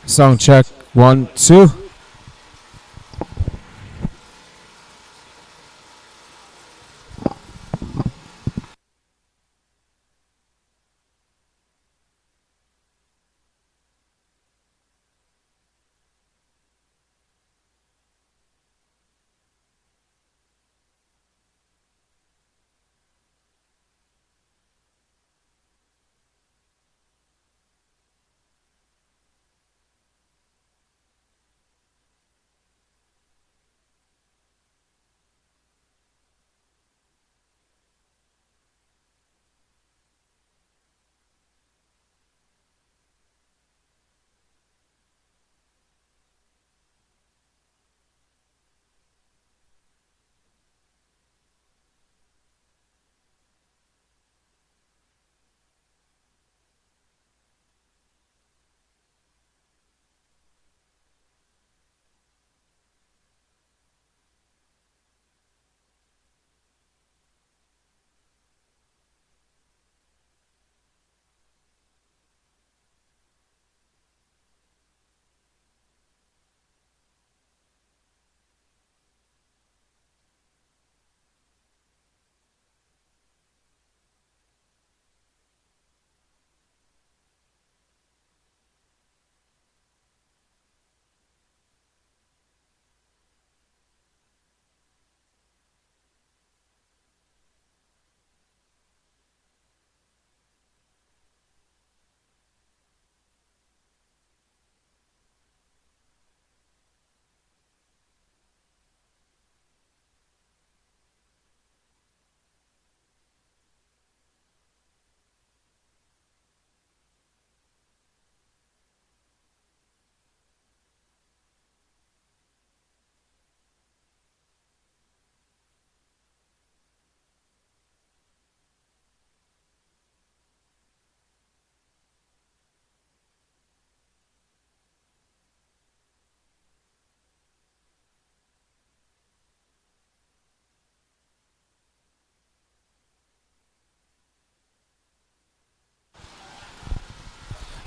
Sound check. 1, 2.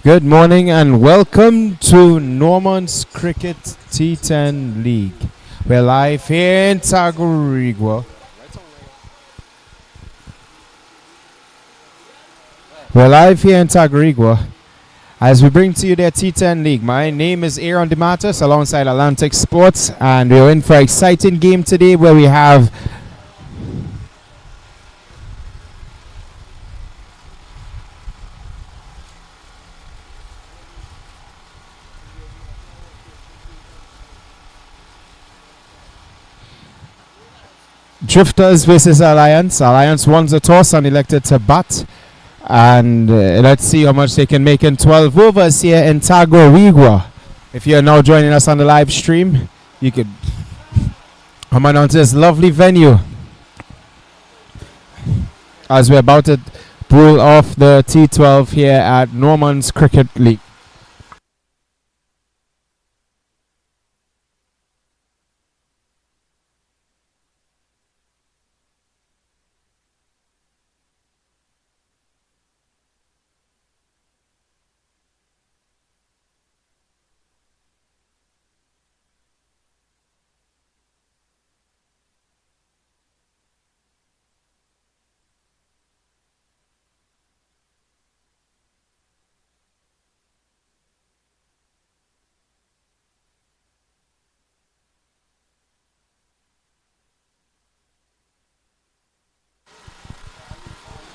Good morning and welcome to Norman's Cricket T10 League. We're live here in Tacarigua. As we bring to you their T10 League. My name is Aaron DeMatis alongside Atlantic Sports, and we're in for an exciting game today where we have Drifters versus Alliance. Alliance won the toss and elected to bat. And let's see how much they can make in 12 overs here in Tacarigua. If you're now joining us on the live stream, you could come on to this lovely venue as we're about to pull off the T12 here at Norman's Cricket League.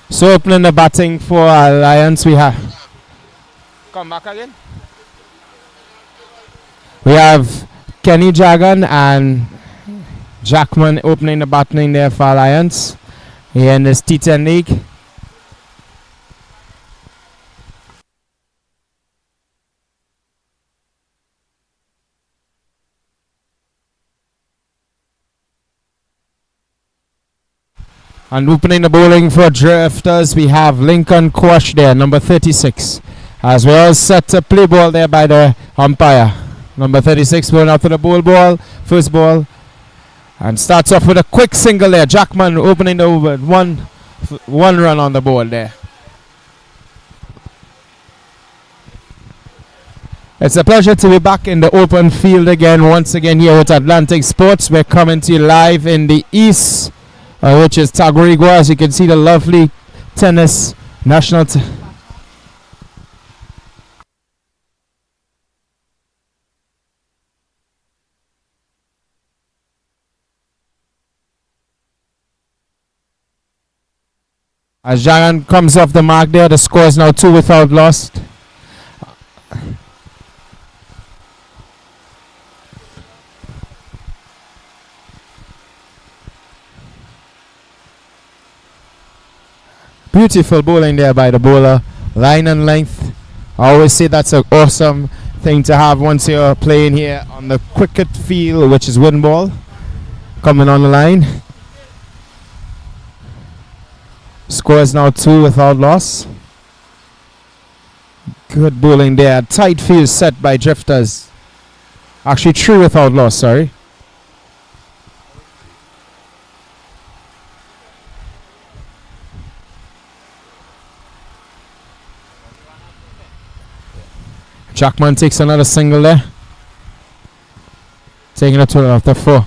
So opening the batting for Alliance, we have come back again. We have Kenny Jagan and Jackman opening the batting there for Alliance here in this T10 League. And opening the bowling for Drifters, we have Lincoln Quash there, number 36. As we're all set to play ball there by the umpire. Number 36 going after the ball, first ball. And starts off with a quick single there. Jackman opening the over, one run on the board there. It's a pleasure to be back in the open field again, once again here with Atlantic Sports. We're coming to you live in the east, which is Tacarigua. As you can see, the lovely tennis national as Jagan comes off the mark there. The score is now 2 without loss. Beautiful bowling there by the bowler. Line and length. I always say that's an awesome thing to have once you're playing here on the cricket field, which is Windball. Coming on the line. Score is now 2 without loss. Good bowling there. Tight field set by Drifters. Actually 3 without loss, sorry. Jackman takes another single there. Taking a total after 4.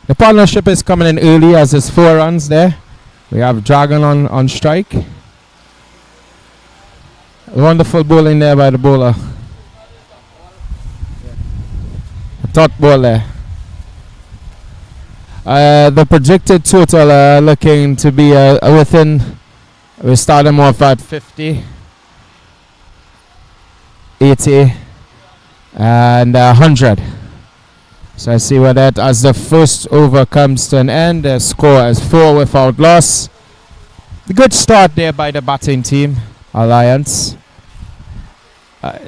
The partnership is coming in early as there's 4 runs there. We have Dragon on strike. Wonderful bowling there by the bowler. Dot ball there. The projected total looking to be within, we start them off at 50, 80 and 100. So I see where that, as the first over comes to an end, the score is 4 without loss. A good start there by the batting team, Alliance.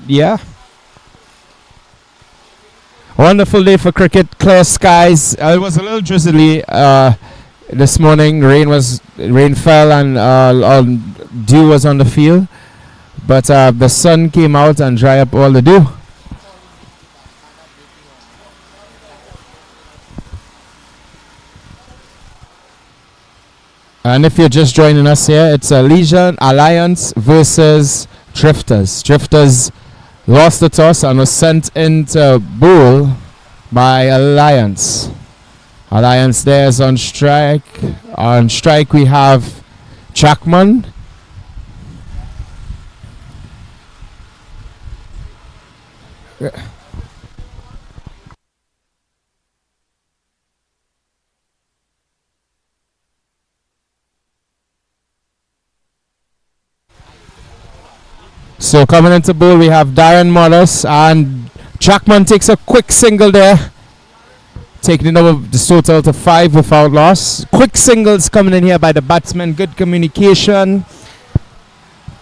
Yeah. Wonderful day for cricket, clear skies. It was a little drizzly this morning. Rain fell and dew was on the field, but the sun came out and dried up all the dew. And if you're just joining us here, it's a Legion Alliance versus Drifters. Drifters lost the toss and was sent into bowl by Alliance. Alliance there is on strike. On strike we have Jackman. So coming into bowl we have Darren Morris, and Jackman takes a quick single there, taking over the total to 5 without loss. Quick singles coming in here by the batsmen. Good communication.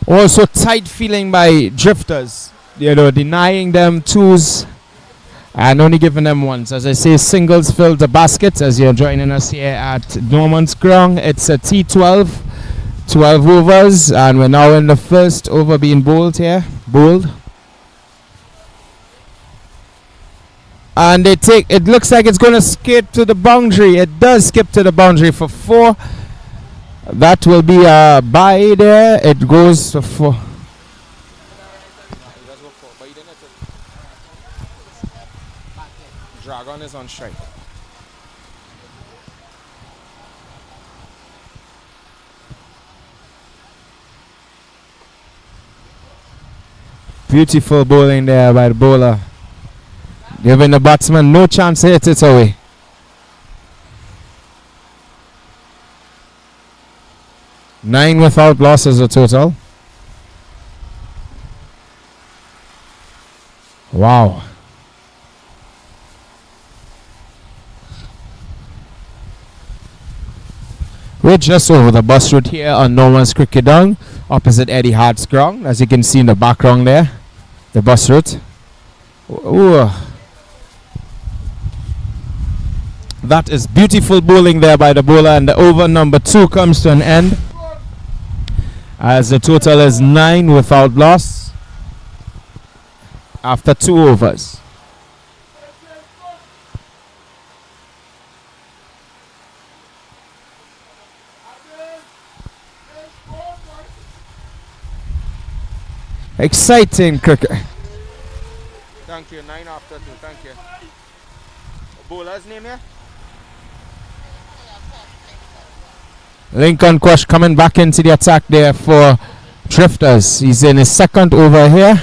Also tight feeling by Drifters, denying them 2s and only giving them 1s. As I say, singles fill the baskets. As you're joining us here at Norman's Ground, it's a T12. 12 overs, and we're now in the first over being bowled here. And it looks like it's going to skip to the boundary. It does skip to the boundary for 4. That will be a bye there. It goes for 4. Dragon is on strike. Beautiful bowling there by the bowler, giving the batsman no chance to hit it away. Nine without losses a total. Wow. We're just over the bus route here on Norman's Cricket Ground, opposite Eddie Hart's ground, as you can see in the background there. The bus route. Ooh. That is beautiful bowling there by the bowler, and the over number 2 comes to an end as the total is 9 without loss after 2 overs. Exciting cricket. Thank you. 9 after 2. Thank you. Bowler's name here? Lincoln Quash coming back into the attack there for Drifters. He's in his second over here.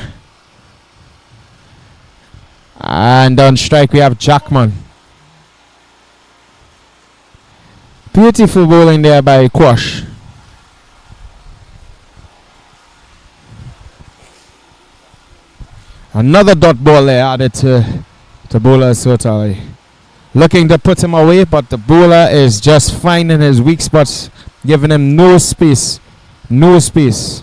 And on strike we have Jackman. Beautiful bowling there by Quash. Another dot ball there added to bowler's total. Looking to put him away, but the bowler is just finding his weak spots, giving him no space. No space.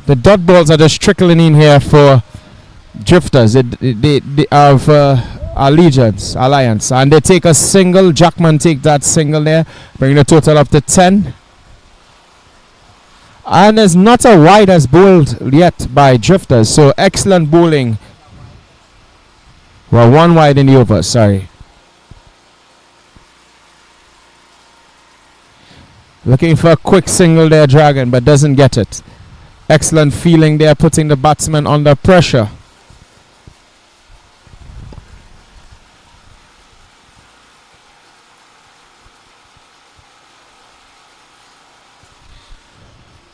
The dot balls are just trickling in here for Drifters. They have Alliance, and they take a single. Jackman take that single there, bring the total up to 10. And there's not a wide as bowled yet by Drifters, so excellent bowling. Well, one wide in the over, sorry. Looking for a quick single there, Dragon, but doesn't get it. Excellent feeling there, putting the batsman under pressure.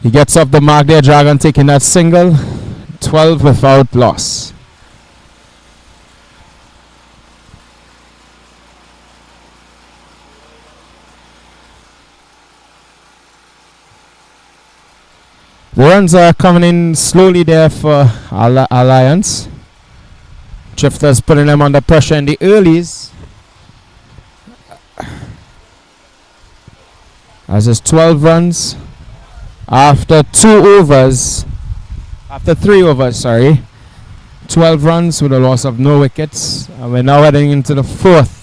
He gets off the mark there, Dragon taking that single. 12 without loss. The runs are coming in slowly there for Alliance. Drifters putting them under pressure in the earlies. As it's 12 runs. After 3 overs, sorry. 12 runs with a loss of no wickets. And we're now heading into the 4th.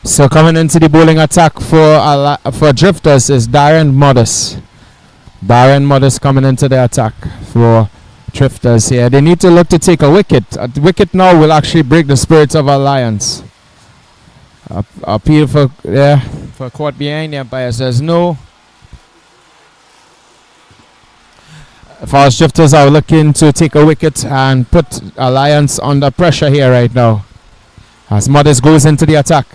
So coming into the bowling attack for Drifters is Darren Modest. Darren Modest coming into the attack for Drifters here. They need to look to take a wicket. A wicket now will actually break the spirit of Alliance. Appeal for caught behind the umpire says no. Fast Drifters are looking to take a wicket and put Alliance under pressure here right now. As Modest goes into the attack.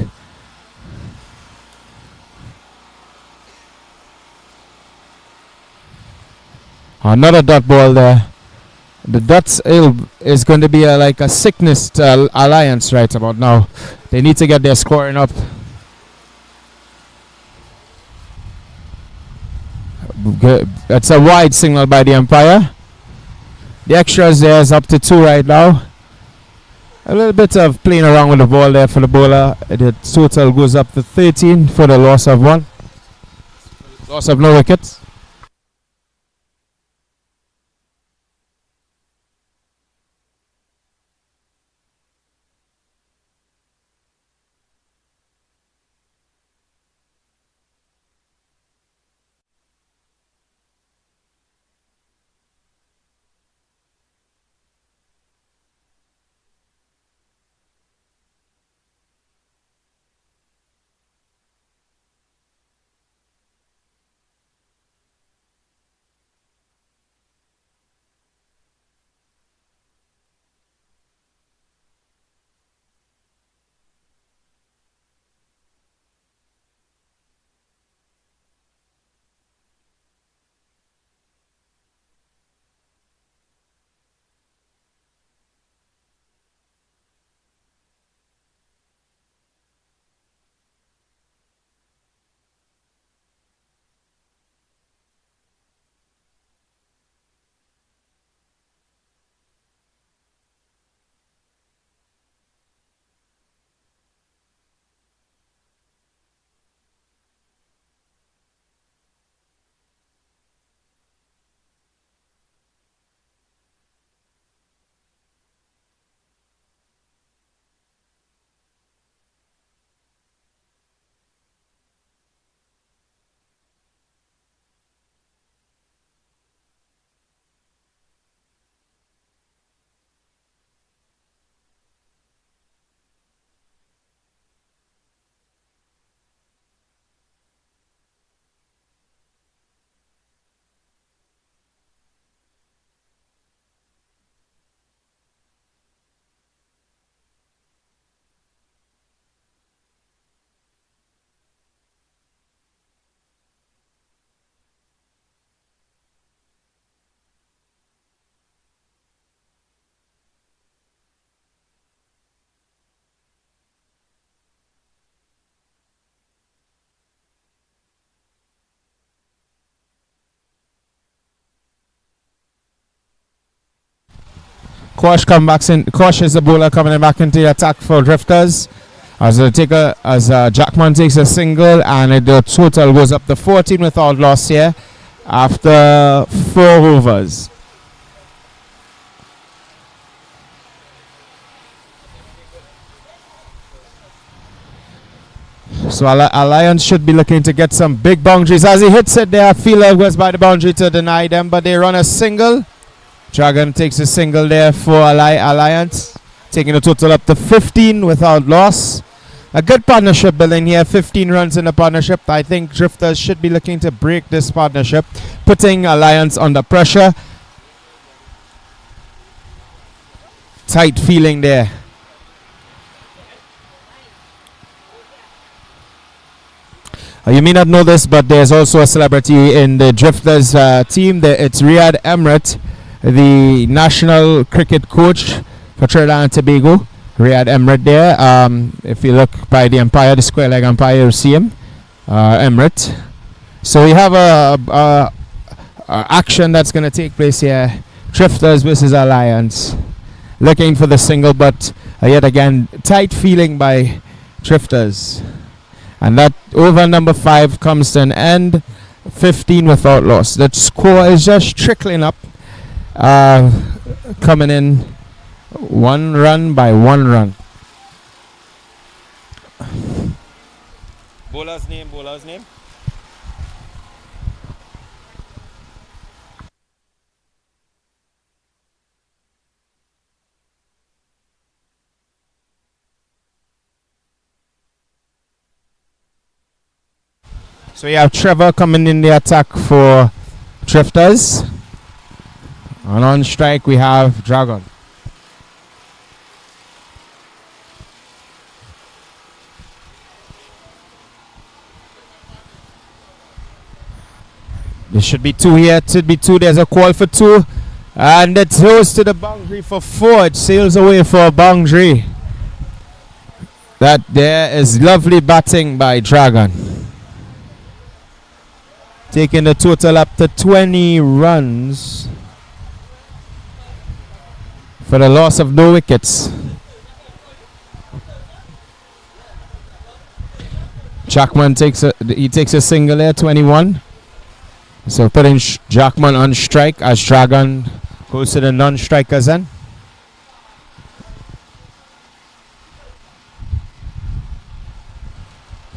Another dot ball there. The dots is going to be like a sickness to Alliance right about now. They need to get their scoring up. Good. That's a wide signal by the umpire. The extras there is up to 2 right now. A little bit of playing around with the ball there for the bowler. The total goes up to 13 for the loss of 1. Loss of no wickets. Quash is the bowler coming back into the attack for Drifters. Jackman takes a single, and the total goes up to 14 without loss here after 4 overs. So Alliance should be looking to get some big boundaries. As he hits it there, fielder goes by the boundary to deny them, but they run a single. Dragon takes a single there for Alliance, taking the total up to 15 without loss. A good partnership building here, 15 runs in the partnership. I think Drifters should be looking to break this partnership, putting Alliance under pressure. Tight feeling there. You may not know this, but there's also a celebrity in the Drifters team. It's Riyad Emirates, the national cricket coach for Trinidad and Tobago. Riyad Emirates there. If you look by the umpire, the square leg umpire, you'll see him. Emirates. So we have a action that's going to take place here. Drifters versus Alliance. Looking for the single, but yet again, tight feeling by Drifters. And that over number 5 comes to an end. 15 without loss. The score is just trickling up. Coming in 1 run by 1 run. Bowler's name. So you have Trevor coming in the attack for Drifters. And on strike we have Dragon. There should be 2 here. It should be 2. There's a call for 2. And it goes to the boundary for 4. It sails away for a boundary. That there is lovely batting by Dragon. Taking the total up to 20 runs for the loss of no wickets. Jackman takes a single there, 21. So putting Jackman on strike as Dragon goes to the non-strikers end.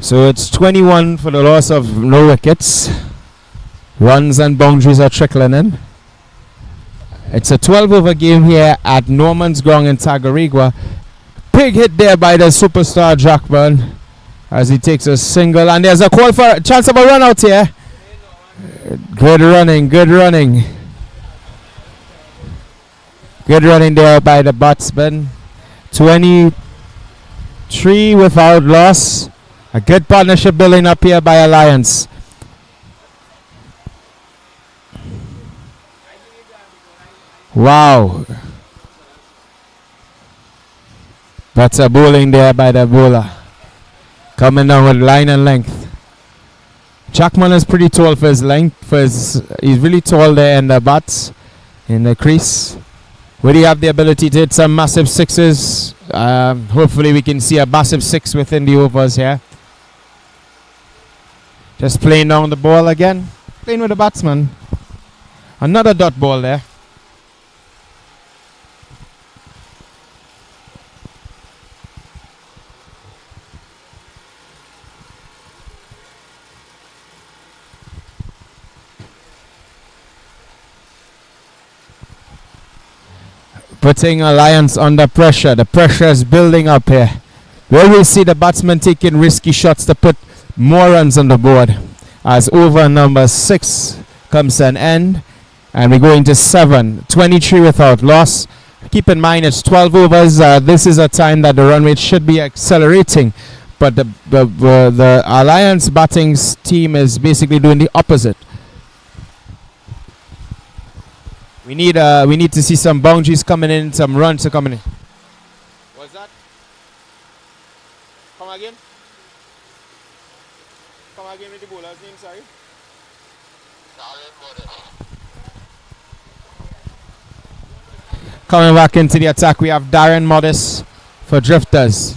So it's 21 for the loss of no wickets. Runs and boundaries are trickling in. It's a 12-over game here at Norman's Ground in Tacarigua. Big hit there by the superstar Jackman as he takes a single. And there's a call for a chance of a run out here. Good running. Good running there by the batsman. 23 without loss. A good partnership building up here by Alliance. Wow. That's a bowling there by the bowler. Coming down with line and length. Jackman is pretty tall for his length. He's really tall there in the bats, in the crease. Will he have the ability to hit some massive sixes? Hopefully we can see a massive 6 within the overs here. Just playing down the ball again. Playing with the batsman. Another dot ball there. Putting Alliance under pressure. The pressure is building up here. Where we see the batsman taking risky shots to put more runs on the board. As over number 6 comes to an end. And we go into 7. 23 without loss. Keep in mind it's 12 overs. This is a time that the run rate should be accelerating. But the Alliance batting team is basically doing the opposite. We need to see some boundaries coming in, some runs are coming in. What's that? Come again? Come again with the bowler's name, sorry. Coming back into the attack, we have Darren Modest for Drifters.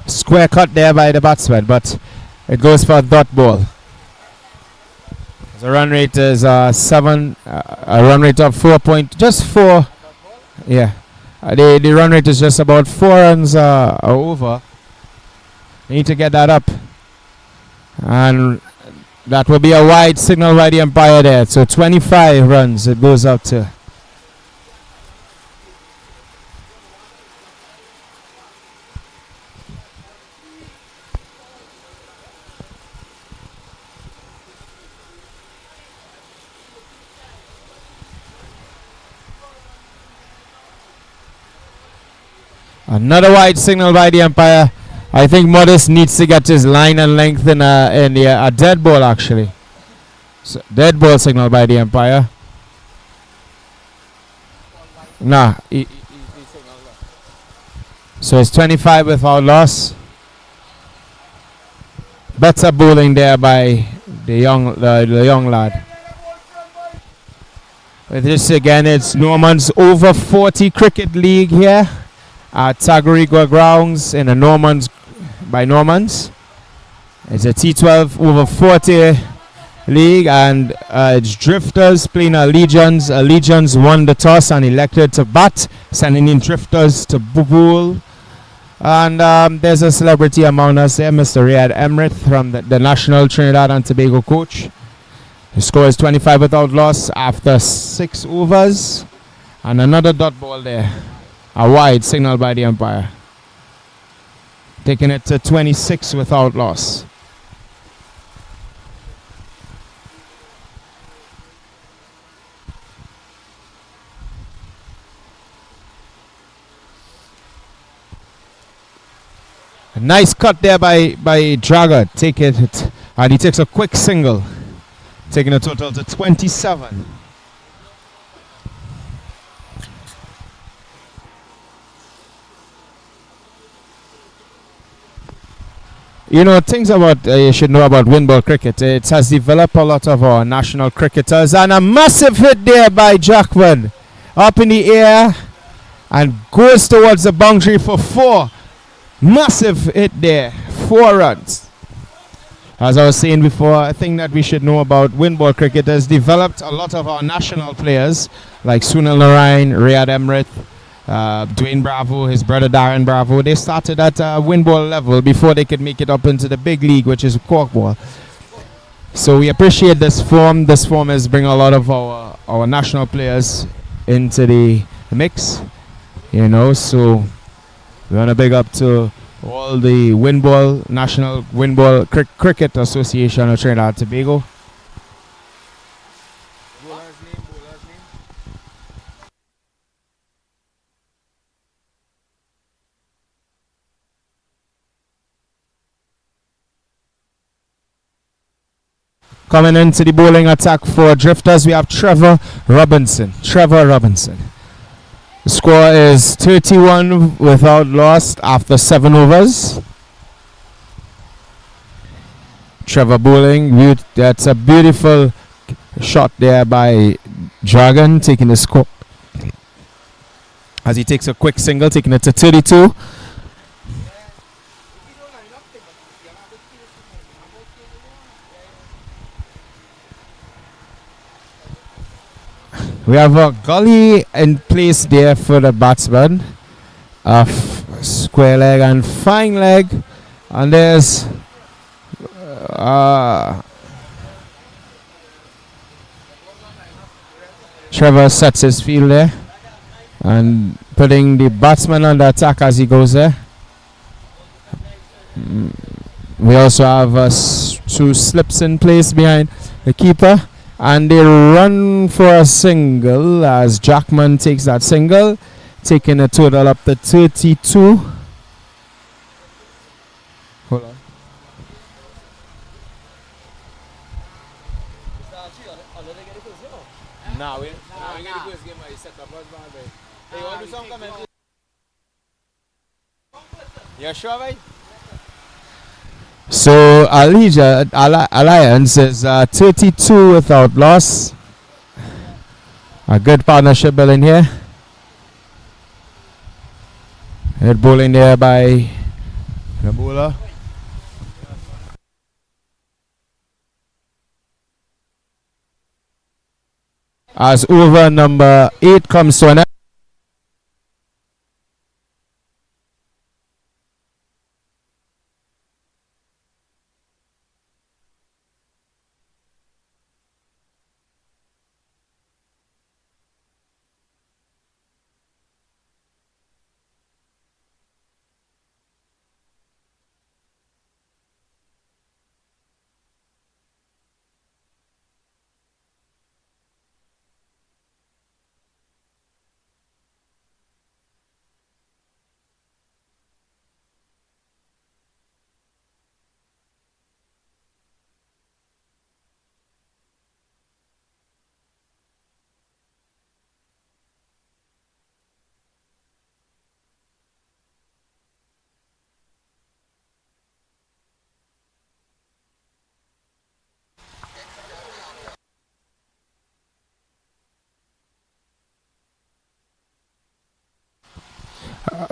Square cut there by the batsman, but it goes for a dot ball. The run rate is 7, a run rate of 4. Yeah, the run rate is just about 4 runs over. You need to get that up, and that will be a wide signal by the umpire there. So 25 runs it goes up to. Another wide signal by the umpire. I think Modest needs to get his line and length in a dead ball actually. So dead ball signal by the umpire. Nah. So it's 25 without loss. Better bowling there by the young lad. With this again, it's Norman's over 40 cricket league here at Tacarigua grounds in the Normans. It's a T12 over 40 league, and it's Drifters playing Allegiance. Allegiance won the toss and elected to bat, sending in Drifters to bowl. And there's a celebrity among us there, Mr. Riyad Emirath from the national Trinidad and Tobago coach. The score is 25 without loss after 6 overs, and another dot ball there. A wide signal by the umpire. Taking it to 26 without loss. A nice cut there by Draga. Take it, and he takes a quick single, taking a total to 27. You know, things about you should know about Windball cricket. It has developed a lot of our national cricketers, and a massive hit there by Jackman, up in the air, and goes towards the boundary for 4. Massive hit there, 4 runs. As I was saying before, I think that we should know about Windball cricket has developed a lot of our national players like Sunil Narayan, Riyad Emirath, Dwayne Bravo, his brother Darren Bravo. They started at Windball level before they could make it up into the big league, which is corkball. So we appreciate this form. This form is bringing a lot of our national players into the mix, you know. So we want to big up to all the Windball, National Windball Cricket Association of Trinidad and Tobago. Coming into the bowling attack for Drifters, we have Trevor Robinson. The score is 31 without loss after 7 overs. Trevor bowling. That's a beautiful shot there by Dragon, taking the score as he takes a quick single, taking it to 32. We have a gully in place there for the batsman. A square leg and fine leg. And there's Trevor sets his field there and putting the batsman on the attack as he goes there. We also have 2 slips in place behind the keeper. And they run for a single as Jackman takes that single, taking a total up to 32. Hold on. So Alliance is 32 without loss. A good partnership building here. Head bowling there by the bowler. As over number 8 comes to an end.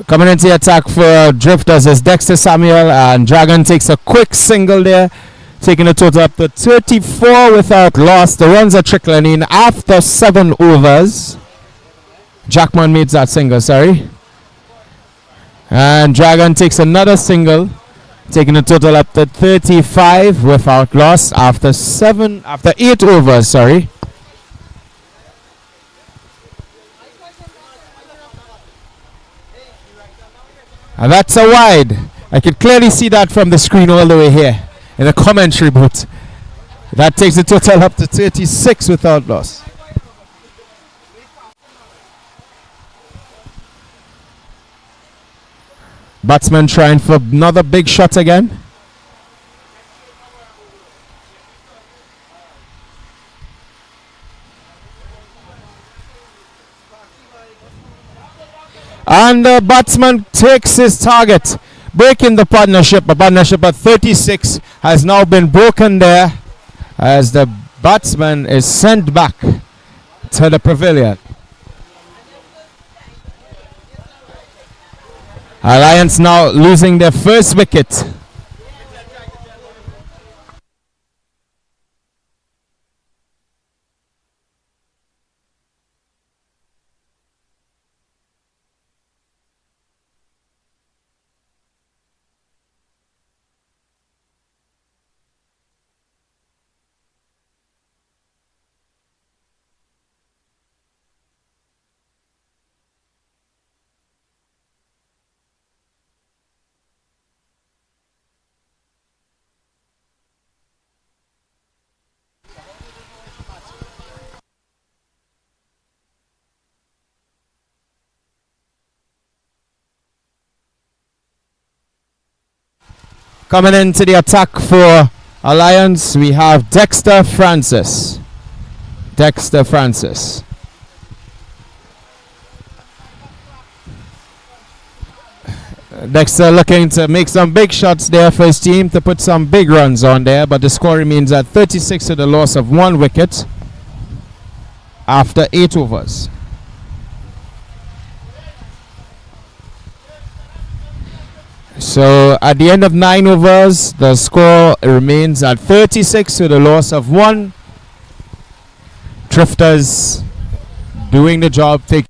Coming into the attack for Drifters is Dexter Samuel, and Dragon takes a quick single there, taking the total up to 34 without loss. The runs are trickling in after 7 overs. Jackman made that single, sorry. And Dragon takes another single, taking the total up to 35 without loss after 8 overs, sorry. And that's a wide. I can clearly see that from the screen all the way here in the commentary booth. That takes the total up to 36 without loss. Batsman trying for another big shot again. And the batsman takes his target, breaking the partnership. A partnership at 36 has now been broken there as the batsman is sent back to the pavilion. Alliance now losing their first wicket. Coming into the attack for Alliance, we have Dexter Francis. Dexter Francis. Dexter looking to make some big shots there for his team to put some big runs on there, but the score remains at 36 to the loss of 1 wicket after 8 overs. So at the end of 9 overs, the score remains at 36 to the loss of 1. Drifters doing the job, taking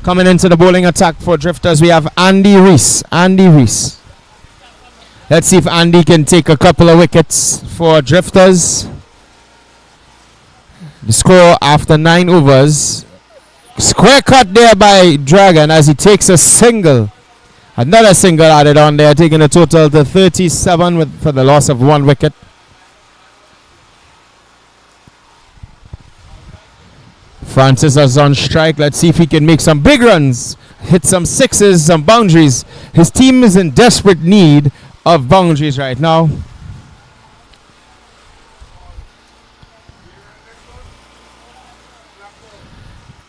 coming into the bowling attack for Drifters, we have Andy Reese. Andy Reese. Let's see if Andy can take a couple of wickets for Drifters. The score after 9 overs Square cut there by Dragon as he takes a single. Another single added on there, taking a total to 37 for the loss of 1 wicket. Francis is on strike. Let's see if he can make some big runs, hit some sixes, some boundaries. His team is in desperate need of boundaries right now.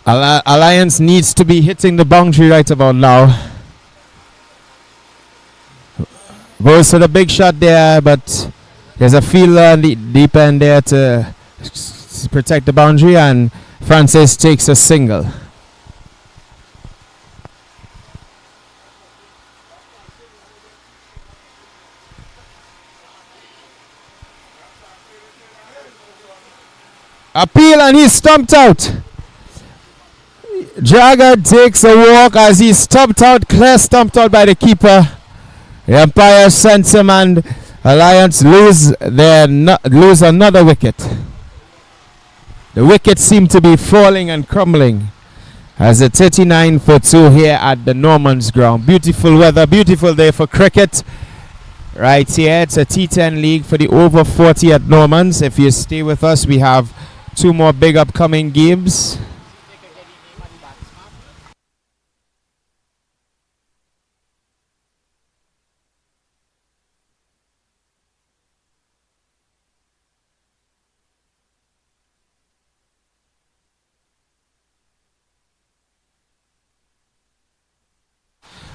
Alliance needs to be hitting the boundary right about now. Goes for the big shot there, but there's a fielder on the deep end there to protect the boundary, and Francis takes a single. Appeal, and he's stumped out. Jagger takes a walk as he's stumped out, clear stumped out by the keeper. The umpire sends him, and Alliance lose another wicket. The wickets seem to be falling and crumbling as a 39 for 2 here at the Norman's ground. Beautiful weather, beautiful day for cricket. Right here, it's a T10 league for the over 40 at Norman's. If you stay with us, we have 2 more big upcoming games.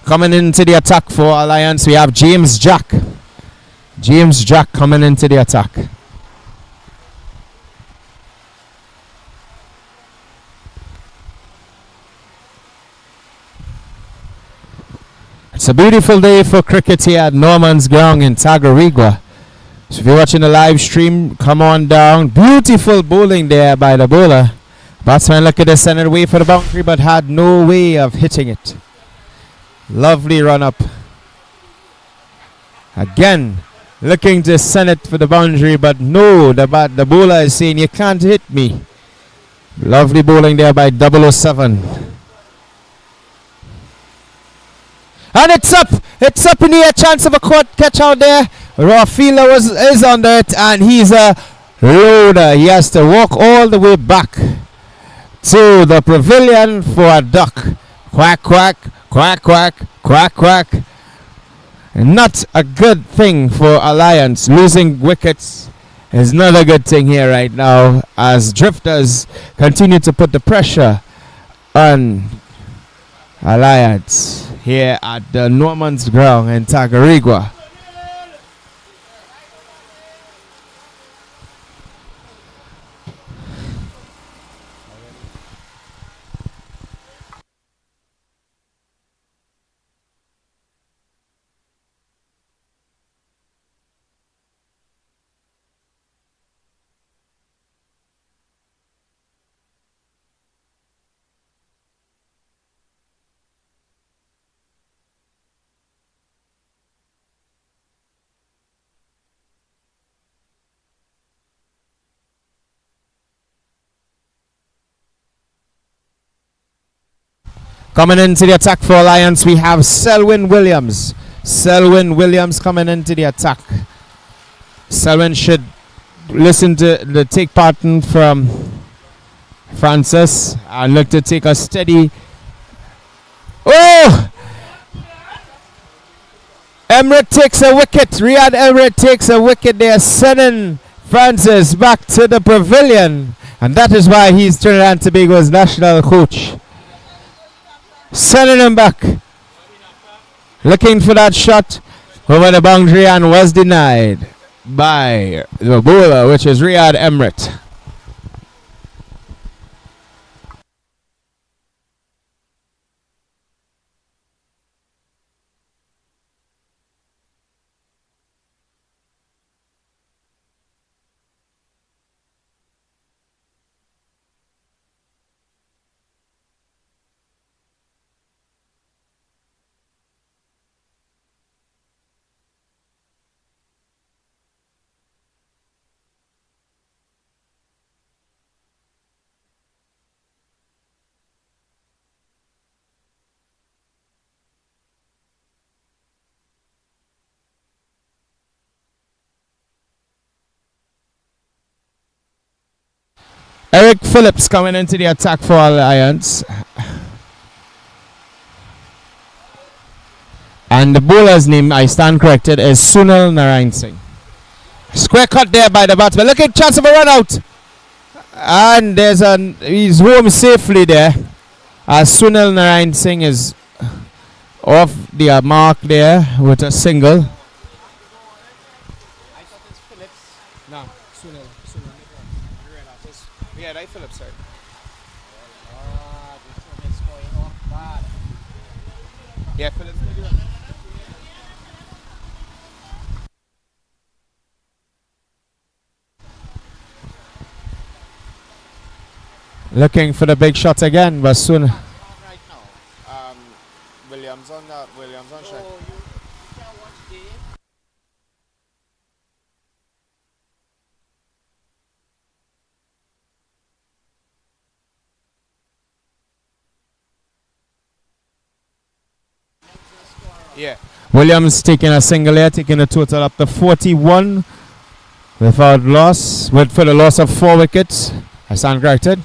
Coming into the attack for Alliance, we have James Jack. James Jack coming into the attack. It's a beautiful day for cricket here at Norman's Ground in Tacarigua. So if you're watching the live stream, come on down. Beautiful bowling there by the bowler. Batsman looked at the center way for the boundary, but had no way of hitting it. Lovely run up. Again, looking to send it for the boundary, but no, the bowler is saying, you can't hit me. Lovely bowling there by 007. And it's up in the air, chance of a catch out there. Raw fielder is under it, and he's a loader. He has to walk all the way back to the pavilion for a duck. Quack, quack. Quack, quack, quack, quack. Not a good thing for Alliance. Losing wickets is not a good thing here right now as Drifters continue to put the pressure on Alliance here at the Norman's Ground in Tacarigua. Coming into the attack for Alliance, we have Selwyn Williams. Selwyn Williams coming into the attack. Selwyn should listen to the take pattern from Francis and look to take a steady. Oh! Emirates takes a wicket. Riyad Emirates takes a wicket. They are sending Francis back to the pavilion. And that is why he's Trinidad and Tobago's national coach. Sending him back. Looking for that shot over the boundary and was denied by the bowler, which is Riyad Emirates. Eric Phillips coming into the attack for Alliance. And the bowler's name, I stand corrected, is Sunil Narayan Singh. Square cut there by the batsman. Look at chance of a run out. And he's home safely there. As Sunil Narayan Singh is off the mark there with a single. I thought it's Phillips. No, Sunil. Yeah, right, Phillips, sorry. This one is going off bad. Yeah, Phillips. Looking for the big shot again, but soon. Right now, Williams on shot. Oh, you can't watch the. Yeah. Williams taking a single here, taking a total up to 41 without loss, for the loss of 4 wickets. I stand corrected.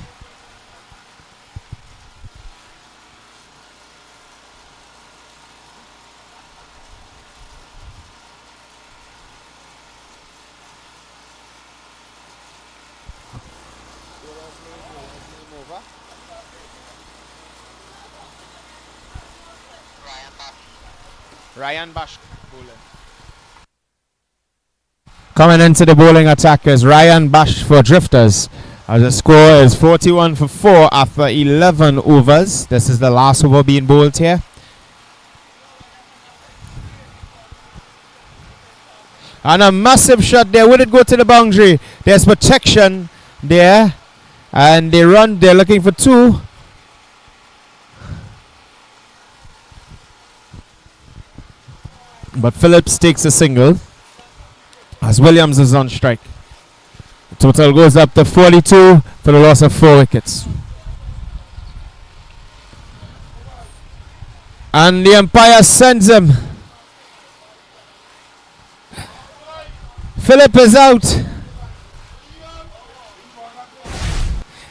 Ryan Bash bowling. Coming into the bowling attack is Ryan Bash for Drifters. As the score is 41 for 4 after 11 overs. This is the last over being bowled here. And a massive shot there. Would it go to the boundary? There's protection there. And they run. They're looking for 2. But Phillips takes a single as Williams is on strike. The total goes up to 42 for the loss of 4 wickets. And the umpire sends him. Philip is out.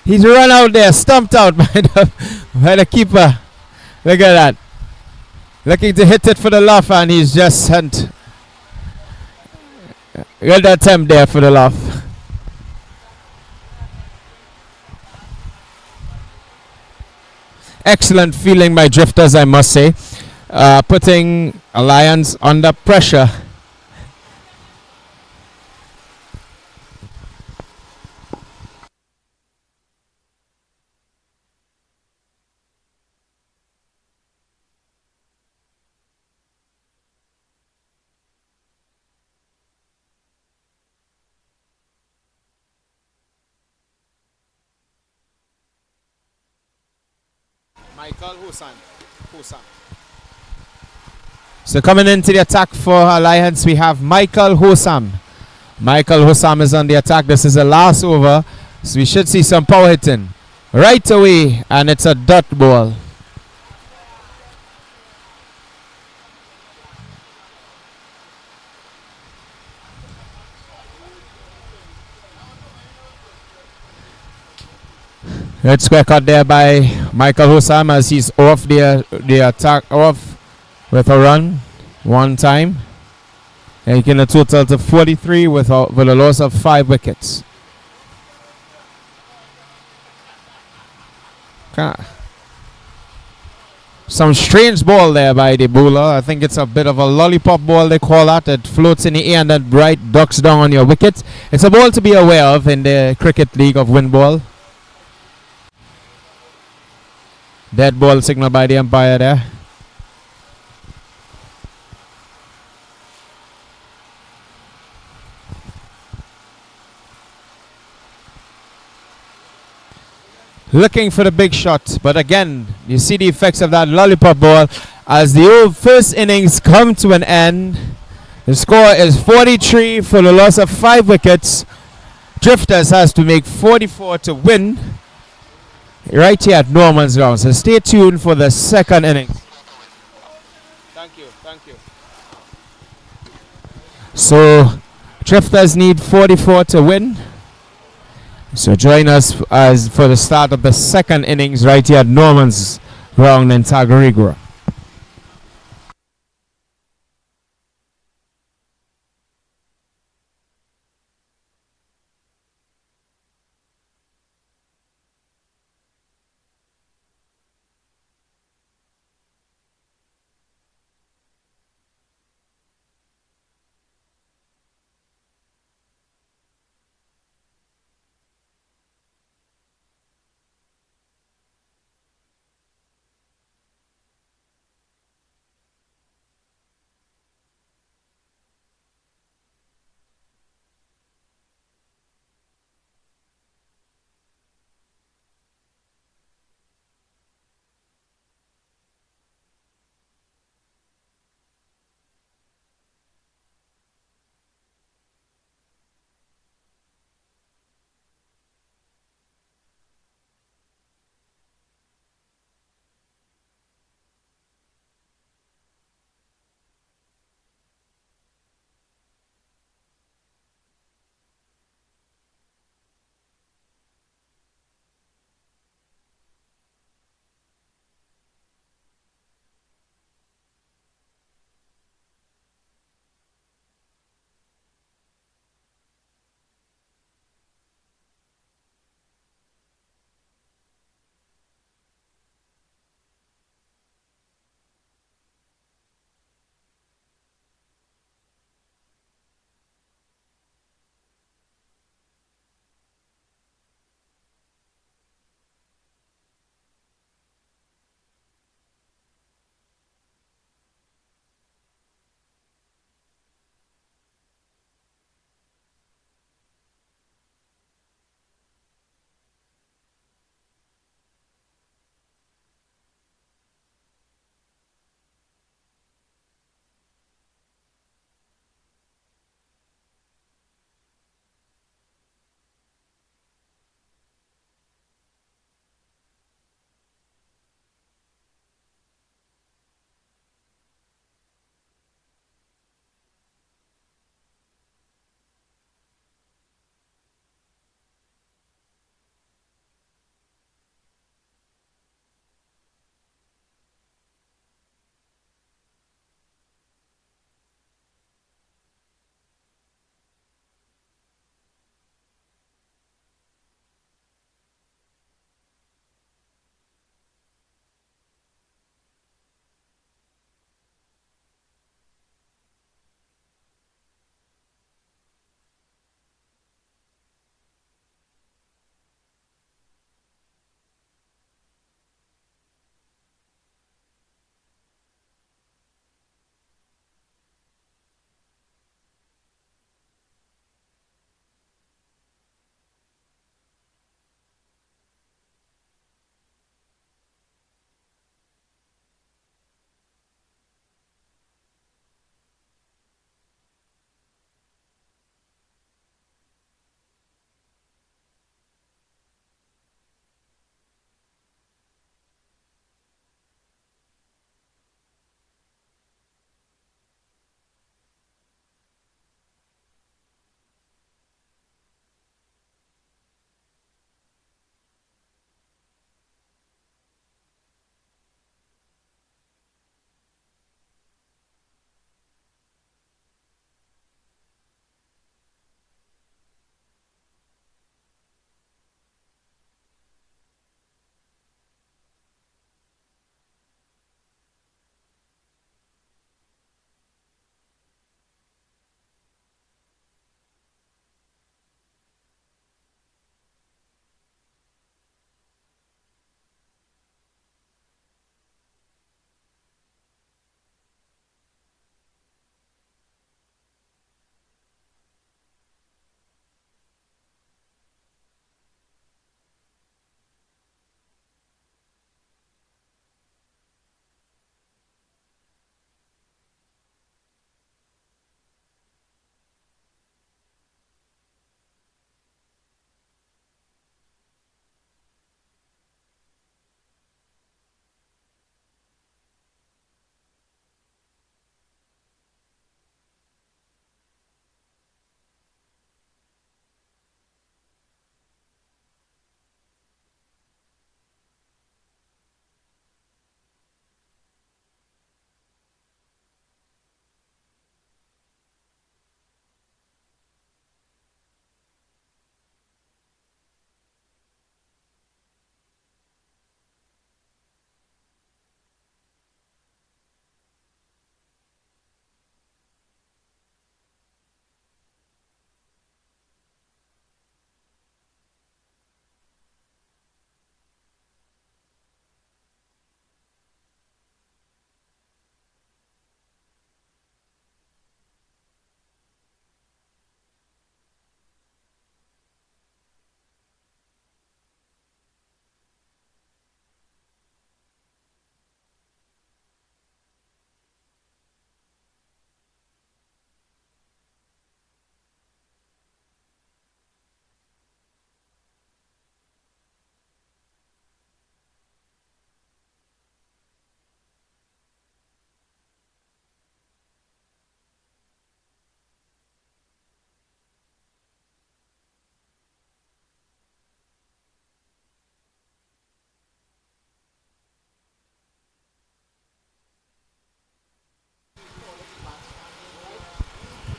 He's run out there, stumped out by the keeper. Look at that. Looking to hit it for the loft, and he's just sent. Good attempt there for the loft. Excellent feeling by Drifters, I must say. Putting Alliance under pressure. So coming into the attack for Alliance, we have Michael Hosam. Michael Hosam is on the attack. This is the last over, so we should see some power hitting right away, and it's a dot ball. Good square cut there by Michael Hosam as he's off the attack, off with a run one time. Making a total to 43 with a loss of 5 wickets. Some strange ball there by the bowler. I think it's a bit of a lollipop ball, they call that. It floats in the air and then bright ducks down on your wicket. It's a ball to be aware of in the cricket league of Windball. Dead ball signal by the umpire there. Looking for the big shot, but again, you see the effects of that lollipop ball as the first innings come to an end. The score is 43 for the loss of 5 wickets. Drifters has to make 44 to win right here at Norman's ground. So stay tuned for the second innings. Thank you. So Drifters need 44 to win. So join us as for the start of the second innings right here at Norman's Ground in Tacarigua.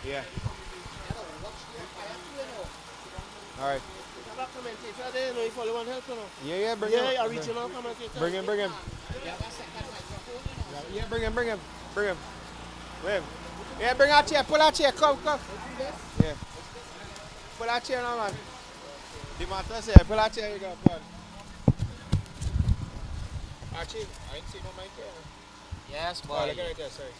Yeah. All right. Yeah, bring him. Bring him. Yeah, bring him. Wait. Yeah, bring our chair. Pull our chair. Come. Yeah. Pull our chair now, man. The matter say, pull our chair. You got Paul. Archie, I ain't seen no mic here. Yes, boy. Oh, look right there, sorry.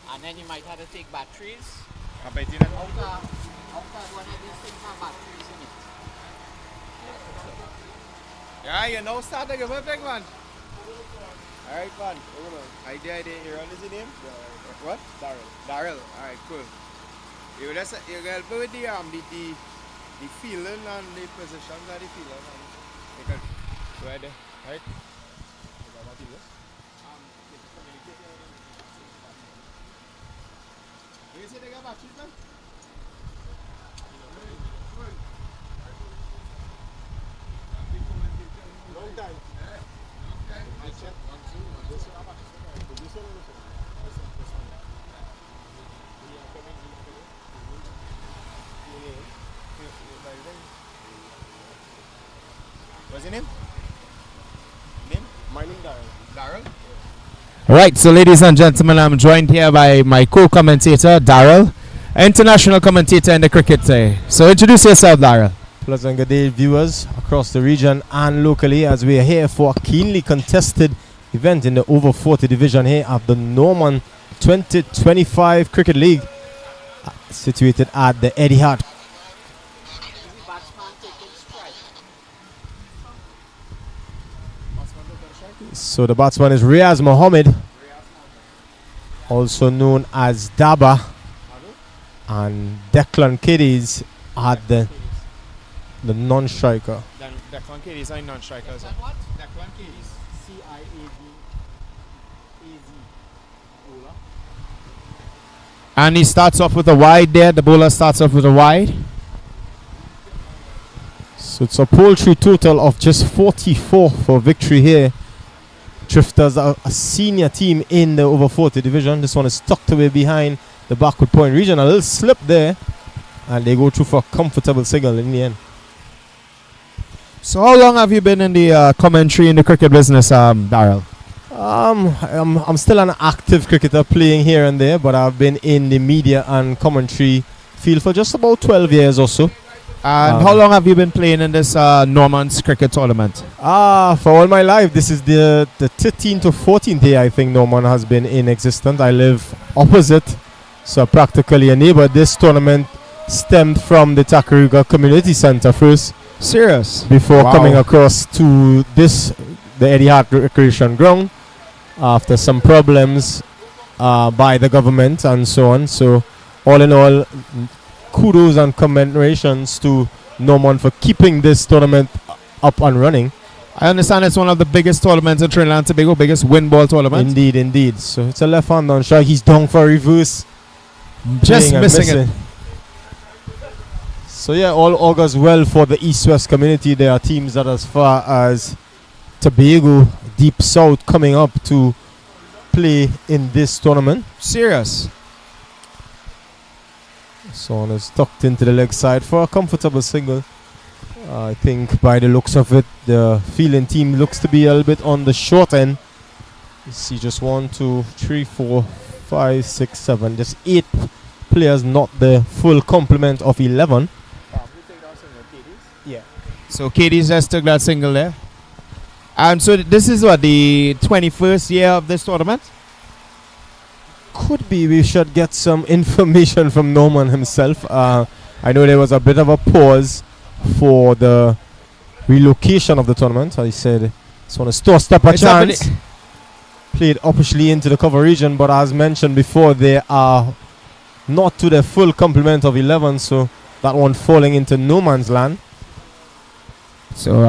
And then you might have to take batteries. I bet you that. Outside one of these things have batteries in it. Yeah, you know, start to give a big one. Alright, man. Idea. You run his name? What? Daryl. Alright, cool. You help me with the feeling and the positions of the feeling. You can go ahead there, right? You say they got batteries, man? Long time. What's your name? My name Daryl. Right, so ladies and gentlemen, I'm joined here by my co-commentator, Daryl, international commentator in the cricket. So introduce yourself, Daryl. Pleasant good day, viewers across the region and locally, as we are here for a keenly contested event in the over 40 division here of the Norman 2025 Cricket League, situated at the Eddie Hart. So the batsman is Riaz Mohammed, also known as Daba, and Declan Kiddies at the non-striker. Declan Kiddies are non-strikers. What? Declan Kiddies. C-I-A-D-A-Z. And he starts off with a wide there. The bowler starts off with a wide. So it's a poultry total of just 44 for victory here. Drifters are a senior team in the over 40 division. This one is tucked away behind the backward point region. A little slip there, and they go through for a comfortable single in the end. So how long have you been in the commentary in the cricket business, Daryl? I'm still an active cricketer, playing here and there, but I've been in the media and commentary field for just about 12 years or so. And how long have you been playing in this Norman's cricket tournament? For all my life. This is the 13th to 14th year I think Norman has been in existence. I live opposite, so practically a neighbor. This tournament stemmed from the Tacarigua Community Center first. Serious? Before coming across to the Eddie Hart Recreation Ground after some problems by the government and so on. So all in all, kudos and commendations to Norman for keeping this tournament up and running. I understand it's one of the biggest tournaments in Trinidad and Tobago, biggest windball tournament. Indeed. So it's a left hand on shot. He's down for a reverse. Just missing it. So yeah, all augurs well for the East-West community. There are teams that as far as Tobago, Deep South coming up to play in this tournament. Serious? So one is tucked into the leg side for a comfortable single. I think by the looks of it, the fielding team looks to be a little bit on the short end. You see just 1, 2, 3, 4, 5, 6, 7. Just 8 players, not the full complement of 11. Yeah. So Katie's just took that single there. And so this is what, the 21st year of this tournament? Could be. We should get some information from Norman himself. I know there was a bit of a pause for the relocation of the tournament. I said this one is tossed up a chance. Played officially into the cover region, but as mentioned before, they are not to the full complement of 11, so that one falling into no man's land. So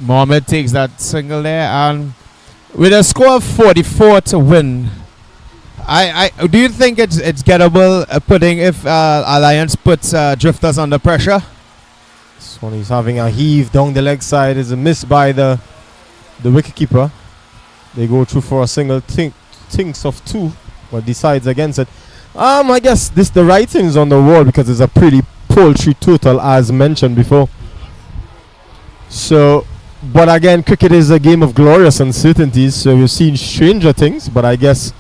Mohammed takes that single there, and with a score of 44 to win, I do you think it's gettable putting if Alliance puts Drifters under pressure? This one he's having a heave down the leg side. Is a miss by the wicketkeeper. They go through for a single, thinks of 2, but decides against it. I guess the writing's on the wall because it's a pretty paltry total as mentioned before. So, but again, cricket is a game of glorious uncertainties. So we've seen stranger things, but I guess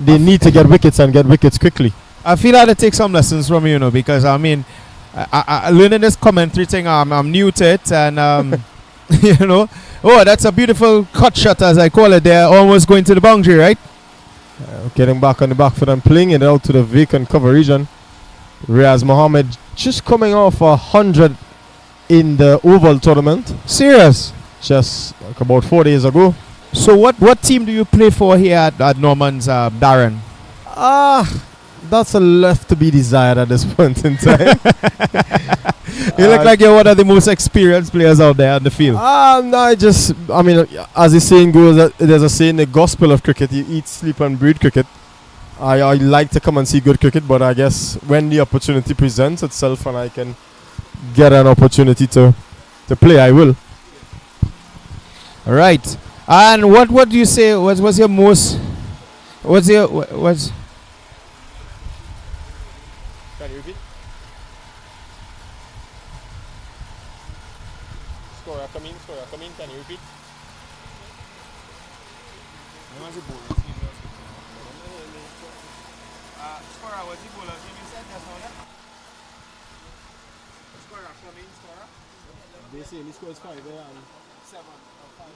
they need to get wickets and get wickets quickly. I feel I had to take some lessons from you, because I mean, I learning this commentary thing. I'm new to it, and oh, that's a beautiful cut shot, as I call it. There, almost going to the boundary, right? Getting back on the back foot and playing it out to the vacant cover region. Riaz Mohammed just coming off 100 in the Oval tournament. Serious? Just like about 4 days ago. So what team do you play for here at Norman's, Darren? That's a left to be desired at this point in time. You look like you're one of the most experienced players out there on the field. No, I mean, as the saying goes, there's a saying, the gospel of cricket, you eat, sleep and breathe cricket. I like to come and see good cricket, but I guess when the opportunity presents itself and I can get an opportunity to play, I will. All right. And what do you say was your most, what's your, what's... Can you repeat? Scorer coming, can you repeat? Scorer, what's the bowler's name you said just now there? Scorer coming, scorer? They say he scores 5 and 7 or 5.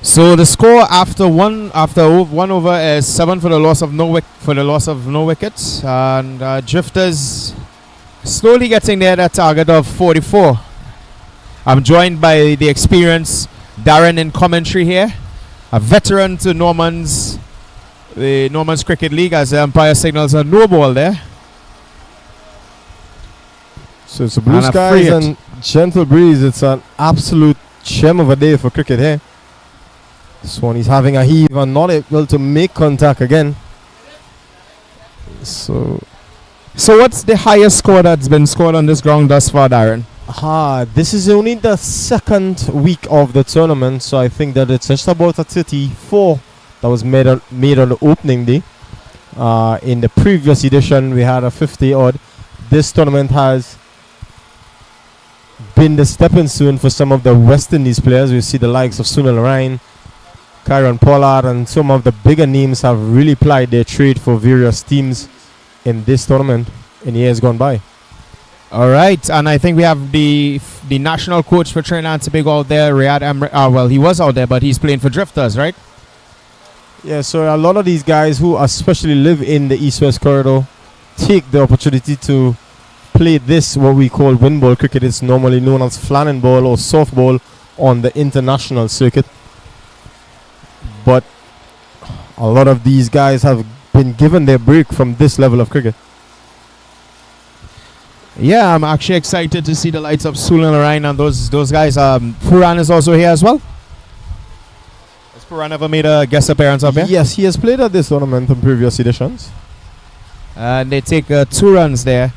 So the score after one over is 7 for the loss of no wickets, and Drifters slowly getting there at a target of 44. I'm joined by the experienced Darren in commentary here, a veteran to the Norman's Cricket League, as the umpire signals a no ball there. So it's a blue skies and gentle breeze. It's an absolute gem of a day for cricket here. This one he's having a heave and not able to make contact again. So what's the highest score that's been scored on this ground thus far, Darren? This is only the second week of the tournament, so I think that it's just about a 34 that was made on the opening day. In the previous edition, we had a 50 odd. This tournament has been the stepping stone for some of the West Indies players. We see the likes of Sunil Ryan, Kieron Pollard, and some of the bigger names have really plied their trade for various teams in this tournament in years gone by. All right, and I think we have the national coach for Trinidad and Tobago out there, Riyad Emre. Well, he was out there, but he's playing for Drifters, right? Yeah, so a lot of these guys who especially live in the East-West corridor take the opportunity to play this, what we call windball cricket. It's normally known as flanning ball or softball on the international circuit. But a lot of these guys have been given their break from this level of cricket. Yeah, I'm actually excited to see the lights of Sunil Ryan and those guys. Puran is also here as well. Has Puran ever made a guest appearance up here? Yes, he has played at this tournament in previous editions. And they take 2 runs there.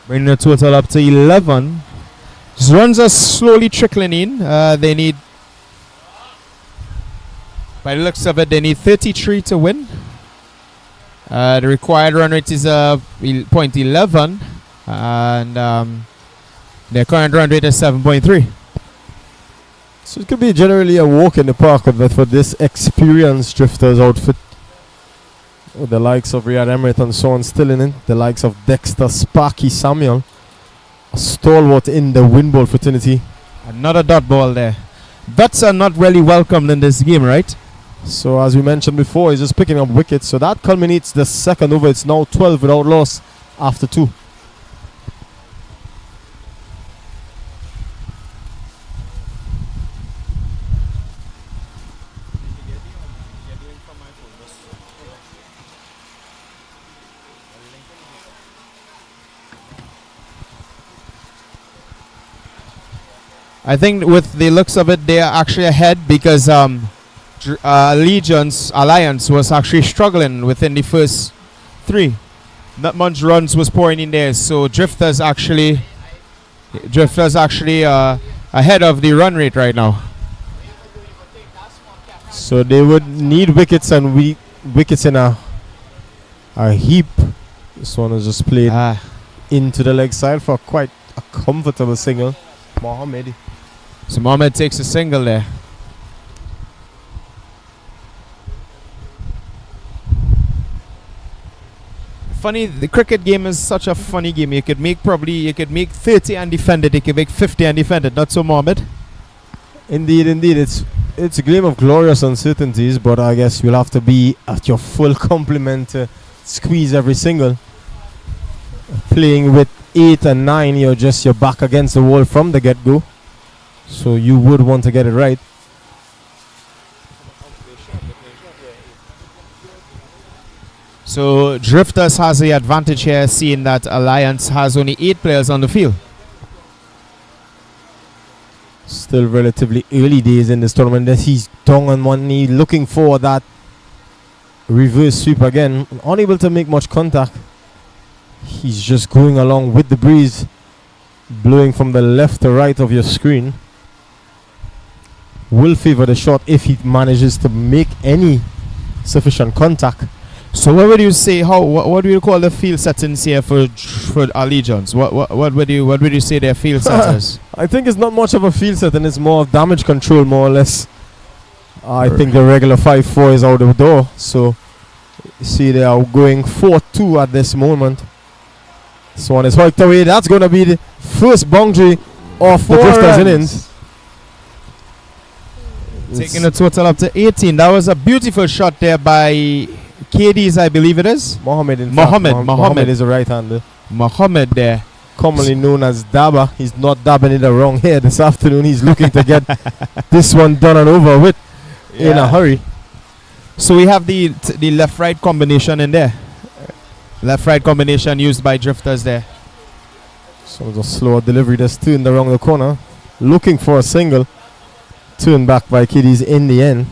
Bringing the total up to 11. These runs are slowly trickling in. They need, by the looks of it, they need 33 to win. The required run rate is .11, and their current run rate is 7.3. So it could be generally a walk in the park for this experienced Drifters outfit. With the likes of Riyad Emirates and so on still in it. The likes of Dexter Sparky Samuel, a stalwart in the windball fraternity. Another dot ball there. Dots are not really welcomed in this game, right? So as we mentioned before, he's just picking up wickets. So that culminates the second over. It's now 12 without loss after 2. I think with the looks of it, they are actually ahead because Alliance was actually struggling within the first 3. Not much runs was pouring in there, so Drifters actually Drifters actually ahead of the run rate right now. So they would need wickets and wickets in a heap. This one is just played into the leg side for quite a comfortable single. Mohammed. So Mohammed takes a single there. Funny, the cricket game is such a funny game. You could make 30 and defend it. You could make 50 and defend it. Not so, Mohammed. Indeed. It's a game of glorious uncertainties, but I guess you'll have to be at your full complement to squeeze every single. Playing with 8 and 9, you're back against the wall from the get-go. So you would want to get it right. So Drifters has the advantage here, seeing that Alliance has only 8 players on the field. Still relatively early days in this tournament. He's down on one knee, looking for that reverse sweep again. Unable to make much contact. He's just going along with the breeze, blowing from the left to right of your screen. Will favor the shot if he manages to make any sufficient contact. So what would you say? What do you call the field settings here for Allegiance? What would you say their field settings? I think it's not much of a field setting. It's more of damage control, more or less. I think the regular 5-4 is out the door. So you see they are going 4-2 at this moment. This one is hiked away. That's going to be the first boundary of the Drifters innings. Taking the total up to 18. That was a beautiful shot there by KD's, I believe it is. Mohammed is a right-hander. Mohammed there. Commonly known as Dabba. He's not dabbing it wrong here this afternoon. He's looking to get this one done and over with in a hurry. So we have the left-right combination in there. Left-right combination used by Drifters there. So just slower delivery. Just turned around the corner. Looking for a single. Turned back by Kiddies in the end.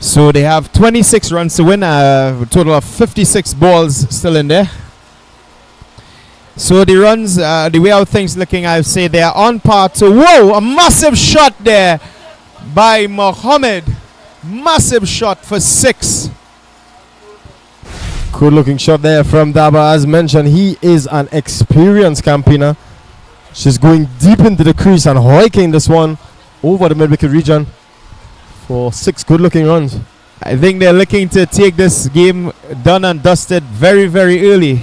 So they have 26 runs to win, a total of 56 balls still in there. So the runs, the way how things looking, I would say they are on par to, whoa, a massive shot there by Mohammed. Massive shot for 6. Good looking shot there from Daba. As mentioned, he is an experienced campaigner. She's going deep into the crease and hiking this one over the mid-wicket region for 6 good-looking runs. I think they're looking to take this game done and dusted very, very early.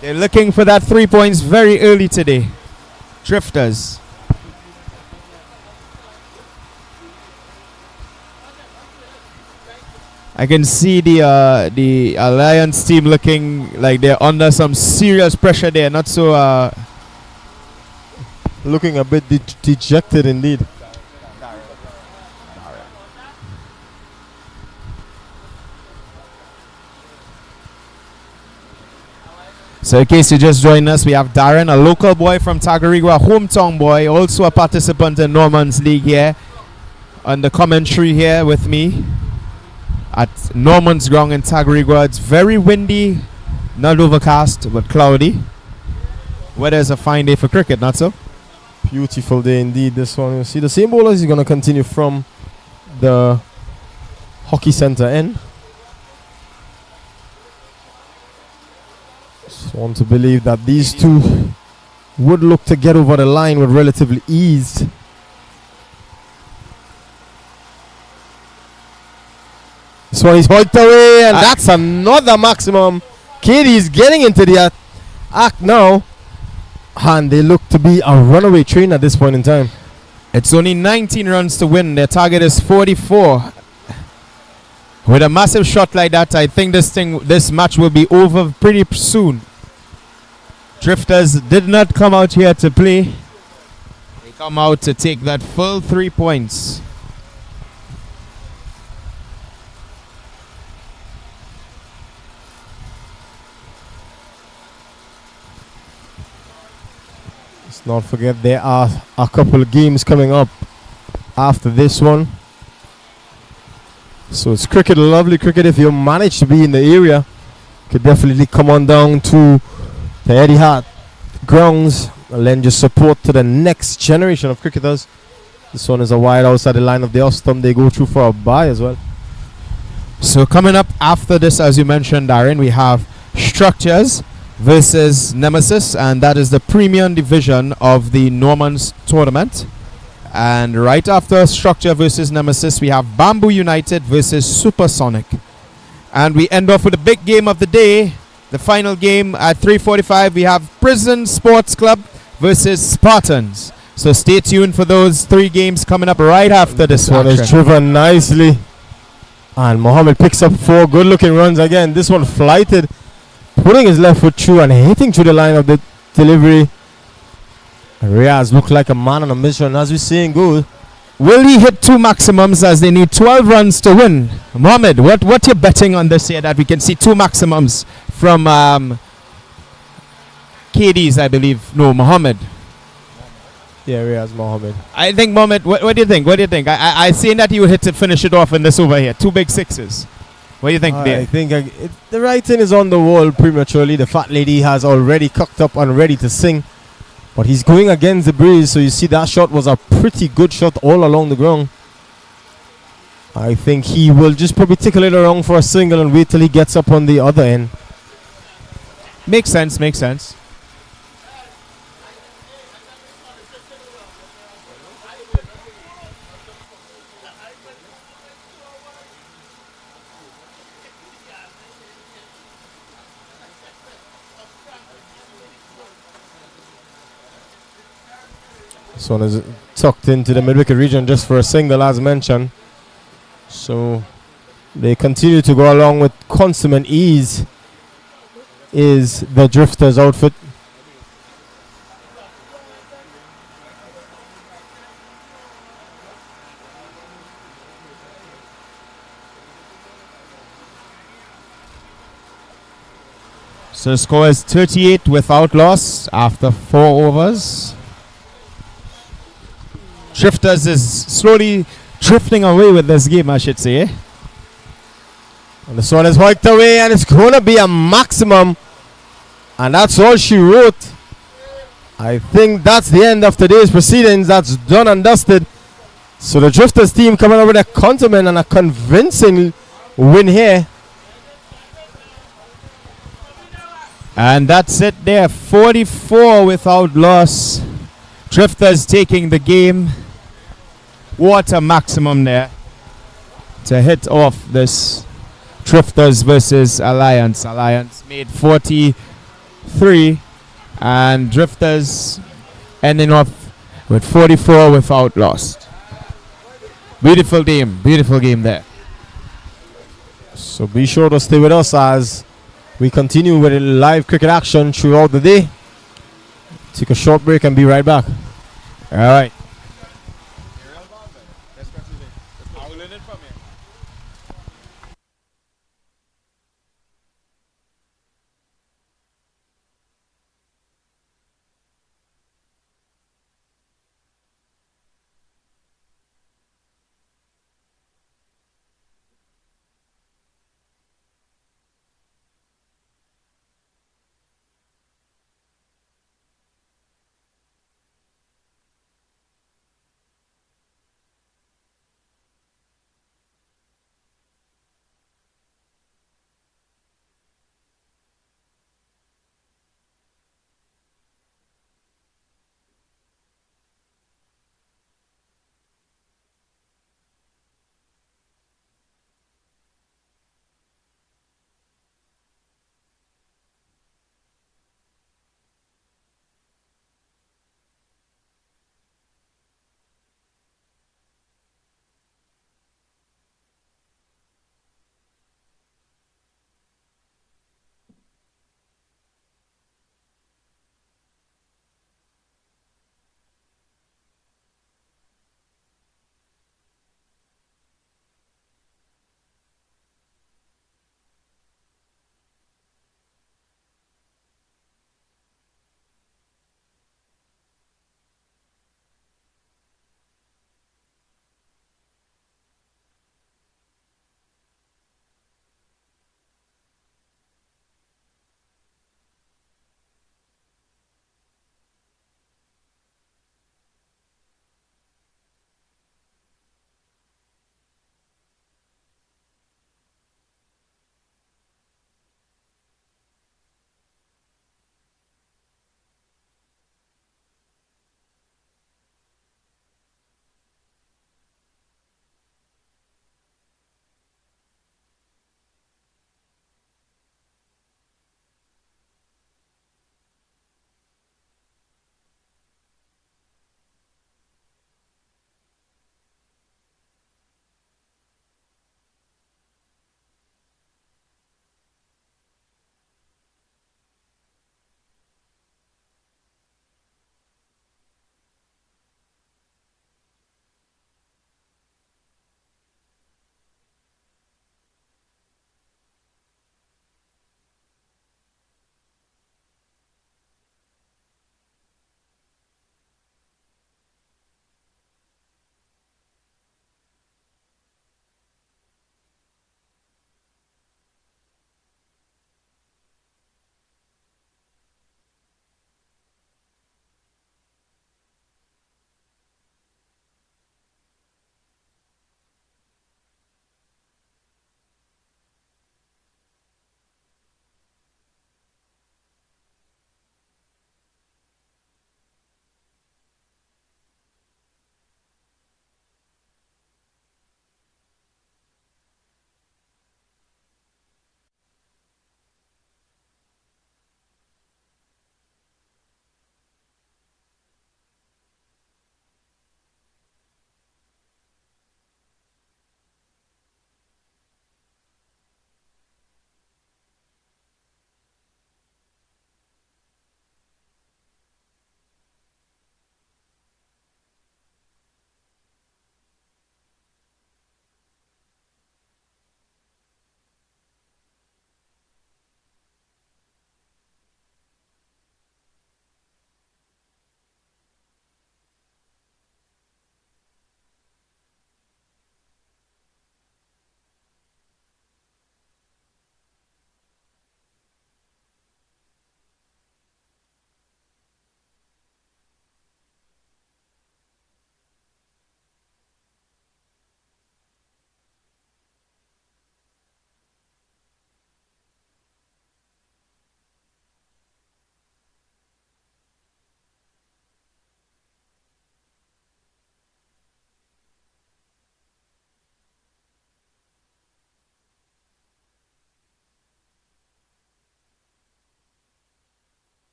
They're looking for that 3 points very early today. Drifters. I can see the Alliance team looking like they're under some serious pressure there. Not so... looking a bit dejected indeed. So in case you just joined us, we have Darren, a local boy from Tacarigua, hometown boy, also a participant in Norman's League here, on the commentary here with me at Norman's Ground in Tacarigua. It's very windy, not overcast, but cloudy. Weather's a fine day for cricket, not so? Beautiful day indeed, this one. You see the same bowlers is going to continue from the hockey center end. Just want to believe that these two would look to get over the line with relatively ease. This one is hiked away, and that's another maximum. Katie is getting into the act now. And they look to be a runaway train at this point in time. It's only 19 runs to win. Their target is 44. With a massive shot like that, I think this match will be over pretty soon. Drifters did not come out here to play. They come out to take that full 3 points. Let's not forget there are a couple of games coming up after this one. So it's cricket, lovely cricket. If you manage to be in the area, could definitely come on down to the Eddie Hart grounds and lend your support to the next generation of cricketers. This one is a wide outside the line of the off stump. They go through for a bye as well. So coming up after this, as you mentioned, Darren, we have Structures versus Nemesis, and that is the premium division of the Normans tournament. And right after Structure versus Nemesis, we have Bamboo United versus Supersonic. And we end off with the big game of the day. The final game at 3:45, we have Prison Sports Club versus Spartans. So stay tuned for those 3 games coming up right after this one. action. Is driven nicely. And Mohammed picks up 4 good looking runs again. This one flighted, putting his left foot through and hitting through the line of the delivery. Riaz looked like a man on a mission, as we see in goal. Will he hit 2 maximums as they need 12 runs to win? Mohammed, what you betting on this here that we can see 2 maximums from KDs, I believe. No, Mohammed. Yeah, Riaz Mohammed. I think Mohammed, what do you think? What do you think? I seen that he would hit to finish it off in this over here. 2 big sixes. What do you think there? I think the writing is on the wall prematurely. The fat lady has already cocked up and ready to sing. But he's going against the breeze, so you see that shot was a pretty good shot all along the ground. I think he will just probably tickle it around for a single and wait till he gets up on the other end. Makes sense, makes sense. This one is tucked into the mid-wicket region just for a single, as mentioned. So they continue to go along with consummate ease. Is the Drifters outfit. So the score is 38 without loss after 4 overs. Drifters is slowly drifting away with this game, I should say. And this one is hiked away, and it's going to be a maximum. And that's all she wrote. I think that's the end of today's proceedings. That's done and dusted. So the Drifters team coming over with a consummate and a convincing win here. And that's it there. 44 without loss. Drifters taking the game. What a maximum there to hit off this Drifters versus Alliance. Alliance made 43 and Drifters ending off with 44 without loss. Beautiful game there. So be sure to stay with us as we continue with live cricket action throughout the day. Take a short break and be right back. All right.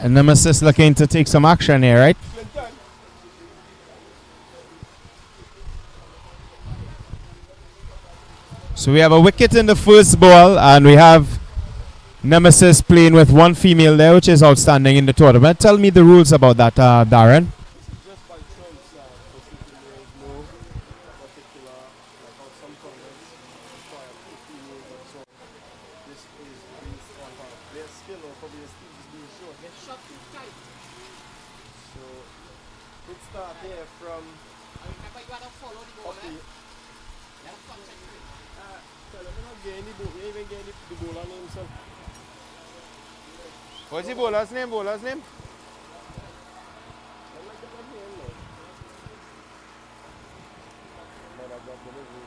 Nemesis looking to take some action here, right? So we have a wicket in the first ball, and we have Nemesis playing with one female there, which is outstanding in the tournament. Tell me the rules about that, Darren. Just by choice, basically there is no particular, like how some tournaments require 50 years or so. This is based on their skill or probably their speed is being shown. Get shot too tight. So it start there from Remember, you gotta follow the ball, up eh? the You gotta concentrate. tell them not getting the ball, you even getting the bowler name himself. What's the bowler's name? I like the one here, no. Might have got delivery.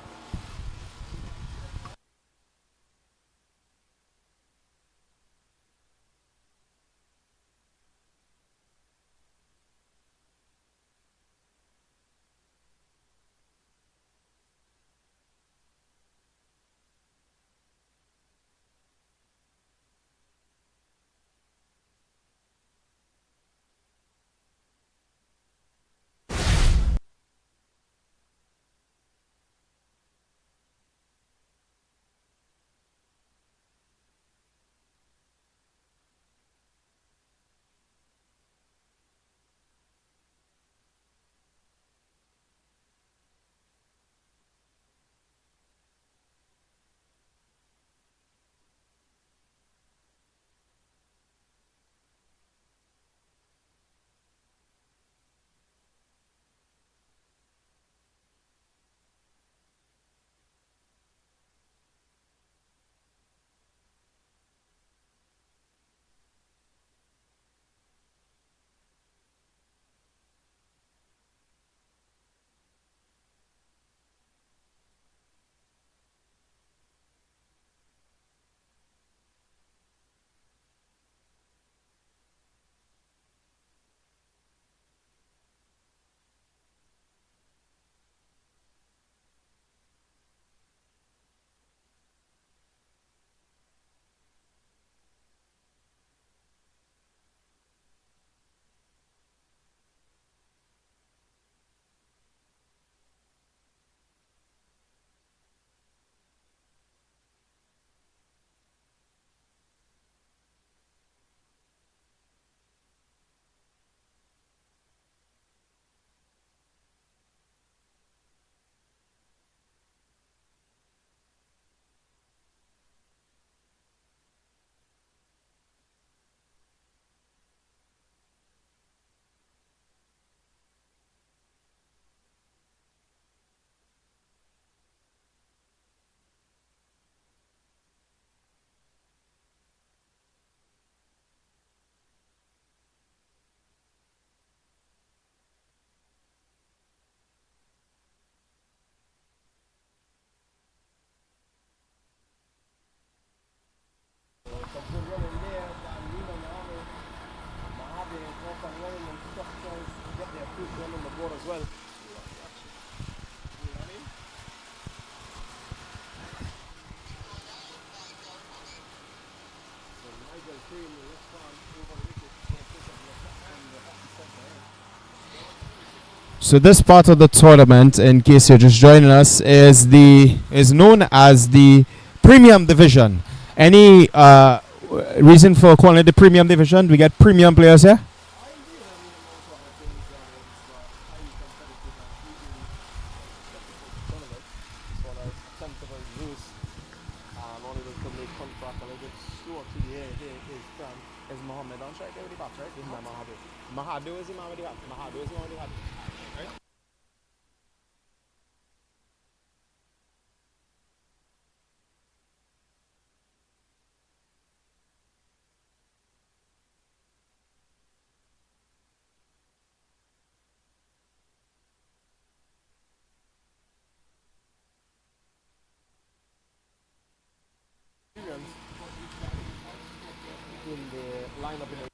As well. So this part of the tournament, in case you're just joining us, is known as the Premium Division. Any reason for calling it the Premium Division? Do we get premium players here? In the lineup in the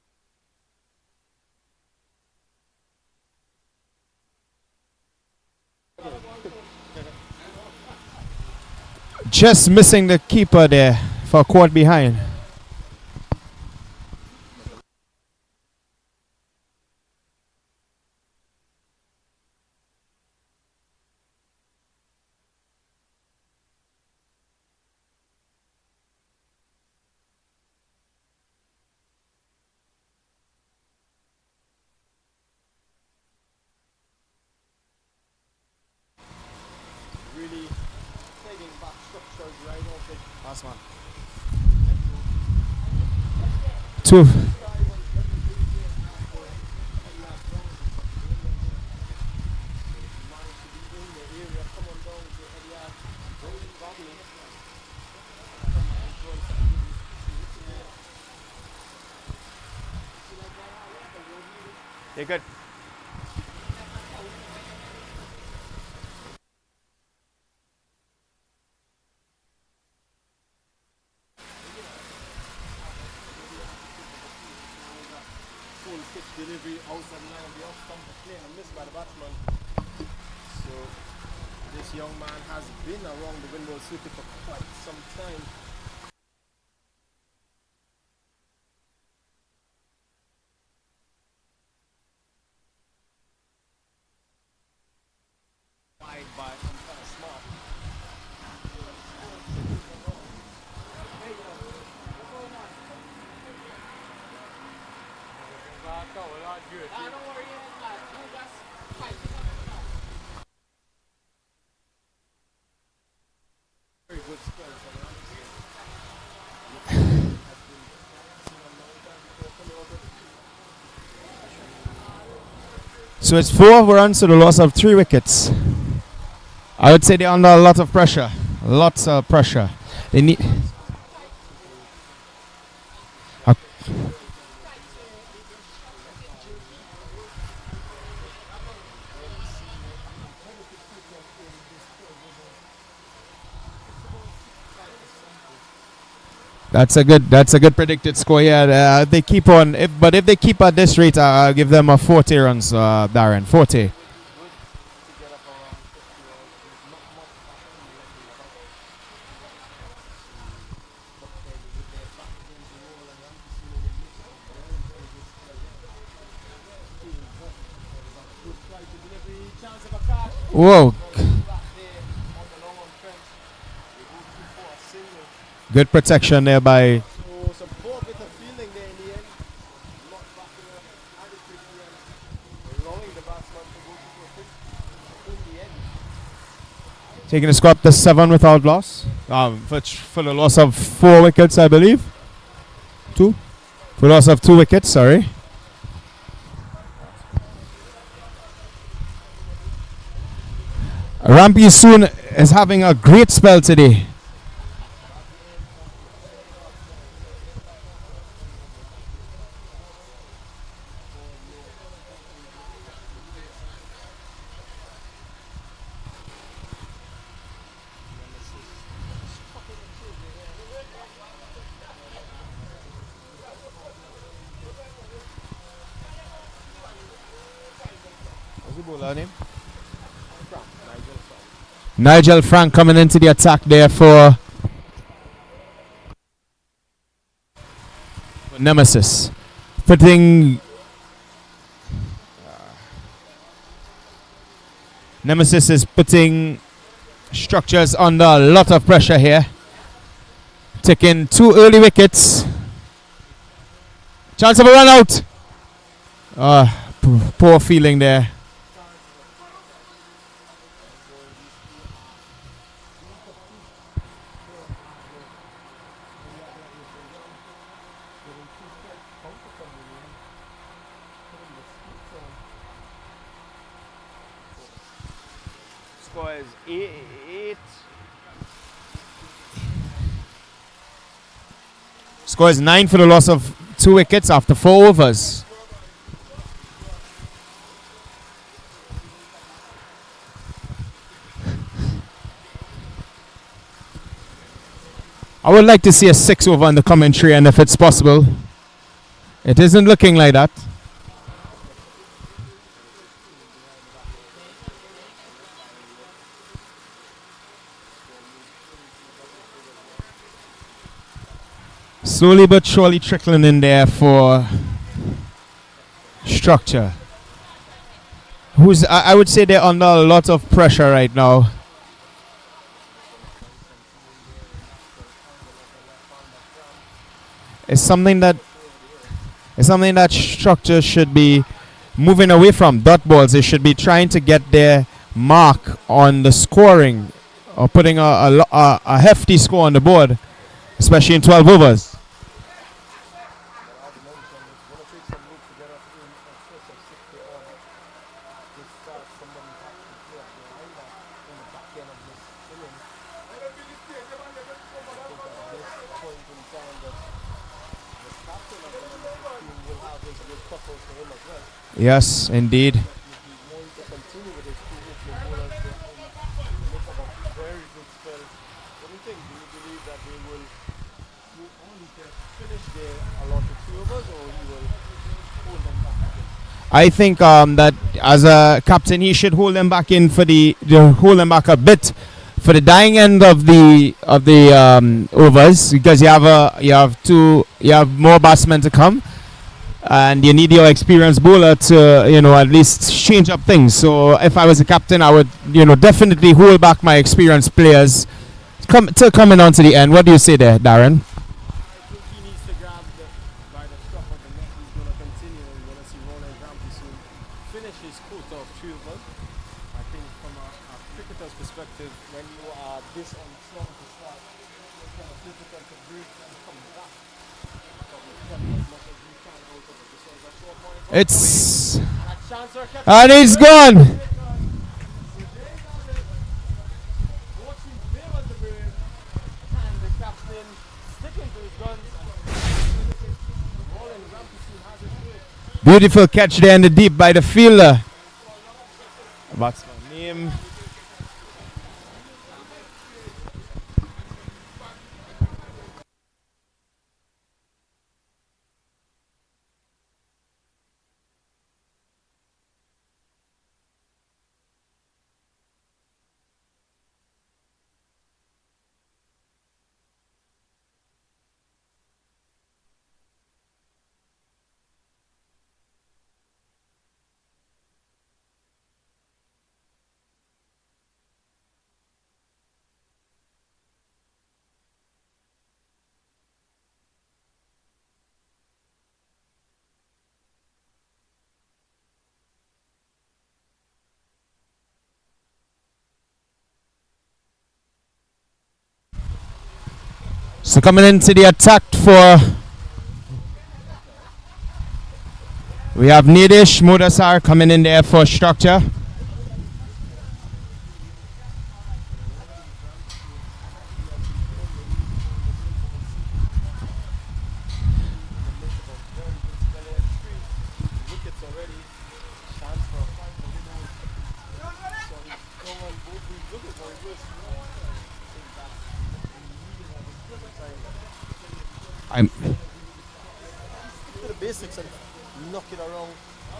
Just missing the keeper there for caught behind. Two. You're good. Full pitch delivery outside the line of the off stump, clear and missed by the batsman. So this young man has been around the Windball City for quite some time. Wide by umpire Smart. Very good spell from So it's 4 runs to the loss of 3 wickets. I would say they're under a lot of pressure. Lots of pressure. They need. That's a good predicted score. Yeah, they keep on. If they keep at this rate, I'll give them a 40 runs, Darren. 40. Whoa. Good protection there by. So some poor bit of fielding there in the end. Not backing up adequately and allowing the batsman to go to a pitch in the end. Taking a score up to 7 without loss. For the loss of 4 wickets, I believe. 2. For loss of 2 wickets, sorry. Rampy Soon is having a great spell today. What's the bowler name? Nigel Frank coming into the attack there for Nemesis. Nemesis is putting Structures under a lot of pressure here. Taking 2 early wickets. Chance of a run out. Poor feeling there. Score is 8. Score is 9 for the loss of 2 wickets after 4 overs. I would like to see a 6 over on the commentary, and if it's possible. It isn't looking like that. Slowly but surely trickling in there for Structure. I would say they're under a lot of pressure right now. It's something that Structure should be moving away from. Dot balls. They should be trying to get their mark on the scoring or putting a hefty score on the board, especially in 12 overs. Yes, indeed. I think that as a captain, he should hold them back in for hold them back a bit for the dying end of the overs, because you have more batsmen to come, and you need your experienced bowler to at least change up things. So if I was a captain, I would definitely hold back my experienced players coming on to the end. What do you say there, Darren? And he's gone. Beautiful catch there in the deep by the fielder. Batsman name. So coming into the attack we have Nidish Mudasar coming in there for structure. The basics and knock it around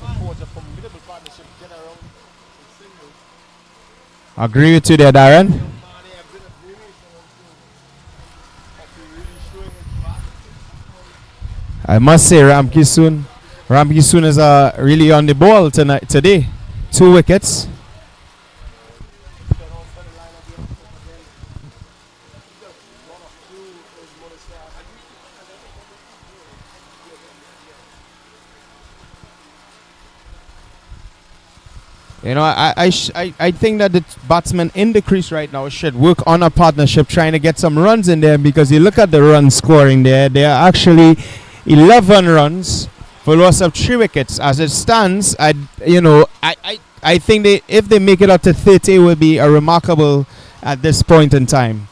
and forge a formidable partnership, get around singles. Agree with you there, Darren. I must say Ramki Soon is really on the ball today. 2 wickets. I think that the batsmen in the crease right now should work on a partnership, trying to get some runs in there, because you look at the run scoring there. They are actually 11 runs for loss of 3 wickets. As it stands, I think if they make it up to 30, it will be a remarkable at this point in time.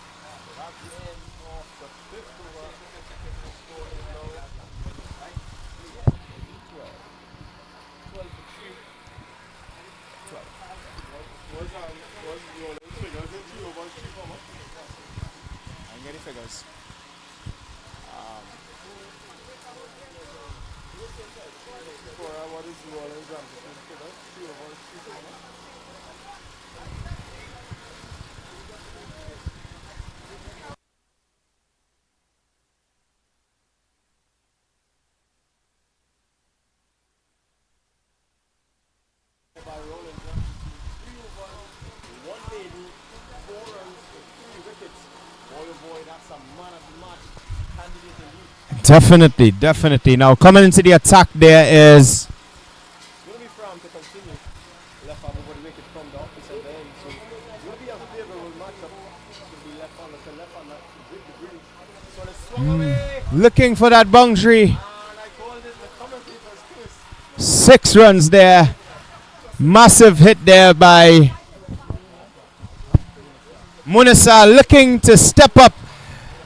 Definitely. Now coming into the attack there is Looking for that boundary. 6 runs there. Massive hit there by Munisa, looking to step up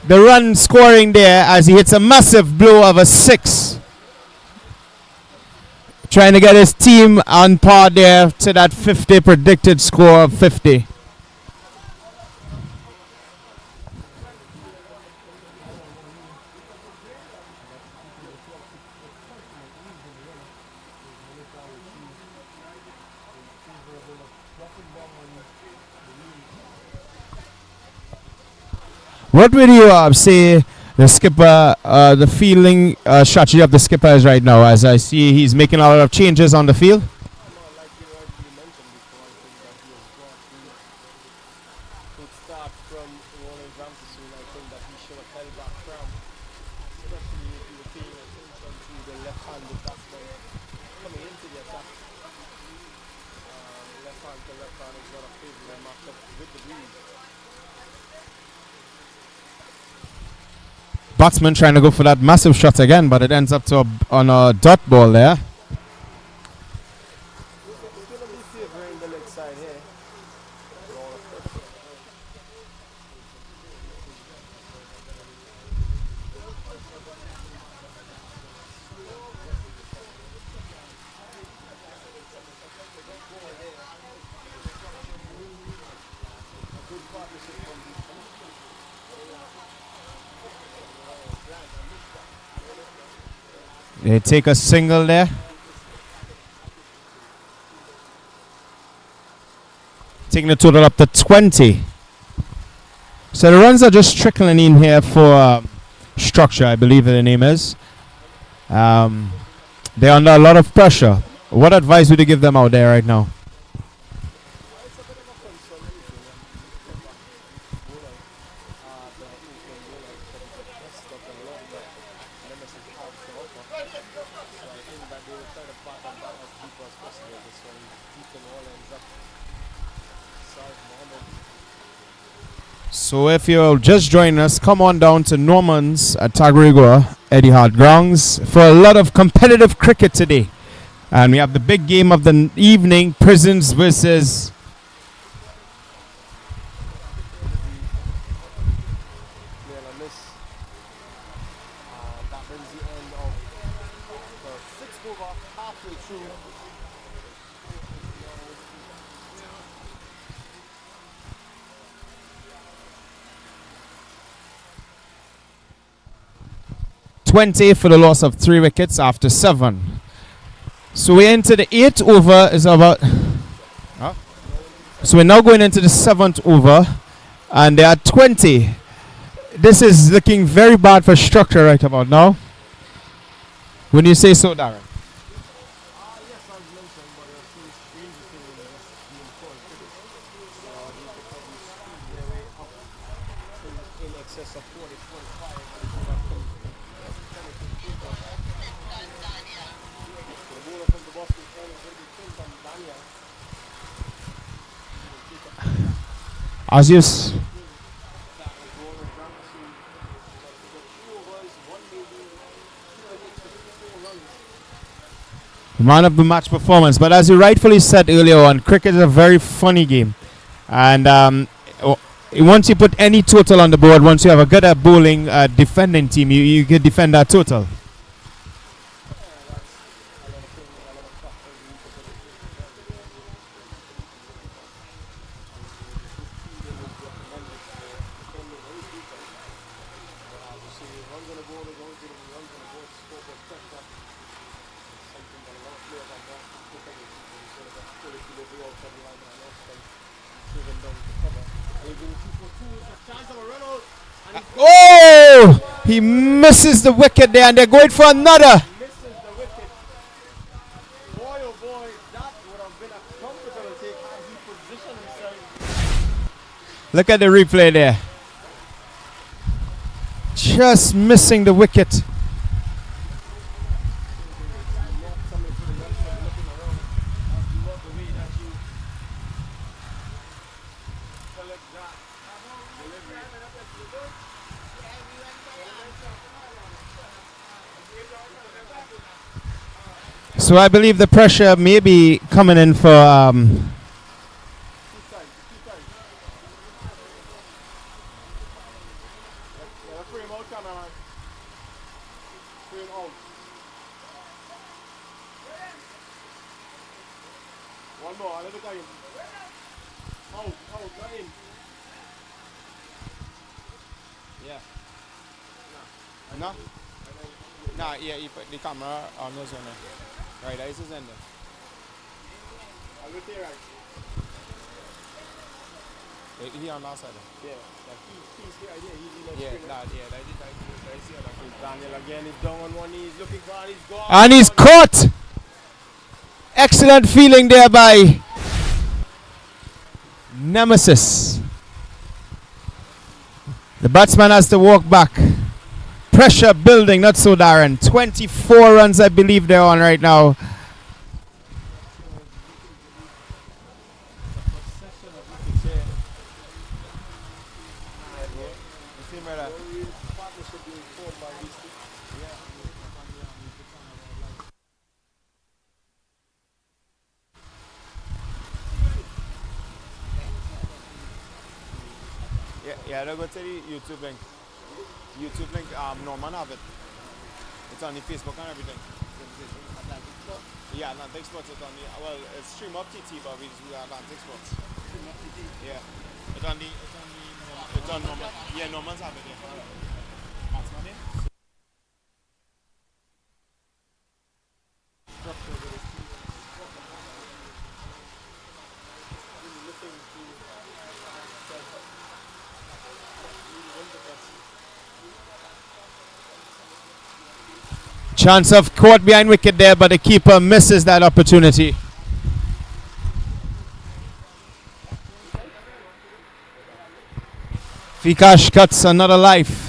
the run scoring there as he hits a massive blow of a 6. Trying to get his team on par there to that 50 predicted score of 50. What would you say the skipper, the fielding strategy of the skipper is right now, as I see he's making a lot of changes on the field? Batsman trying to go for that massive shot again, but it ends up on a dot ball there. They take a single there. Taking the total up to 20. So the runs are just trickling in here for Structure, I believe the name is. They're under a lot of pressure. What advice would you give them out there right now? So if you're just joining us, come on down to Norman's at Tacarigua, Etihad Grounds, for a lot of competitive cricket today. And we have the big game of the evening, Prisons versus $20 for the loss of 3 wickets after 7. So we're into the 8th over. Is about. So we're now going into the 7th over, and they are 20. This is looking very bad for Structure right about now. When you say so, Darren. As you man of the match performance, but as you rightfully said earlier on, cricket is a very funny game, and once you put any total on the board, once you have a good bowling defending team, you can defend that total. Oh! He misses the wicket there, and they're going for another. Look at the replay there. Just missing the wicket. So I believe the pressure may be coming in for One more, let it go in. Out, not in. Yeah. No? Nah, yeah, you put the camera on those on there. Right, that is his end there. I'll look here, right? He on that side. Yeah, like he's here, yeah, Yeah, that is the other. Daniel again is down on one knee, he's looking for and he's gone. And he's caught! Excellent feeling there by Nemesis. The batsman has to walk back. Pressure building, not so Darren. 24 runs I believe they're on right now. Yeah, they'll go to the YouTube link. Norman have it. It's on the Facebook and everything. Yeah, Atlantic Sports. It's on the, well, it's Stream Up TT, but we do Atlantic Sports. Yeah. It's on Norman. Yeah, Norman's have it, yeah. That's my name. Chance of caught behind wicket there, but the keeper misses that opportunity. Vikash cuts another life.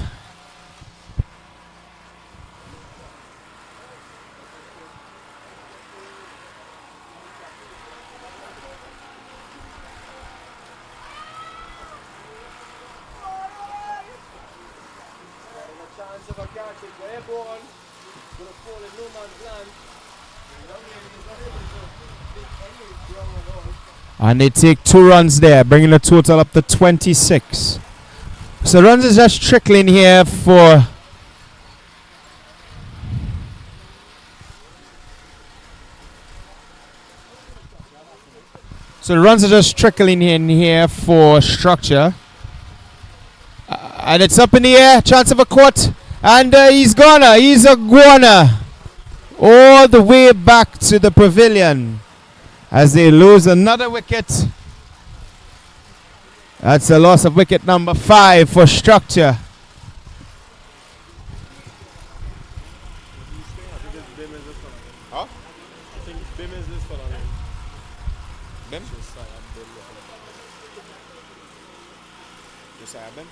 And they take 2 runs there, bringing the total up to 26. So runs is just trickling here for in here for Structure. And it's up in the air, chance of a quat. And he's a goner. All the way back to the pavilion as they lose another wicket. That's a loss of wicket number 5 for Structure. Huh? I think Bim is this one. Bim? Josiah Bim?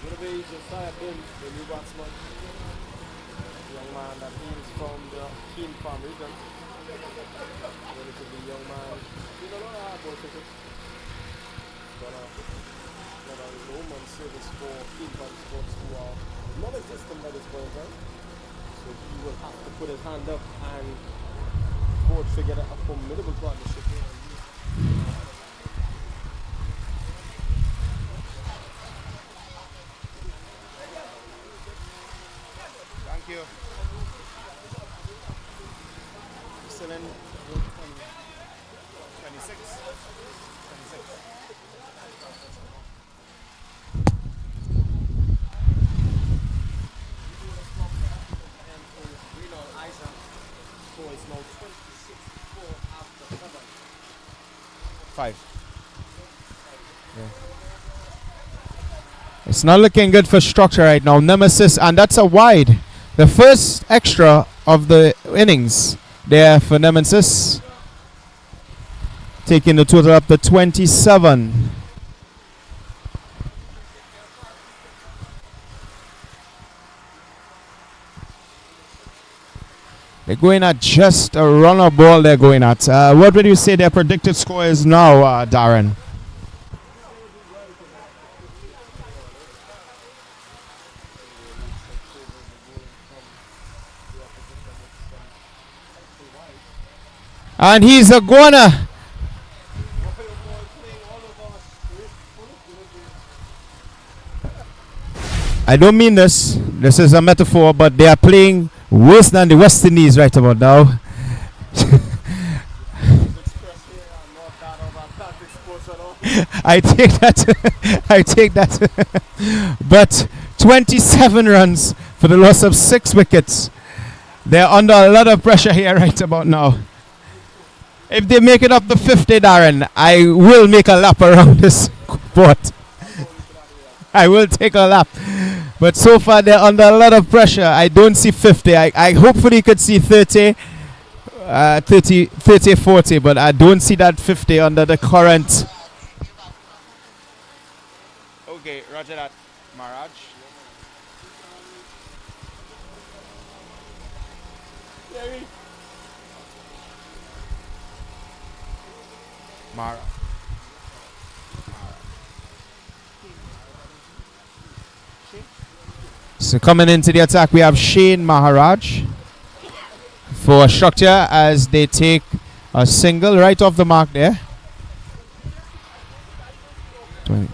Gonna be Josiah Bim, the new batsman. Young man that is from the Keen Farm region. Relatively young man. You know, a lot of hard work, but Roman service for Keen Farm Sports who are non-existent by this point, right? So he will have to put his hand up and forge together a formidable partnership here. Thank you. Still in 26. Five. Yeah. It's not looking good for Structure right now. Nemesis, and that's a wide. The first extra of the innings there for Nemesis. Taking the total up to 27. They're going at just a runner ball they're going at. What would you say their predicted score is now, Darren? And he's a goner. I don't mean this. This is a metaphor, but they are playing worse than the West Indies right about now. I take that. I take that. But 27 runs for the loss of 6 wickets. They're under a lot of pressure here right about now. If they make it up to 50, Darren, I will make a lap around this court. I will take a lap. But so far they're under a lot of pressure. I don't see 50. I hopefully could see 30, 40, but I don't see that 50 under the current. Okay, roger that, Maharaj. Mara. So coming into the attack, we have Shane Maharaj for structure as they take a single right off the mark there. 20.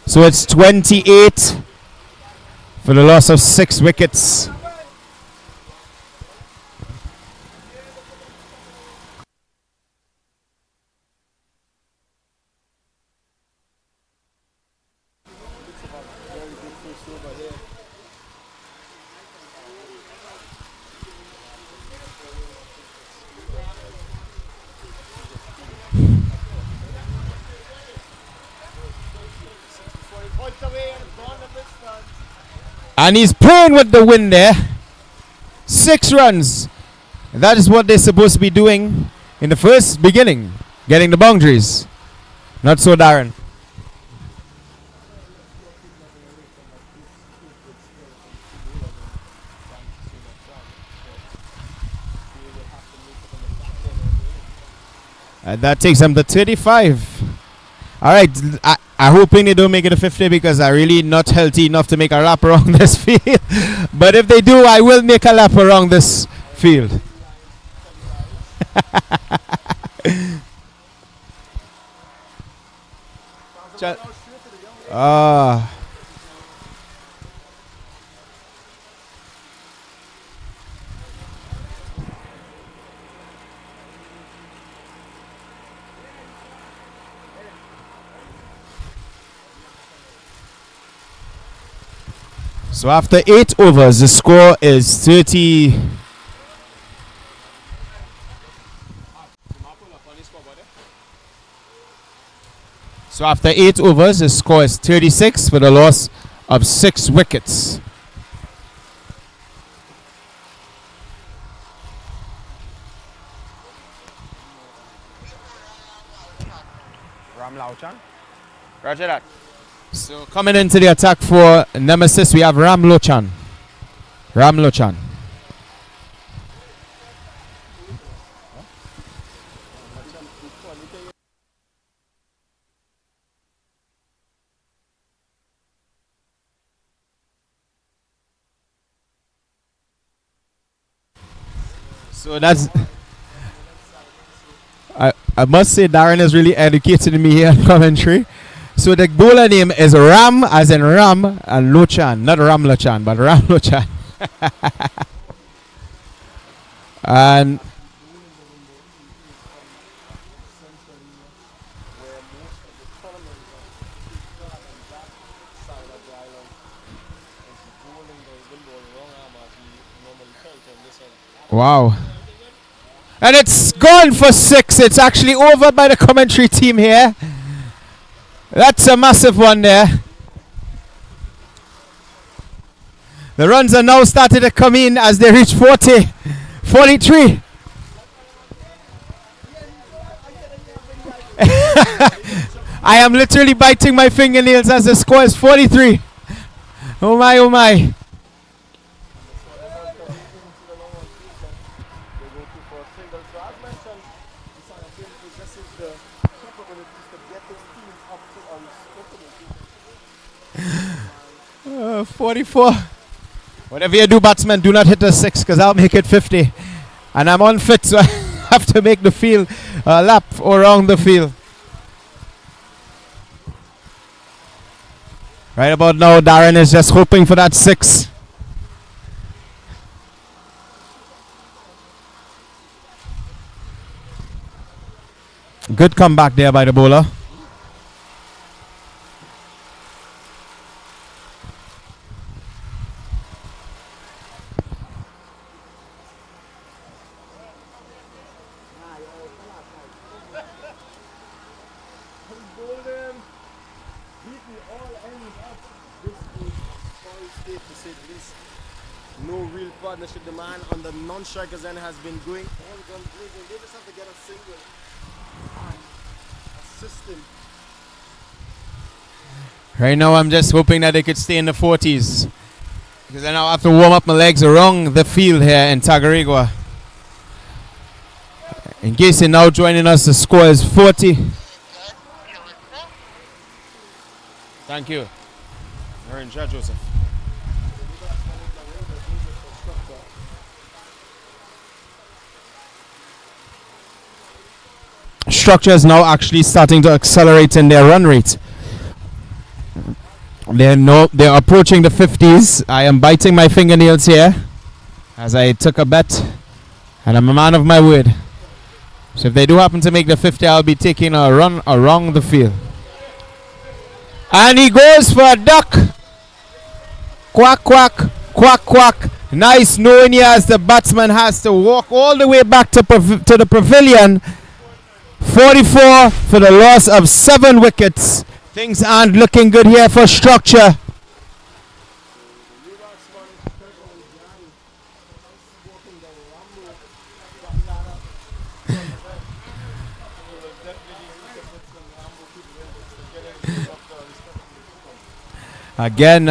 So it's 28 for the loss of 6 wickets. And he's playing with the wind there. 6 runs. That is what they're supposed to be doing in the first beginning. Getting the boundaries. Not so, Darren. And that takes them to 35. Alright, I'm hoping they don't make it to 50 because I'm really not healthy enough to make a lap around this field. But if they do, I will make a lap around this field. So after 8 overs, the score is 30. So after 8 overs, the score is 36 for the loss of 6 wickets. Roger that. So coming into the attack for Nemesis, we have Ram Lochan. So that's... I must say Darren is really educating me here in commentary. So the bowler name is Ram, as in Ram, and Lochan. Not Ram Lochan, but Ram Lochan. And wow. And it's gone for 6. It's actually over by the commentary team here. That's a massive one there. The runs are now starting to come in as they reach 40, 43. I am literally biting my fingernails as the score is 43. Oh my, oh my. Uh, 44. Whatever you do, batsman, do not hit the 6 because I'll make it 50. And I'm unfit, so I have to make the field lap around the field. Right about now, Darren is just hoping for that 6. Good comeback there by the bowler. No real partnership. The man on the non-strikers end has been going all guns blazing. They just have to get a single and assist him. Right now, I'm just hoping that they could stay in the 40s. Because then I'll have to warm up my legs around the field here in Tacarigua. In case you're now joining us, the score is 40. Thank you. You're in charge, Joseph. Structure is now actually starting to accelerate in their run rate. They're approaching the 50s. I am biting my fingernails here as I took a bet, and I'm a man of my word. So if they do happen to make the 50, I'll be taking a run around the field. And he goes for a duck. Quack, quack, quack, quack. Nice knowing here as the batsman has to walk all the way back to the pavilion. 44 for the loss of 7 wickets. Things aren't looking good here for Structure. Again.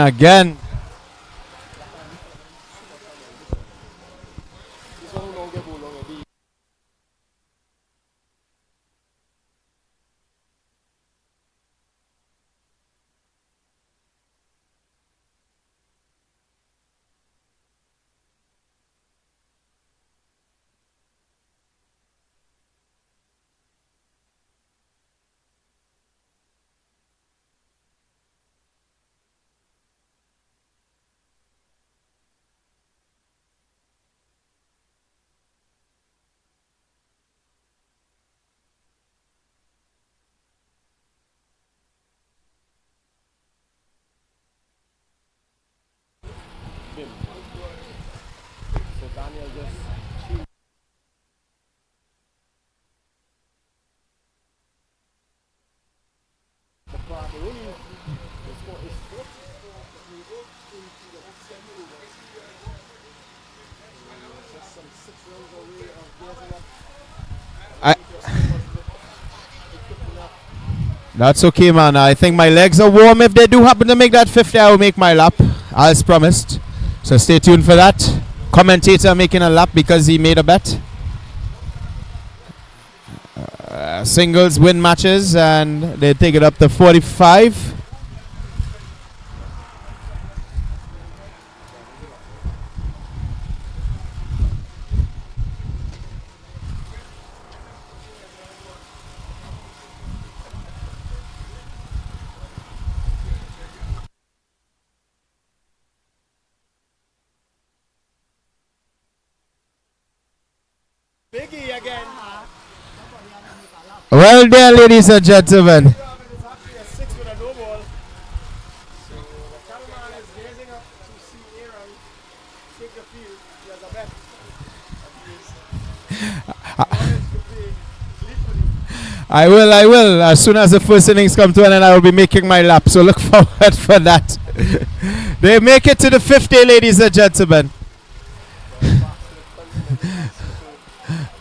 That's okay, man. I think my legs are warm. If they do happen to make that 50, I will make my lap, as promised. So stay tuned for that. Commentator making a lap because he made a bet. Singles win matches, and they take it up to 45. Biggie again. Well done, ladies and gentlemen. It's actually a 6 with a no ball. So the cameraman is gazing up to see Aaron take the field. He has a bet. I will. As soon as the first innings come to an end, I will be making my lap. So look forward for that. They make it to the 50, ladies and gentlemen.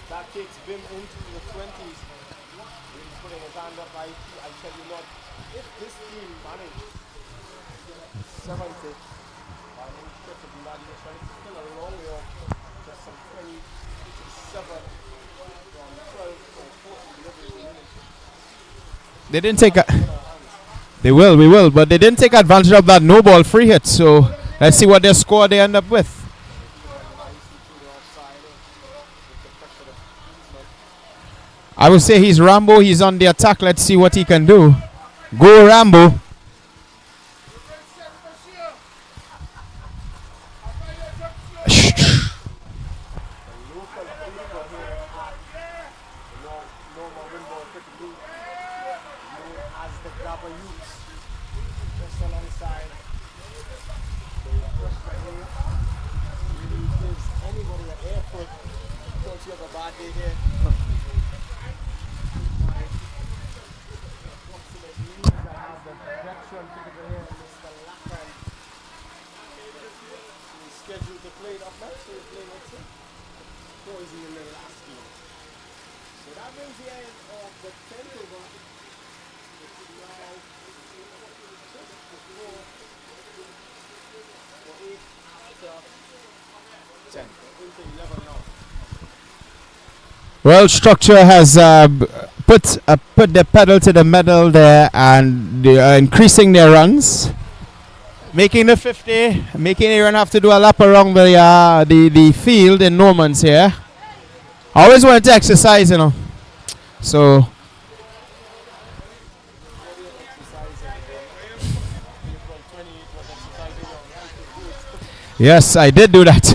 That takes Bim into the 20s. He's putting his hand up. I tell you what, if this team managed 70 by any stretch of the imagination, it's still a long way off. Just some 27 from 12 or 14 deliveries a minute. They didn't take a. They will, we will, but they didn't take advantage of that no ball free hit. So let's see what their score they end up with. I would say he's Rambo. He's on the attack. Let's see what he can do. Go Rambo. Well, Structure has put the pedal to the metal there, and they are increasing their runs, making the 50, making Aaron have to do a lap around the field in Norman's here. I always wanted to exercise, you know. So yes, I did do that.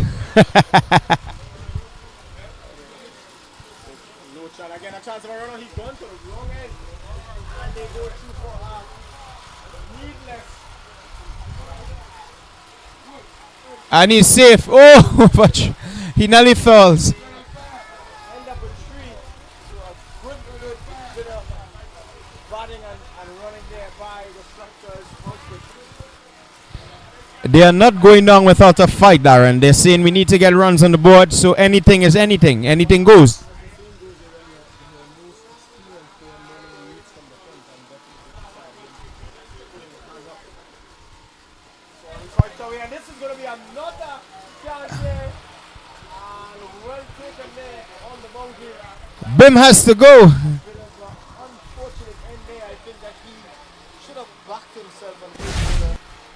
Again, a chance of a runner. He's gone to the wrong end, and they go through for needless. And he's safe. Oh, but he nearly falls. End up a tree. So a good bit of batting and running there by the Structures. They are not going down without a fight, Darren. They're saying we need to get runs on the board, so anything is anything. Anything goes. And this is going to be another chance here. And well taken there on the boundary. Bim has to go. Bit of an unfortunate end there. I think that he should have backed himself and been able to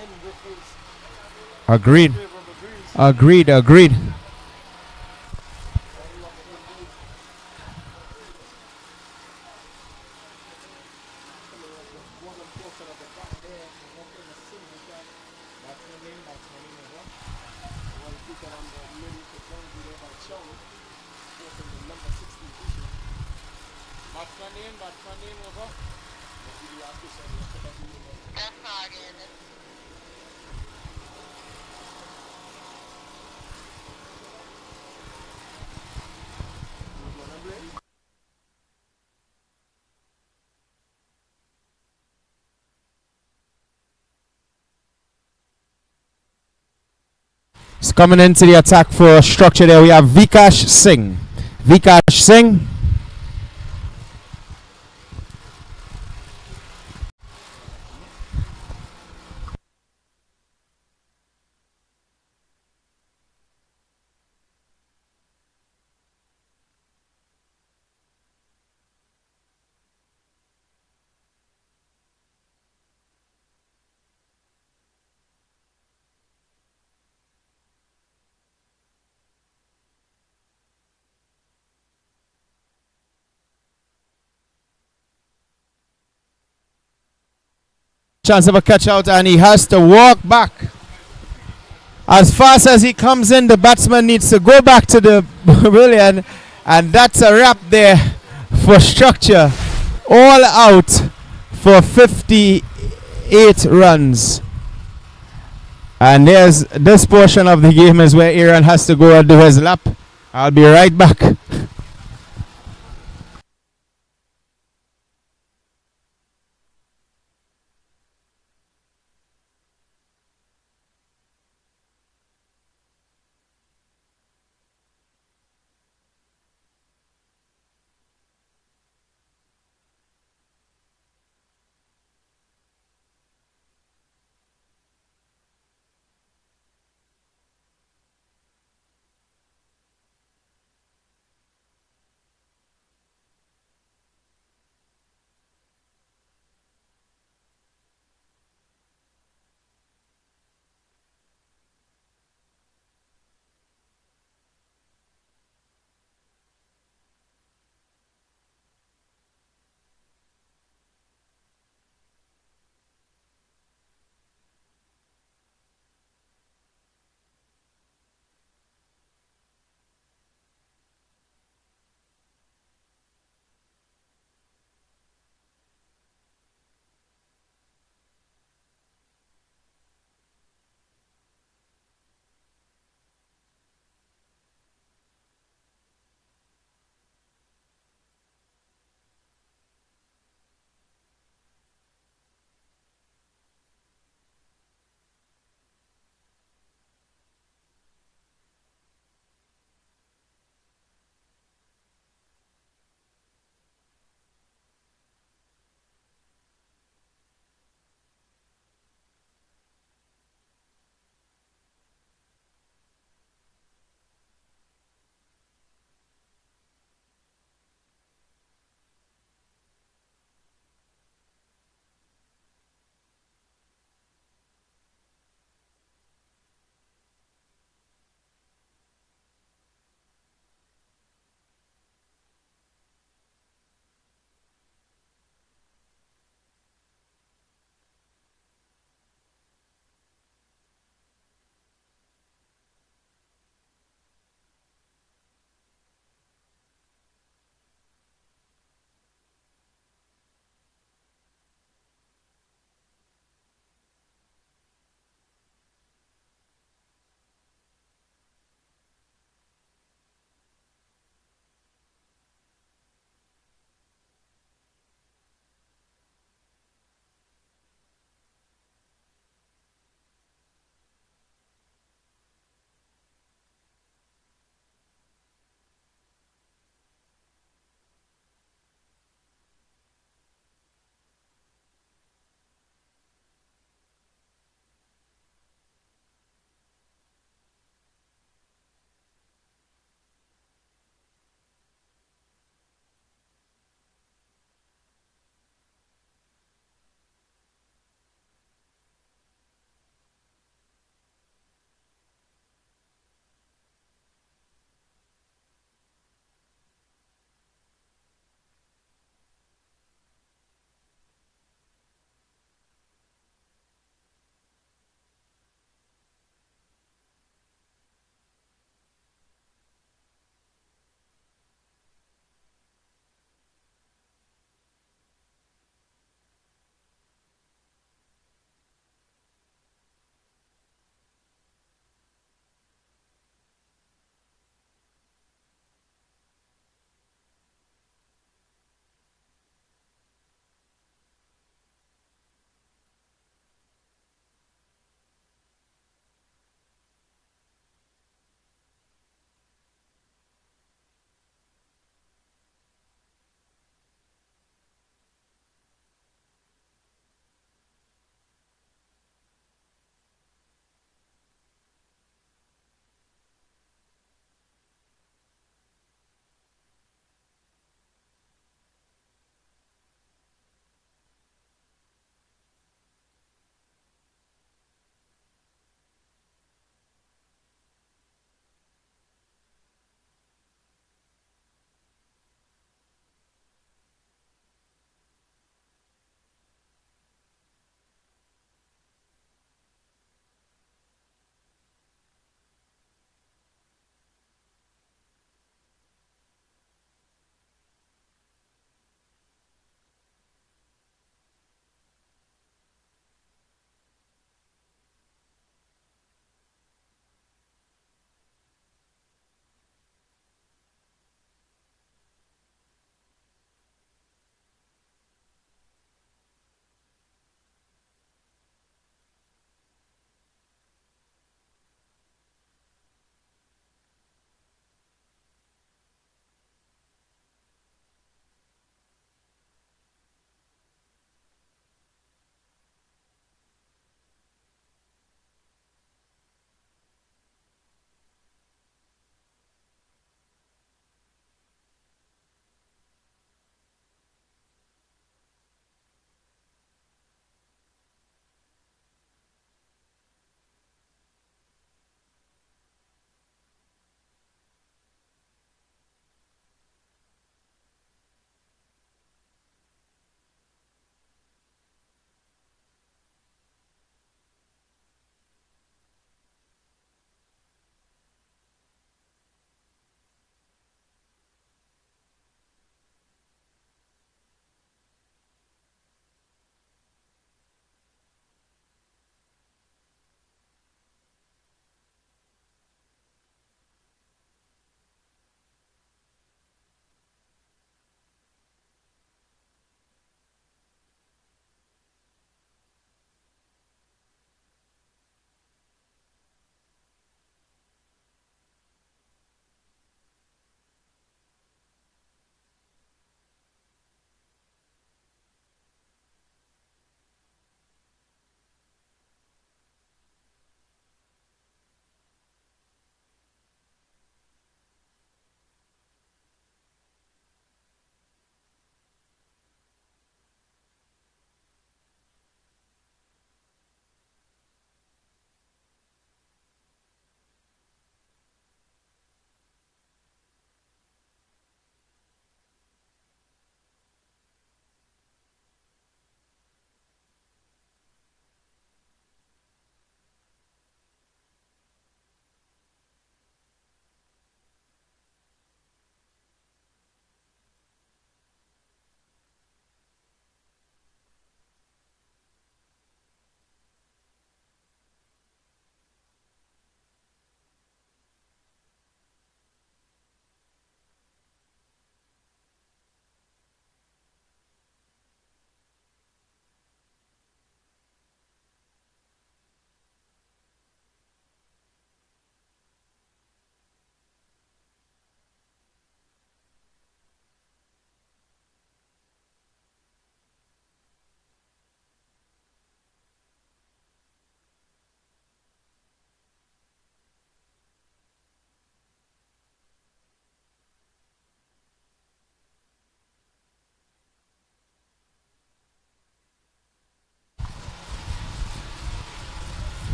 end with his Agreed. favorable breeze. Agreed. It's coming into the attack for Structure there. We have Vikash Singh. Chance of a catch out, and he has to walk back. As fast as he comes in, the batsman needs to go back to the pavilion, and that's a wrap there for Structure. All out for 58 runs. And there's this portion of the game is where Aaron has to go and do his lap. I'll be right back.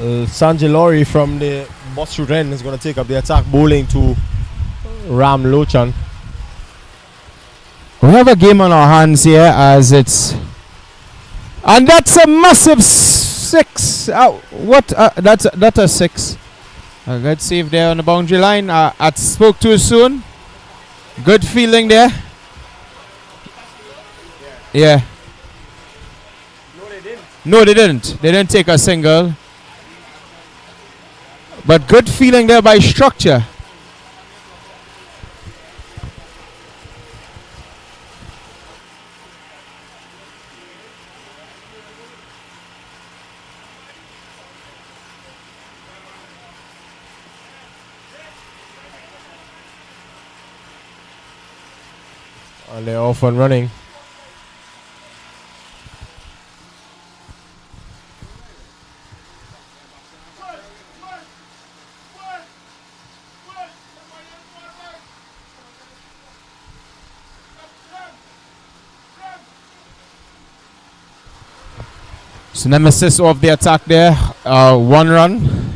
Sanjay Laurie from the Bossu Ren is going to take up the attack, bowling to Ram Lochan. We have a game on our hands here as it's... And that's a massive 6. That's a 6. Let's see if they're on the boundary line. I spoke too soon. Good feeling there. Yeah. No, they didn't. They didn't take a single. But good feeling there by Structure. And they're off and running. So Nemesis off the attack there. 1 run.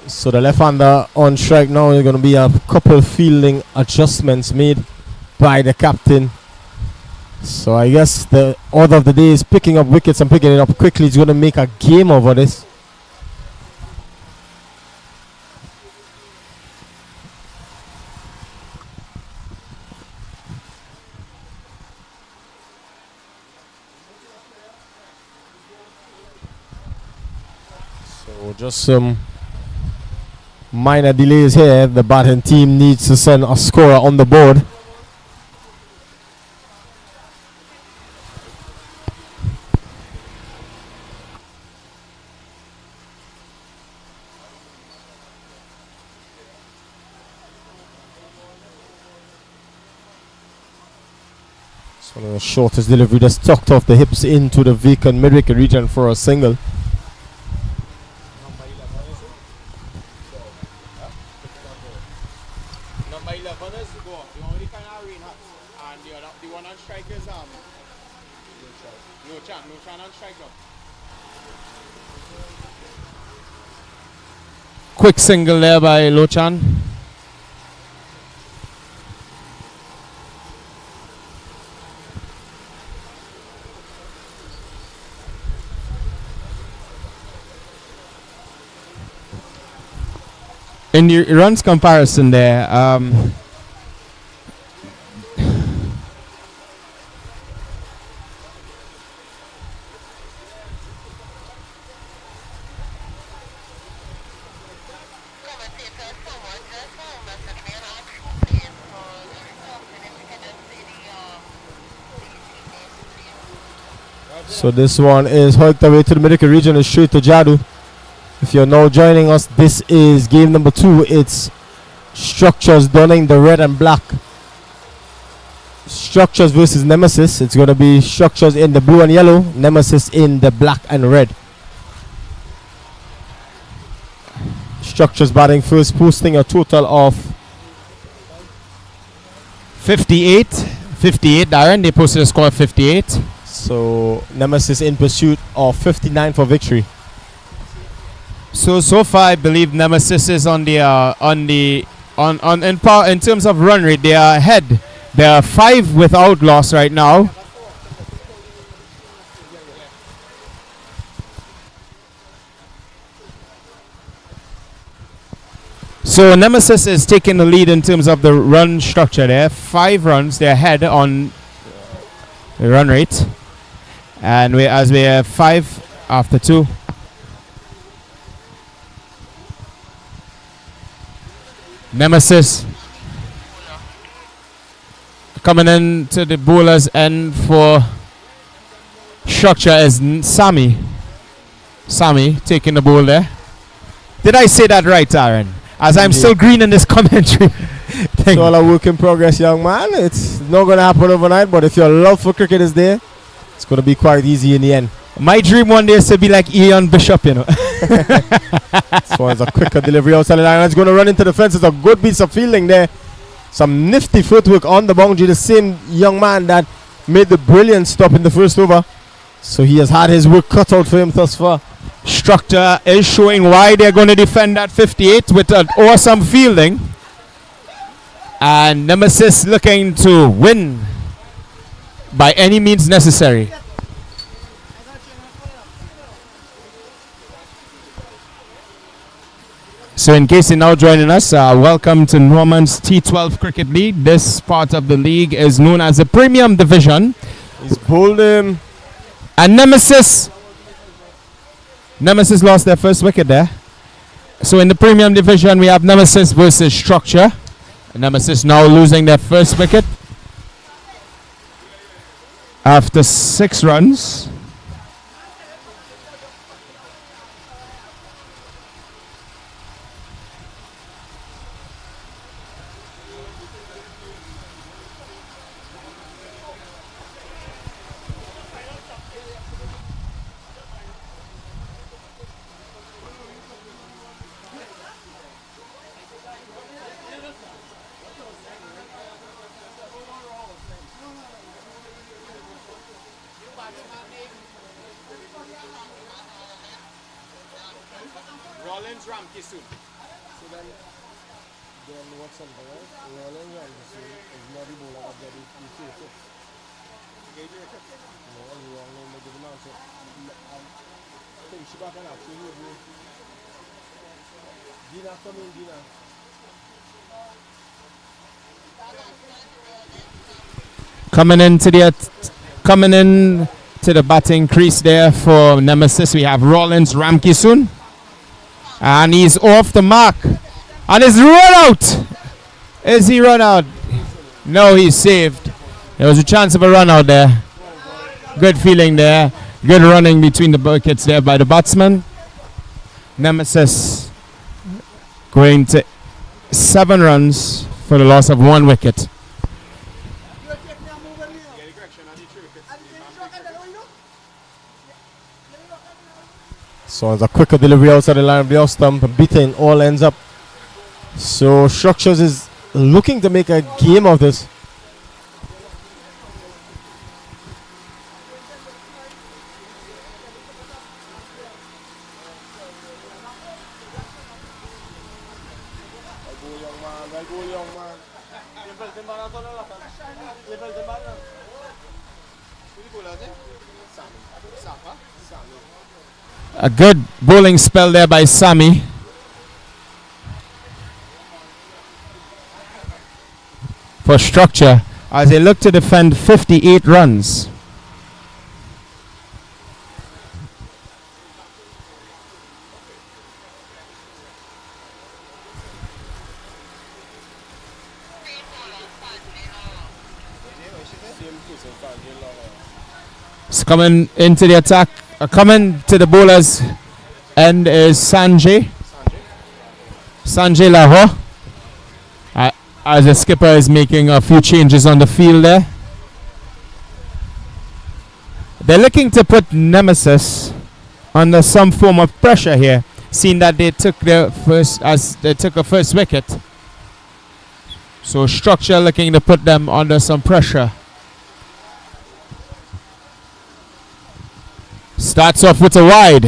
So the left-hander on strike now. There's going to be a couple fielding adjustments made by the captain. So I guess the order of the day is picking up wickets and picking it up quickly. He's going to make a game over this. So just some minor delays here. The batting team needs to send a scorer on the board. So the shortest delivery just tucked off the hips into the vacant mid-wicket region for a single. Number 11 is the only kind of rain hat, and the one on strike is Lochan on strike now. Quick single there by Lochan. In the runs comparison there, So this one is hooked away to the mid-wicket region and straight to Jadu. If you're now joining us, this is game number 2. It's Structures donning the red and black. Structures versus Nemesis. It's going to be Structures in the blue and yellow, Nemesis in the black and red. Structures batting first, posting a total of 58, Darren. They posted a score of 58. So Nemesis in pursuit of 59 for victory. So far, I believe Nemesis is in terms of run rate, they are ahead. They are 5 without loss right now. So Nemesis is taking the lead in terms of the run structure there. 5 runs, they're ahead on the run rate. And we have 5 after 2. Nemesis coming in to the bowler's end for Structure is Sammy taking the bowl there. Did I say that right, Aaron? As I'm still green in this commentary. It's all a work in progress, young man. It's not going to happen overnight, but if your love for cricket is there, it's going to be quite easy in the end. My dream one day is to be like Ian Bishop, you know. So it's a quicker delivery outside the line. It's going to run into the fence. It's a good piece of fielding there. Some nifty footwork on the boundary. The same young man that made the brilliant stop in the first over. So he has had his work cut out for him thus far. Structure is showing why they're going to defend that 58 with an awesome fielding. And Nemesis looking to win by any means necessary. So in case you're now joining us, welcome to Norman's T12 Cricket League. This part of the league is known as the Premium Division. He's bowled him. And Nemesis lost their first wicket there. So in the Premium Division, we have Nemesis versus Structure. Nemesis now losing their first wicket after 6 runs. Coming in to the batting crease there for Nemesis, we have Rollins Ramkisoon, and he's off the mark, and is run out. Is he run out? No, he's saved. There was a chance of a run out there. Good feeling there. Good running between the wickets there by the batsman. Nemesis going to 7 runs for the loss of 1 wicket. So it's a quicker delivery outside the line of the off stump. Beating all ends up. So Structures is looking to make a game of this. A good bowling spell there by Sammy. For Structure as they look to defend 58 runs. It's coming into the attack. Coming to the bowlers end is Sanjay Lahore. As the skipper is making a few changes on the field there. They're looking to put Nemesis under some form of pressure here, seeing that they took a first wicket. So Structure looking to put them under some pressure. Starts off with a wide.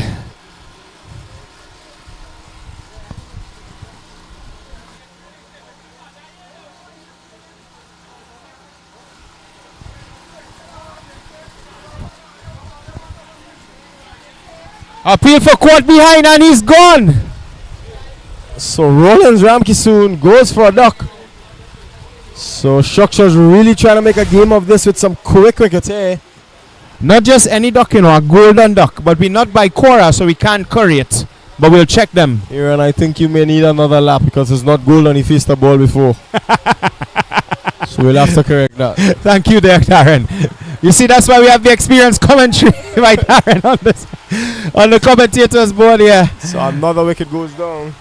Appeal for caught behind and he's gone. So Rollins Ramkisoon goes for a duck. So Structure's really trying to make a game of this with some quick wickets here. Not just any duck, you know, a golden duck, but we're not by Cora, so we can't curry it. But we'll check them. Aaron, I think you may need another lap because it's not golden. He faced the ball before. So we'll have to correct that. Thank you there, Darren. You see, that's why we have the experienced commentary by Darren on the commentators board here. So another wicket goes down.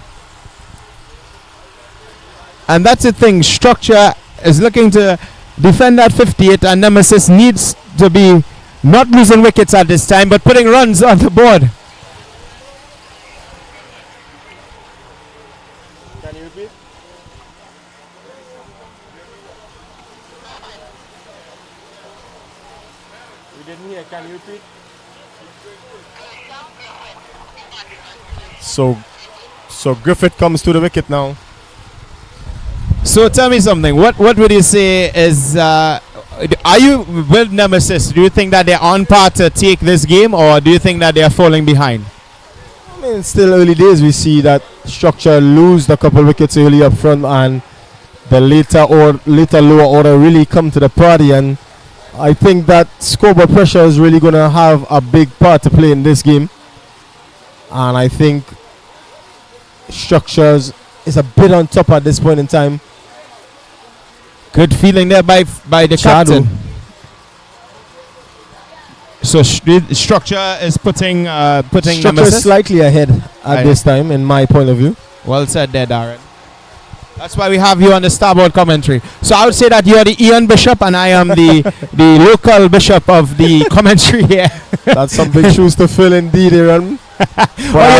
And that's the thing. Structure is looking to defend that 58, and Nemesis needs to be not losing wickets at this time, but putting runs on the board. Can you repeat? We didn't hear. Can you repeat? So Griffith comes to the wicket now. So tell me something. What would you say is? Are you with Nemesis? Do you think that they're on par to take this game, or do you think that they are falling behind? I mean, it's still early days. We see that Structure lose a couple wickets early up front, and the later lower order really come to the party. And I think that scoreboard pressure is really going to have a big part to play in this game. And I think Structures is a bit on top at this point in time. Good feeling there by the Shadow. captain. So Structure is putting Structure Nemesis. is slightly ahead at this time, in my point of view. Well said there, Darren. That's why we have you on the starboard commentary. So I would say that you are the Ian Bishop and I am the local bishop of the commentary here. That's some big shoes to fill indeed, Aaron. Oh,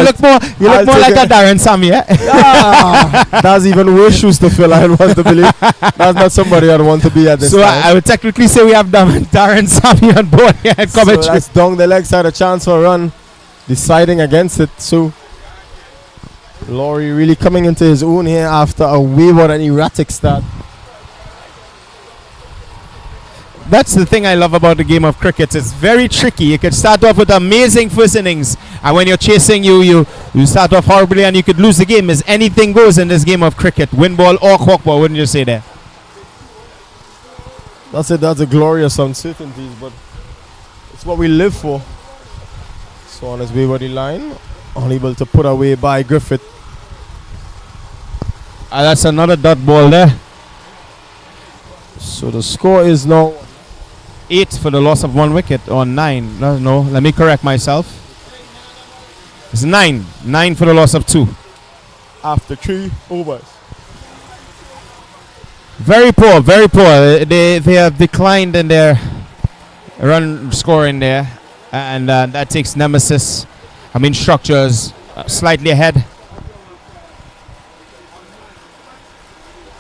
you look more like a Darren Sam, yeah? That's even worse shoes to fill, I want to believe. That's not somebody I'd want to be at this So time. I would technically say we have Darren Sammy on board here at commentary. So that's down the legs, had a chance for a run, deciding against it. So Laurie really coming into his own here after a wayward and erratic start. That's the thing I love about the game of cricket. It's very tricky. You could start off with amazing first innings, and when you're chasing, you start off horribly and you could lose the game. As anything goes in this game of cricket, win ball or cork ball, wouldn't you say there? That's it. That's a glorious uncertainties, but it's what we live for. So on his wayward line, unable to put away by Griffith. That's another dot ball there. So the score is now 8 for the loss of 1 wicket, or 9. No, let me correct myself. It's 9. 9 for the loss of 2. after 3 overs. Very poor, very poor. They have declined in their run scoring there, and that takes Nemesis. Structures slightly ahead.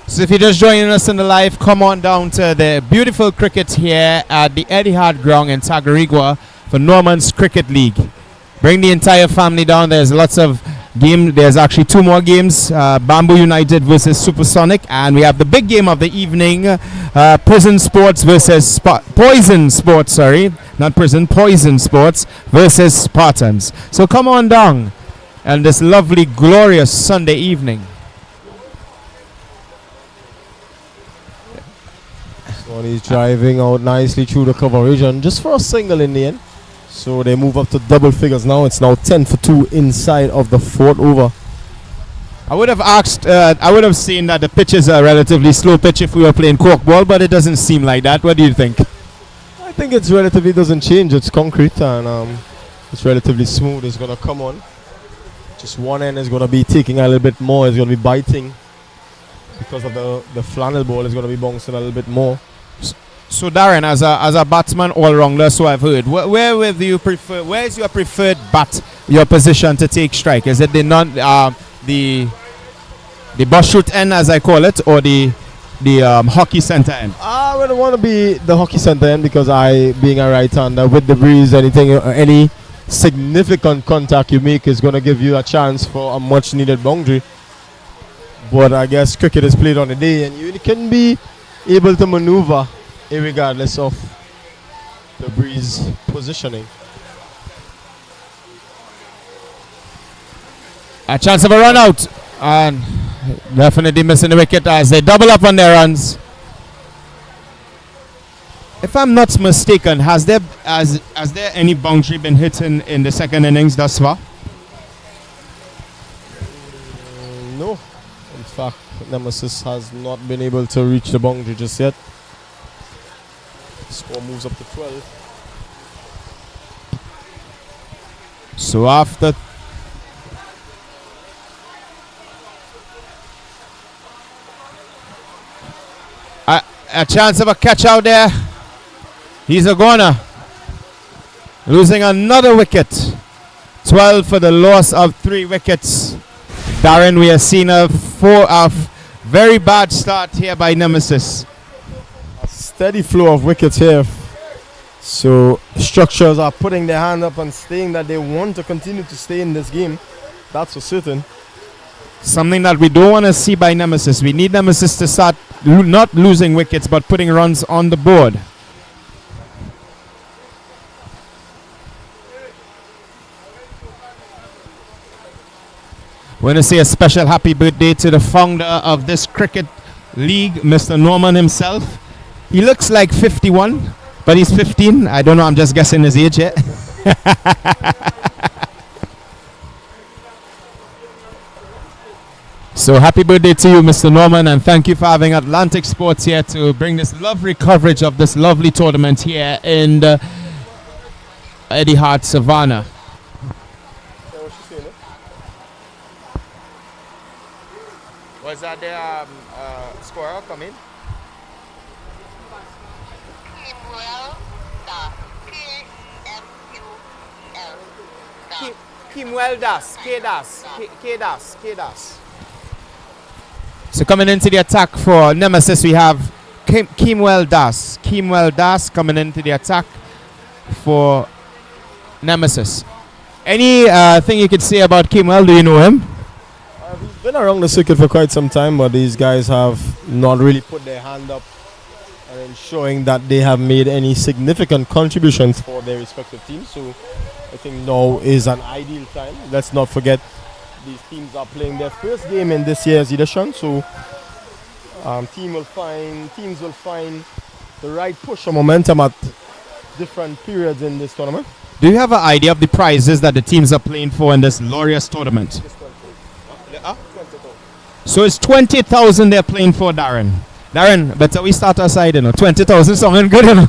So if you're just joining us in the live, come on down to the beautiful cricket here at the Etihad Ground in Tacarigua for Norman's Cricket League. Bring the entire family down. There's lots of games. There's actually 2 more games. Bamboo United versus Supersonic. And we have the big game of the evening. Prison Sports versus Poison Sports, not Prison, Poison Sports versus Spartans. So come on down on this lovely, glorious Sunday evening. So he's driving out nicely through the coverage and just for a single in the end. So they move up to double figures now. It's now 10 for 2 inside of the 4th over. I would have seen that the pitch is a relatively slow pitch if we were playing corkball, but it doesn't seem like that. What do you think? I think it's relatively doesn't change. It's concrete and it's relatively smooth. It's going to come on. Just one end is going to be taking a little bit more. It's going to be biting because of the flannel ball is going to be bouncing a little bit more. So Darren, as a batsman all-rounder, so I've heard, where would you prefer? Where is your preferred your position to take strike? Is it the bus shoot end, as I call it, or the hockey center end? I would want to be the hockey center end because being a right-hander with the breeze, any significant contact you make is going to give you a chance for a much-needed boundary. But I guess cricket is played on the day, and you can be able to maneuver regardless of the breeze positioning. A chance of a run out, and definitely missing the wicket as they double up on their runs. If I'm not mistaken, has there any boundary been hit in the second innings thus far? No. In fact, Nemesis has not been able to reach the boundary just yet. Score moves up to 12. So after a chance of a catch out there, he's a goner. losing another wicket. 12 for the loss of 3 wickets. Darren, we have seen a very bad start here by Nemesis. A steady flow of wickets here. So structures are putting their hand up and saying that they want to continue to stay in this game. That's for certain. Something that we don't want to see by Nemesis. We need Nemesis to start not losing wickets but putting runs on the board. We want to say a special happy birthday to the founder of this cricket league, Mr. Norman himself. He looks like 51, but he's 15. I don't know, I'm just guessing his age yet. So happy birthday to you, Mr. Norman, and thank you for having Atlantic Sports here to bring this lovely coverage of this lovely tournament here in the Eddie Hart Savannah. Was that the scorer coming? Kimwell Das, K-Das. So coming into the attack for Nemesis, we have Kimwell Das coming into the attack for Nemesis. Any thing you could say about Kimwell? Do you know him? He's been around the circuit for quite some time, but these guys have not really put their hand up and ensuring that they have made any significant contributions for their respective teams. So I think now is an ideal time. Let's not forget these teams are playing their first game in this year's edition. So teams will find the right push or momentum at different periods in this tournament. Do you have an idea of the prizes that the teams are playing for in this glorious tournament? So it's 20,000 they're playing for, Darren. Darren, better we start our side, 20,000 sounding good,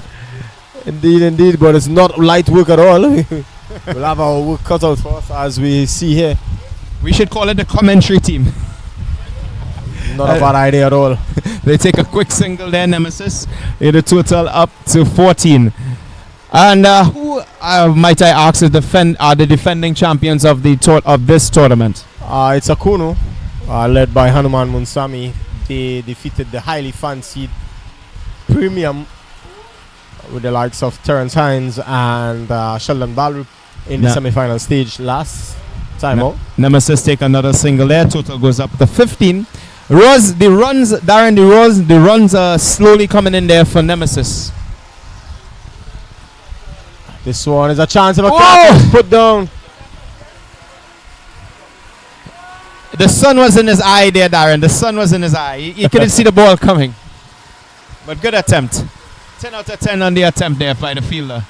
Indeed, but it's not light work at all. We'll have our work cut out for us as we see here. We should call it the commentary team. Not a bad idea at all. They take a quick single there, Nemesis. The total up to 14. And who might I ask are the defending champions of this tournament? It's Akuno, led by Hanuman Munsami. They defeated the highly fancied Premium with the likes of Terence Hines and Sheldon Balrup in the semi-final stage last time out. Nemesis take another single there. Total goes up to 15. The runs are slowly coming in there for Nemesis. This one is a chance of a catch put down. The sun was in his eye there, Darren. The sun was in his eye. He couldn't see the ball coming. But good attempt. 10 out of 10 on the attempt there by the fielder.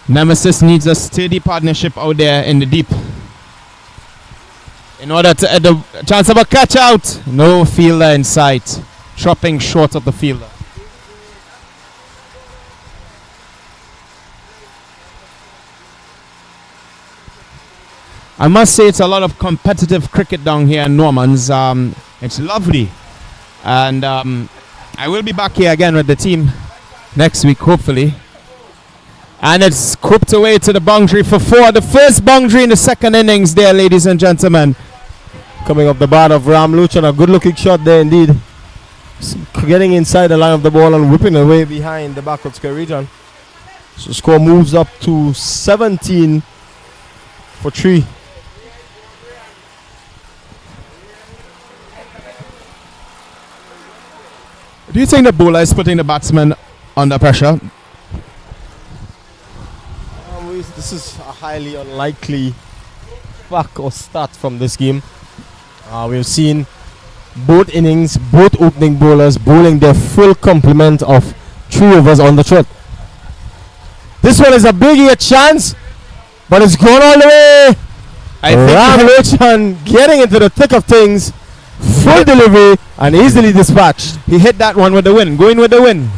Nemesis needs a steady partnership out there in the deep. In order to add a chance of a catch out. No fielder in sight. Dropping short of the fielder. I must say it's a lot of competitive cricket down here in Normans. It's lovely. And I will be back here again with the team next week, hopefully. And it's cooked away to the boundary for 4. The first boundary in the second innings there, ladies and gentlemen. Coming up the bat of Ram Luchan, a good looking shot there indeed. Getting inside the line of the ball and whipping away behind the backward square region. So score moves up to 17 for 3. Do you think the bowler is putting the batsman under pressure? This is a highly unlikely back or start from this game. We've seen both innings, both opening bowlers bowling their full complement of 3 overs on the trot. This one is a big chance, but it's gone all the way. Ram Lochan getting into the thick of things, full delivery and easily dispatched. He hit that one with the wind, going with the wind.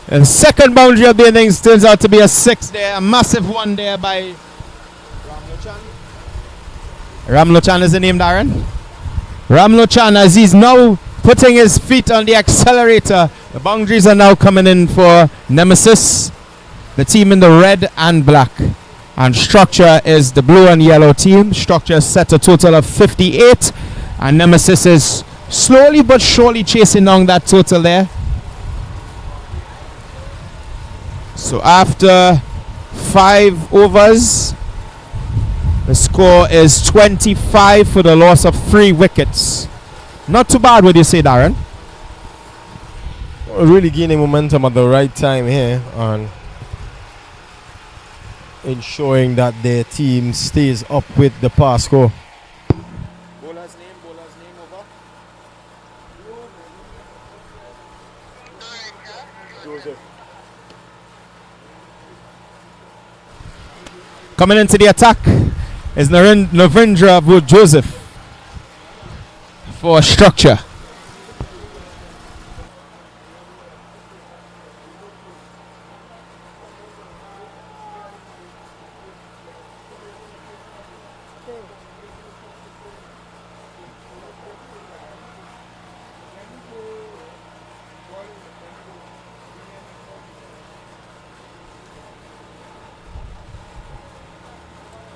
And second boundary of the innings turns out to be a 6 there, a massive one there by Ram Lochan. Ramlochan is the name, Darren. Ramlochan, as he's now putting his feet on the accelerator. The boundaries are now coming in for Nemesis, the team in the red and black. And Structure is the blue and yellow team. Structure set a total of 58. And Nemesis is slowly but surely chasing down that total there. So after 5 overs, the score is 25 for the loss of 3 wickets. Not too bad, would you say, Darren? Really gaining momentum at the right time here and ensuring that their team stays up with the pass score. Bowler's name over. Joseph. Coming into the attack is Narendra Joseph for Structure.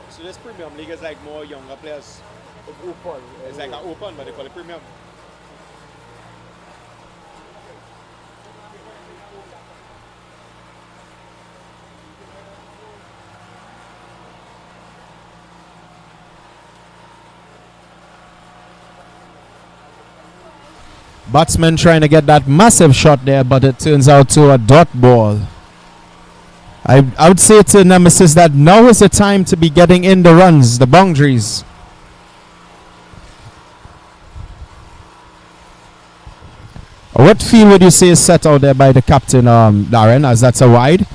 So this Premium League is like more younger players. It's open. It's like an open, but they call it Premium. Batsman trying to get that massive shot there, but it turns out to a dot ball. I would say to Nemesis that now is the time to be getting in the runs, the boundaries. What field would you say is set out there by the captain, Darren, as that's a wide?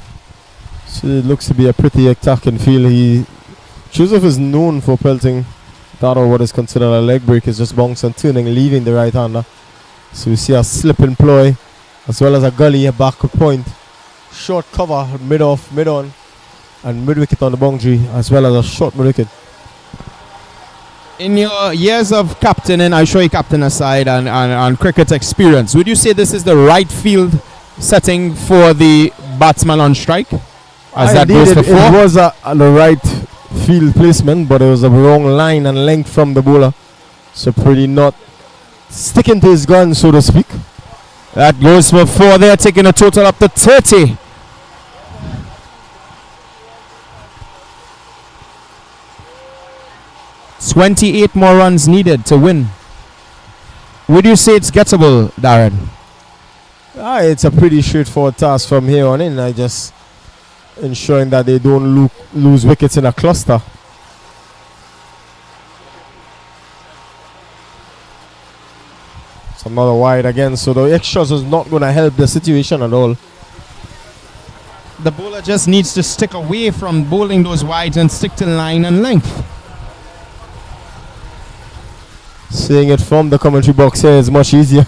So it looks to be a pretty attacking field. Joseph is known for pelting that or what is considered a leg break. Is just bounce and turning, leaving the right hander. So we see a slip and ploy as well as a gully, a back point. Short cover, mid off, mid on, and mid wicket on the boundary, as well as a short mid wicket. In your years of captaining, I'm sure you captain aside and cricket experience, would you say this is the right field setting for the batsman on strike? As that goes for 4? It was the right field placement, but it was a wrong line and length from the bowler. So pretty not sticking to his gun, so to speak. That goes for 4 there, taking a total up to 30. $28 more runs needed to win. Would you say it's gettable, Darren? It's a pretty straightforward task from here on in. I just ensuring that they don't lose wickets in a cluster. It's another wide again, so the extras is not going to help the situation at all. The bowler just needs to stick away from bowling those wides and stick to line and length. Seeing it from the commentary box here is much easier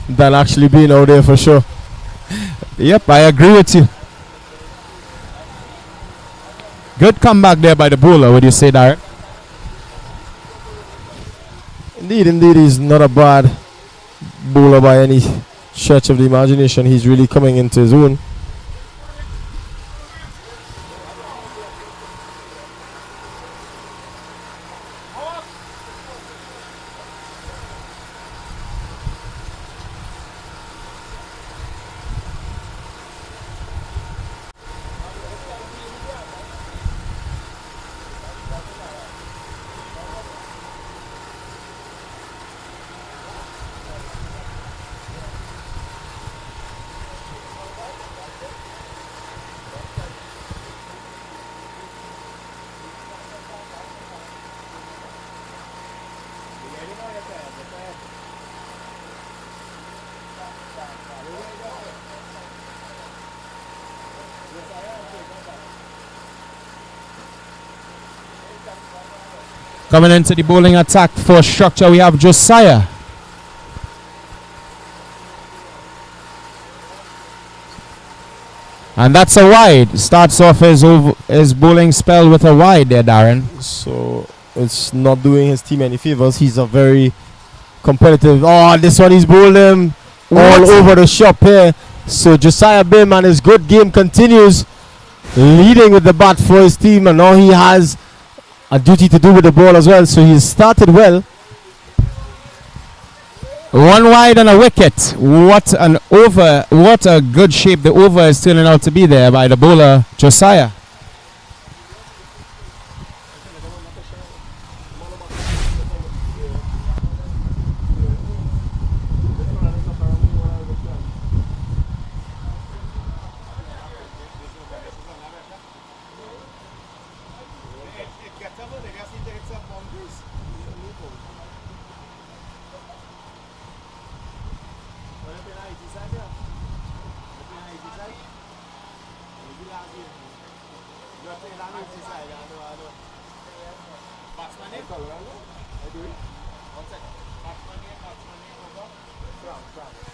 than actually being out there for sure. Yep, I agree with you. Good comeback there by the bowler, would you say, Darren? Indeed, he's not a bad bowler by any stretch of the imagination. He's really coming into his own. Coming into the bowling attack for Structure, we have Josiah. And that's a wide. Starts off his bowling spell with a wide there, Darren. So it's not doing his team any favors. He's a very competitive. Oh, this one he's bowled him all over the shop here. So Josiah Bim and his good game continues, leading with the bat for his team, and now he has a duty to do with the ball as well. So he's started well. One wide and a wicket. What an over. What a good shape the over is turning out to be there by the bowler Josiah.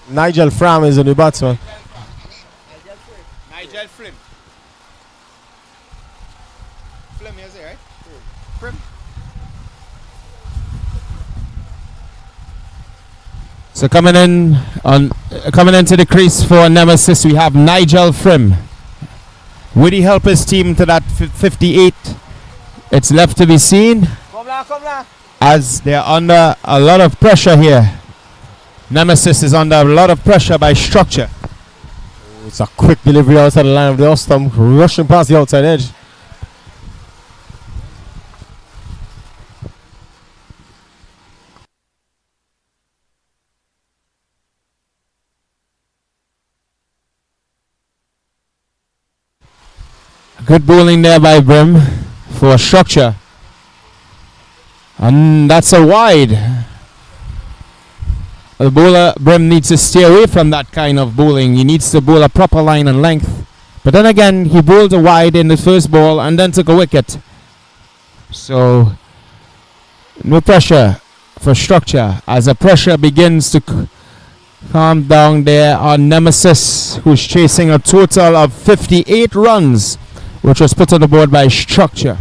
Nigel Fram is a new batsman. Nigel Flim. Flim, you say, right? Flim. So coming into the crease for Nemesis, we have Nigel Frim. Would he help his team to that 58? It's left to be seen, as they're under a lot of pressure here. Nemesis is under a lot of pressure by Structure. It's a quick delivery outside the line of the off stump, rushing past the outside edge. Good bowling there by Brim for Structure. And that's a wide. The bowler Brim needs to stay away from that kind of bowling. He needs to bowl a proper line and length. But then again, he bowled a wide in the first ball and then took a wicket. So no pressure for Structure as the pressure begins to calm down there on Nemesis, who's chasing a total of 58 runs, which was put on the board by Structure.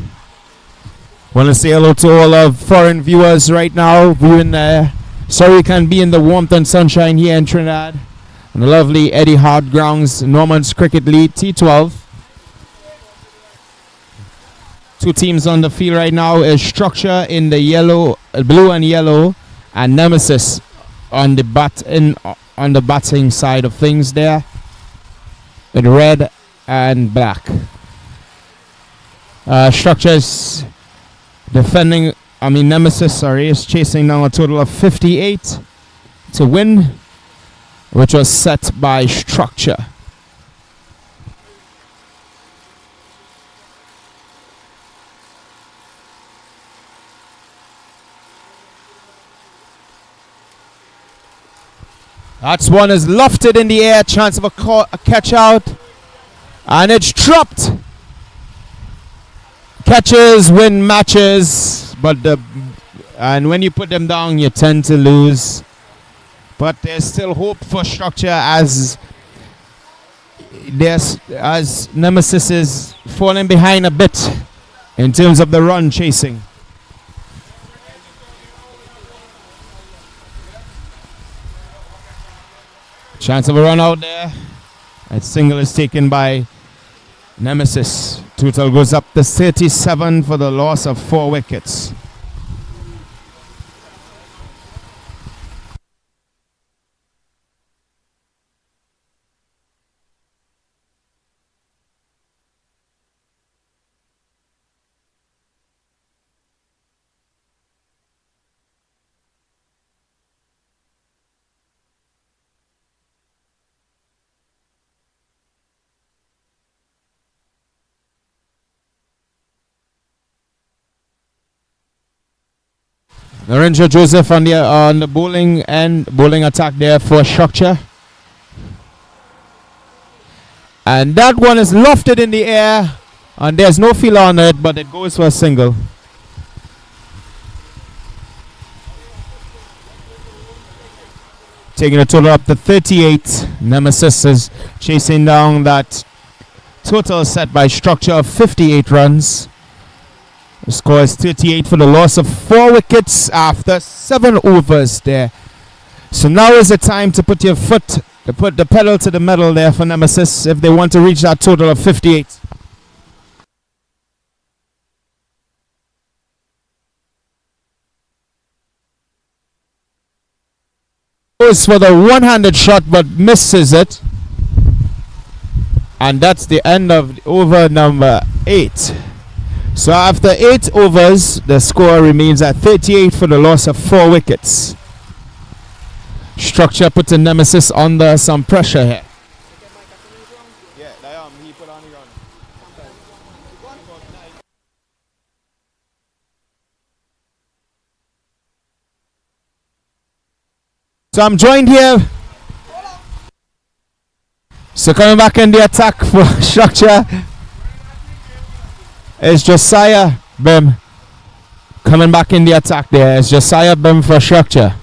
Want to say hello to all of foreign viewers right now viewing there. Sorry you can't be in the warmth and sunshine here in Trinidad. On the lovely Eddie Hart grounds, Norman's Cricket League T12. Two teams on the field right now is Structure in the yellow, blue and yellow, and Nemesis on the batting side of things there, in red and black. Structure's defending. Nemesis, is chasing now a total of 58 to win, which was set by Structure. That's one is lofted in the air, chance of a catch out, and it's dropped. Catches win matches, but and when you put them down, you tend to lose. But there's still hope for Structure as Nemesis is falling behind a bit in terms of the run chasing. Chance of a run out there. That single is taken by Nemesis. Total goes up to 37 for the loss of 4 wickets. Lorenzo Joseph on the bowling attack there for Structure. And that one is lofted in the air, and there's no feel on it, but it goes for a single. Taking a total up to 38. Nemesis is chasing down that total set by Structure of 58 runs. The score is 38 for the loss of 4 wickets after 7 overs there. So now is the time to put your foot, to put the pedal to the metal there for Nemesis if they want to reach that total of 58. Goes for the one-handed shot but misses it. And that's the end of over number 8. So after 8 overs, the score remains at 38 for the loss of 4 wickets. Structure putting Nemesis under some pressure here. Yeah, he put on the ground. So I'm joined here. So coming back in the attack for Structure is Josiah Bim. Coming back in the attack there is Josiah Bim for Structure.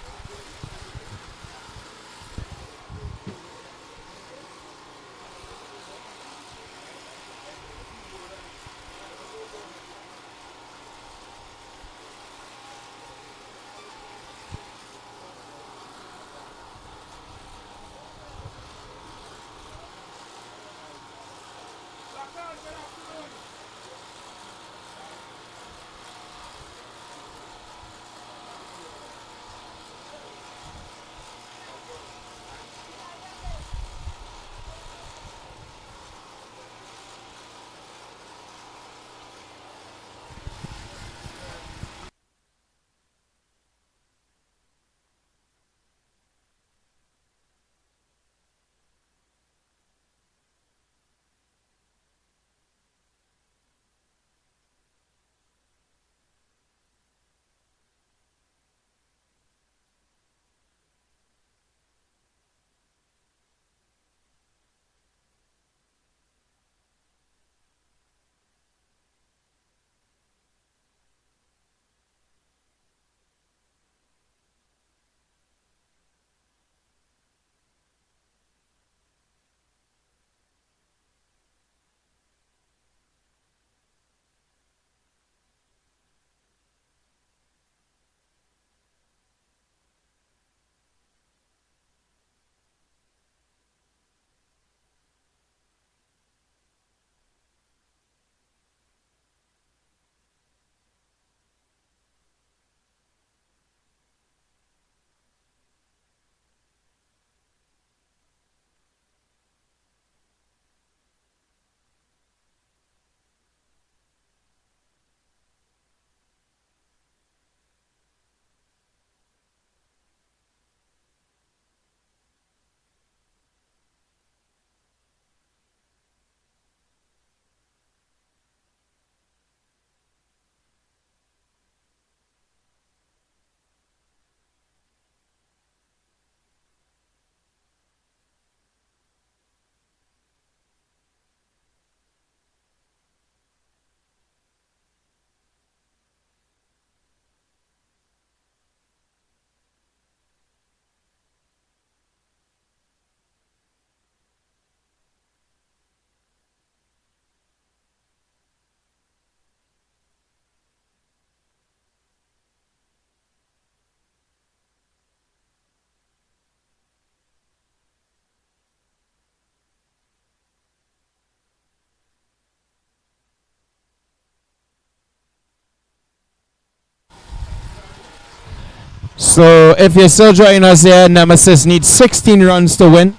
So if you're still joining us here, Nemesis needs 16 runs to win.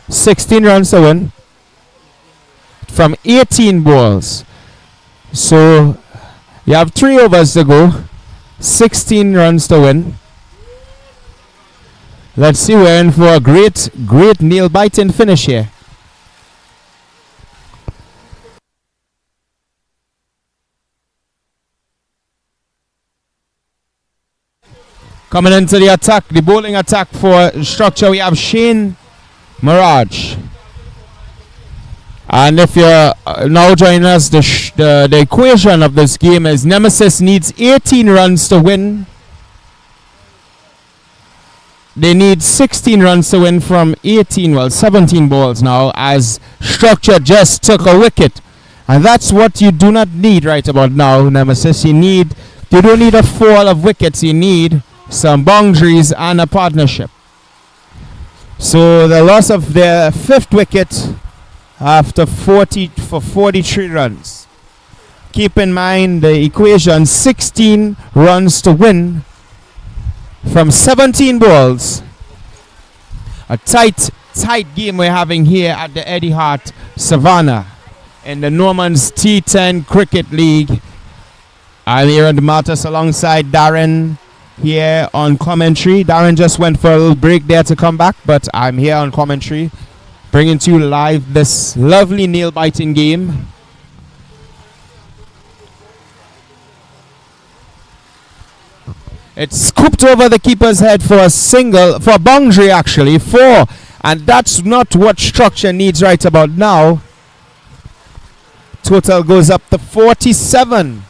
16 runs to win from 18 balls. So you have 3 overs to go. 16 runs to win. Let's see, we're in for a great nail-biting finish here. Coming into the attack, the bowling attack for Structure, we have Shane Mirage. And if you're now joining us, the equation of this game is Nemesis needs 18 runs to win. They need 16 runs to win from 17 balls now, as Structure just took a wicket And that's what you do not need right about now, Nemesis. You don't need a fall of wickets. You need some boundaries and a partnership. So the loss of their fifth wicket after 43 runs. Keep in mind the equation: 16 runs to win from 17 balls. A tight game we're having here at the Eddie Hart Savannah in the Norman's T10 Cricket League. I'm here on the Maltus alongside Darren here on commentary. Darren just went for a little break there to come back, but I'm here on commentary, bringing to you live this lovely nail-biting game. It's scooped over the keeper's head for a single, for a boundary actually, 4. And that's not what structure needs right about now. Total goes up to 47.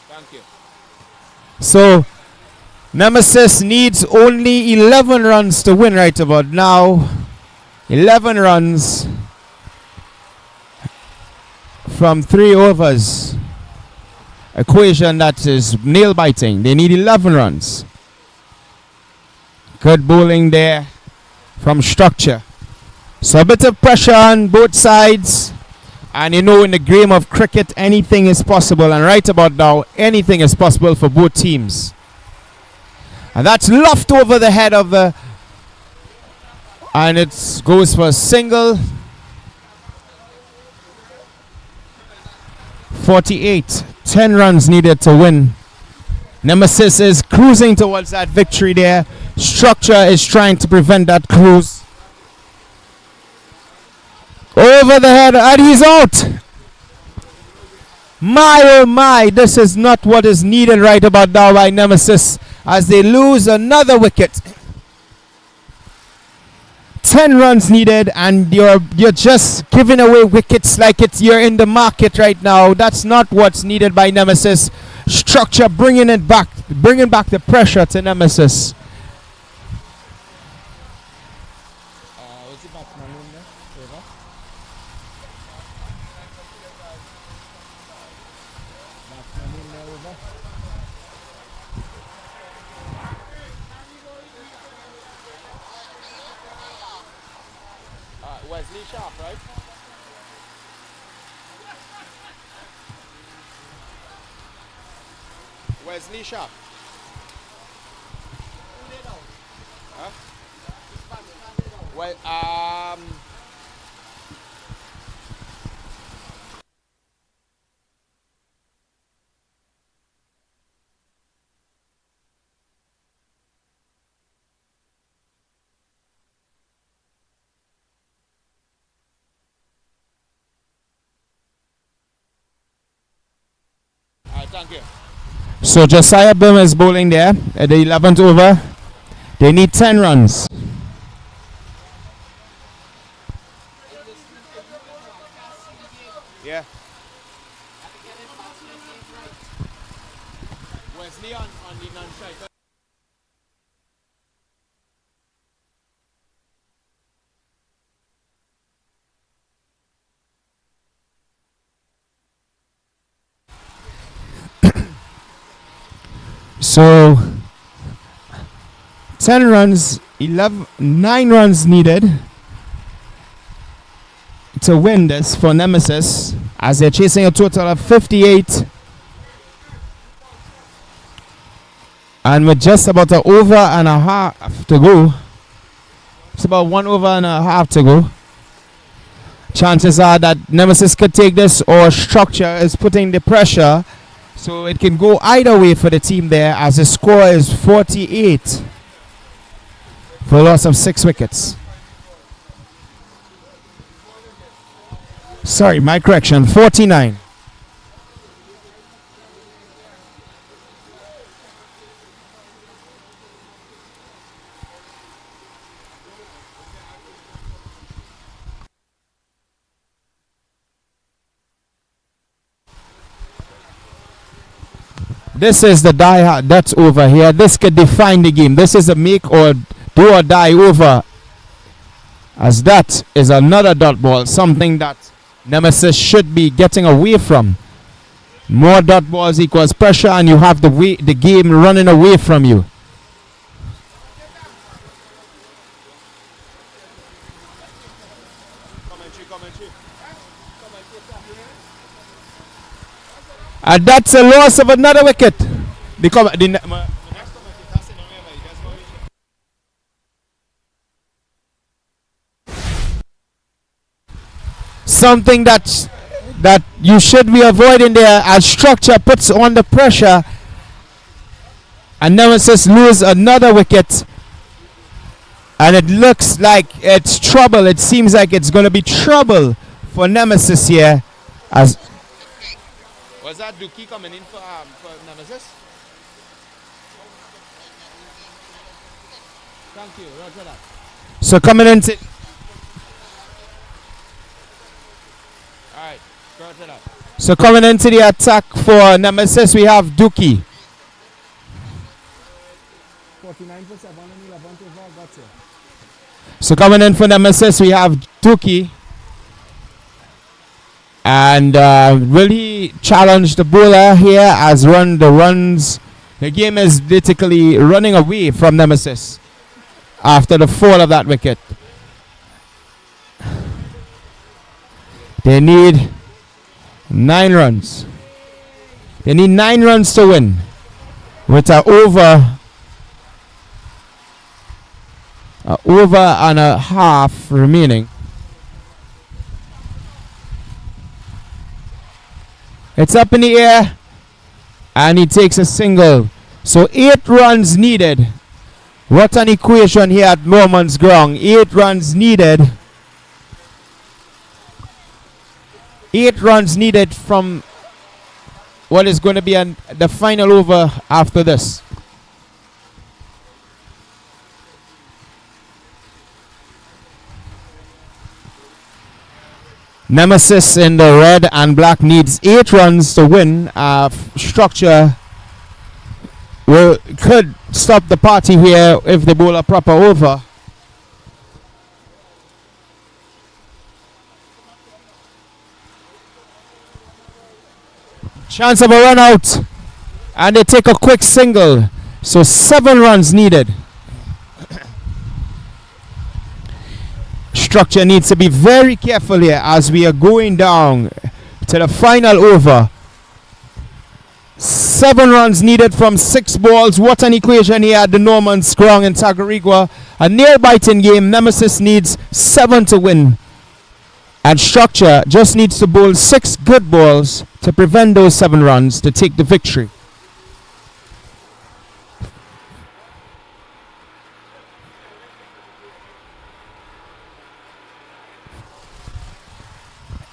Thank you. So Nemesis needs only 11 runs to win right about now. 11 runs from 3 overs. Equation that is nail biting. They need 11 runs. Good bowling there from structure. So a bit of pressure on both sides. And you know, in the game of cricket, anything is possible. And right about now, anything is possible for both teams. And that's lofted over the head of the... And it goes for a single. 48. 10 runs needed to win. Nemesis is cruising towards that victory there. Structure is trying to prevent that cruise. Over the head, and he's out. My oh my, this is not what is needed right about now by Nemesis as they lose another wicket. 10 runs needed, and you're just giving away wickets like you're in the market right now. That's not what's needed by Nemesis. Structure bringing back the pressure to Nemesis. Wesley Sharp, right? Wesley Sharp. Huh? Well, thank you. So Josiah Bim is bowling there at the 11th over. They need 10 runs. Yeah. Wesley on the non-strike. So 10 runs, 9 runs needed to win this for Nemesis as they're chasing a total of 58. And with just about an over and a half to go, it's about 1 over and a half to go. Chances are that Nemesis could take this, or structure is putting the pressure. So it can go either way for the team there as the score is 48 for a loss of 6 wickets. Sorry, my correction, 49. This is the die that's over here. This could define the game. This is a make or do or die over. As that is another dot ball, something that Nemesis should be getting away from. More dot balls equals pressure, and you have the game running away from you. And that's a loss of another wicket. Something that you should be avoiding there, as structure puts on the pressure, and Nemesis lose another wicket, and it looks like it's trouble. It seems like it's going to be trouble for Nemesis here. As was that Dookie coming in for Nemesis? Thank you, roger that. so coming into Alright, roger that. So coming into the attack for Nemesis, we have Dookie. 49 for 7 and 11 to got you. So coming in for Nemesis, we have Dookie. And will he challenge the bowler here as the runs? The game is basically running away from Nemesis after the fall of that wicket. They need 9 runs. They need 9 runs to win, with an over and a half remaining. It's up in the air, and he takes a single. So 8 runs needed. What an equation here at Norman's Ground. 8 runs needed. 8 runs needed from what is going to be the final over after this. Nemesis in the red and black needs 8 runs to win. Structure could stop the party here if they bowl a proper over. Chance of a run out, and they take a quick single. So 7 runs needed. Structure needs to be very careful here as we are going down to the final over. 7 runs needed from 6 balls. What an equation here at the Norman's Ground in Tacarigua. A nail-biting game. Nemesis needs 7 to win. And Structure just needs to bowl 6 good balls to prevent those 7 runs to take the victory.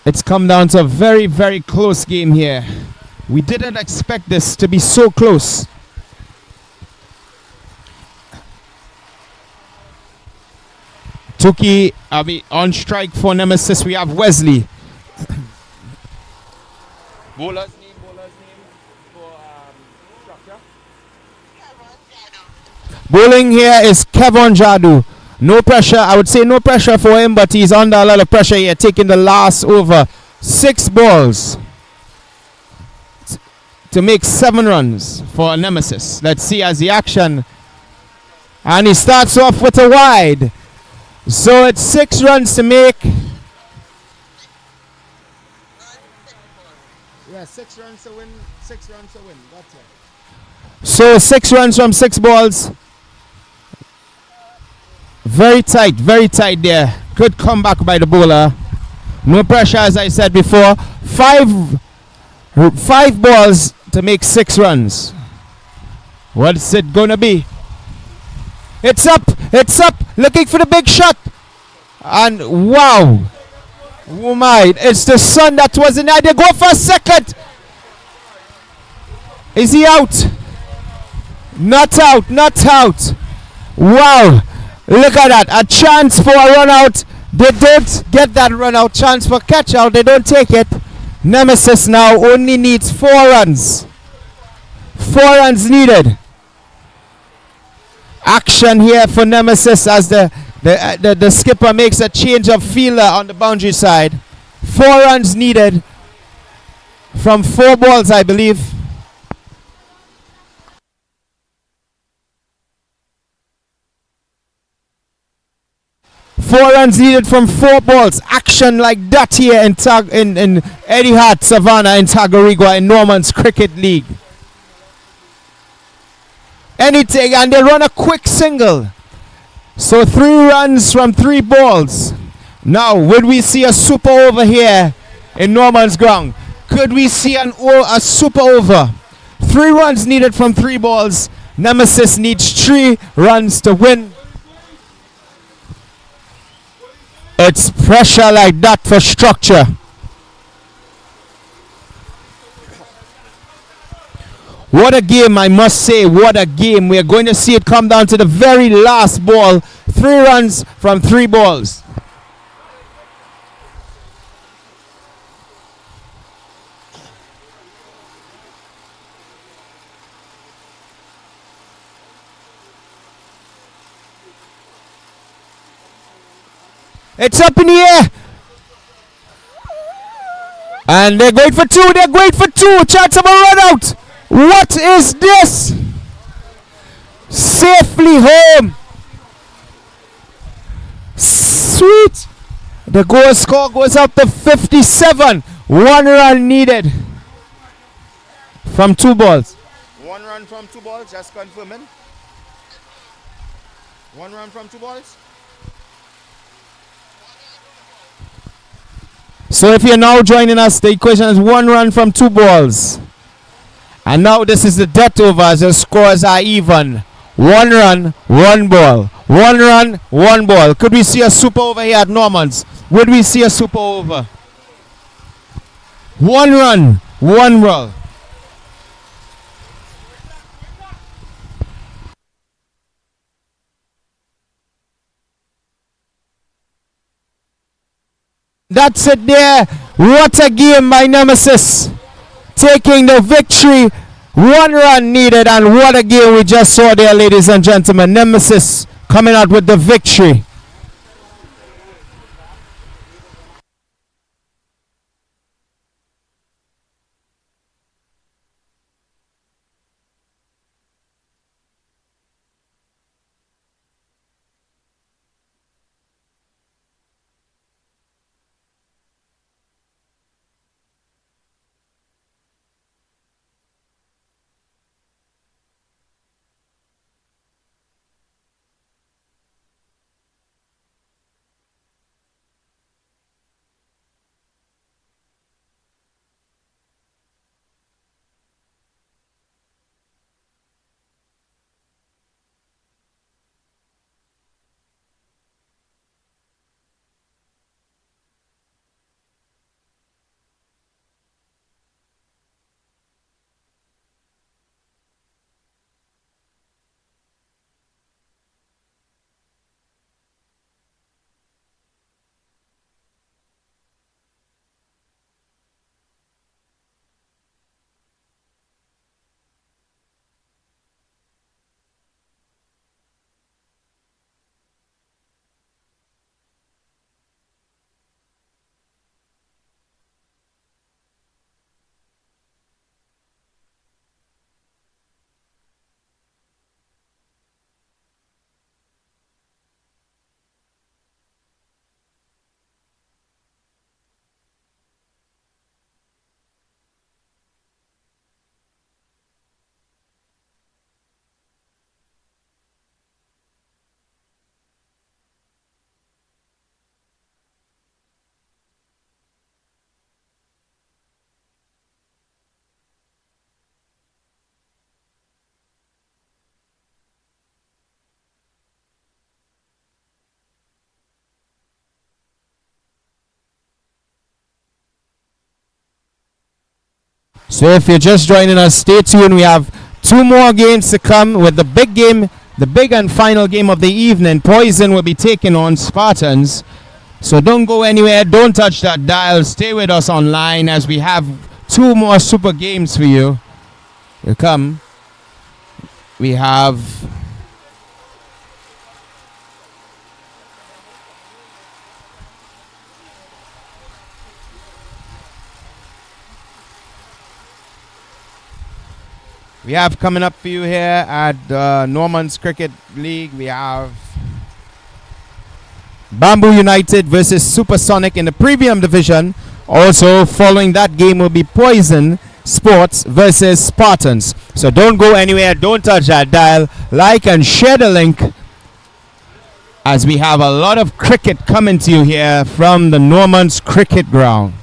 It's come down to a very, very close game here. We didn't expect this to be so close. Tuki, on strike for Nemesis. We have Wesley. Bowler's name for Structure. Bowling here is Kevon Jadu. No pressure. I would say no pressure for him, but he's under a lot of pressure here, taking the last over. 6 balls to make 7 runs for Nemesis. Let's see as the action. And he starts off with a wide. So it's 6 runs to make. Yeah, 6 runs to win. 6 runs to win. That's it. So 6 runs from 6 balls. Very tight there. Good comeback by the bowler. No pressure, as I said before. 5 balls to make 6 runs. What's it gonna be? It's up. Looking for the big shot. And wow. Oh my. It's the sun that was in there. They go for a second. Is he out? Not out. Wow. Look at that. A chance for a run out. They don't get that run out. Chance for catch out. They don't take it. Nemesis now only needs 4 runs. 4 runs needed. Action here for Nemesis as the skipper makes a change of fielder on the boundary side. 4 runs needed from 4 balls, I believe. Four runs needed from 4 balls. Action like that here in Eddie Hart Savannah in Tacarigua in Norman's Cricket League. Anything, and they run a quick single. So 3 runs from 3 balls. Now, would we see a super over here in Norman's ground? Could we see a super over? 3 runs needed from 3 balls. Nemesis needs 3 runs to win. It's pressure like that for structure. What a game, I must say. What a game. We are going to see it come down to the very last ball. 3 runs from 3 balls. It's up in the air. And they're going for 2. They're going for 2. Chance of a run out. What is this? Safely home. Sweet. The goal score goes up to 57. 1 run needed from 2 balls. 1 run from 2 balls, just confirming. 1 run from 2 balls. So if you're now joining us, the equation is 1 run from 2 balls. And now this is the death over as the scores are even. 1 run, 1 ball. 1 run, 1 ball. Could we see a super over here at Norman's? Would we see a super over? 1 run, 1 ball. That's it there. What a game by Nemesis. Taking the victory. 1 run needed, and what a game we just saw there, ladies and gentlemen. Nemesis coming out with the victory. So if you're just joining us, stay tuned. We have 2 more games to come with the big game, the big and final game of the evening. Poison will be taking on Spartans. So don't go anywhere. Don't touch that dial. Stay with us online as we have 2 more super games for you. Here come We have coming up for you here at Norman's Cricket League. We have Bamboo United versus Supersonic in the Premium Division. Also, following that game will be Poison Sports versus Spartans. So don't go anywhere. Don't touch that dial. Like and share the link, as we have a lot of cricket coming to you here from the Norman's Cricket Ground.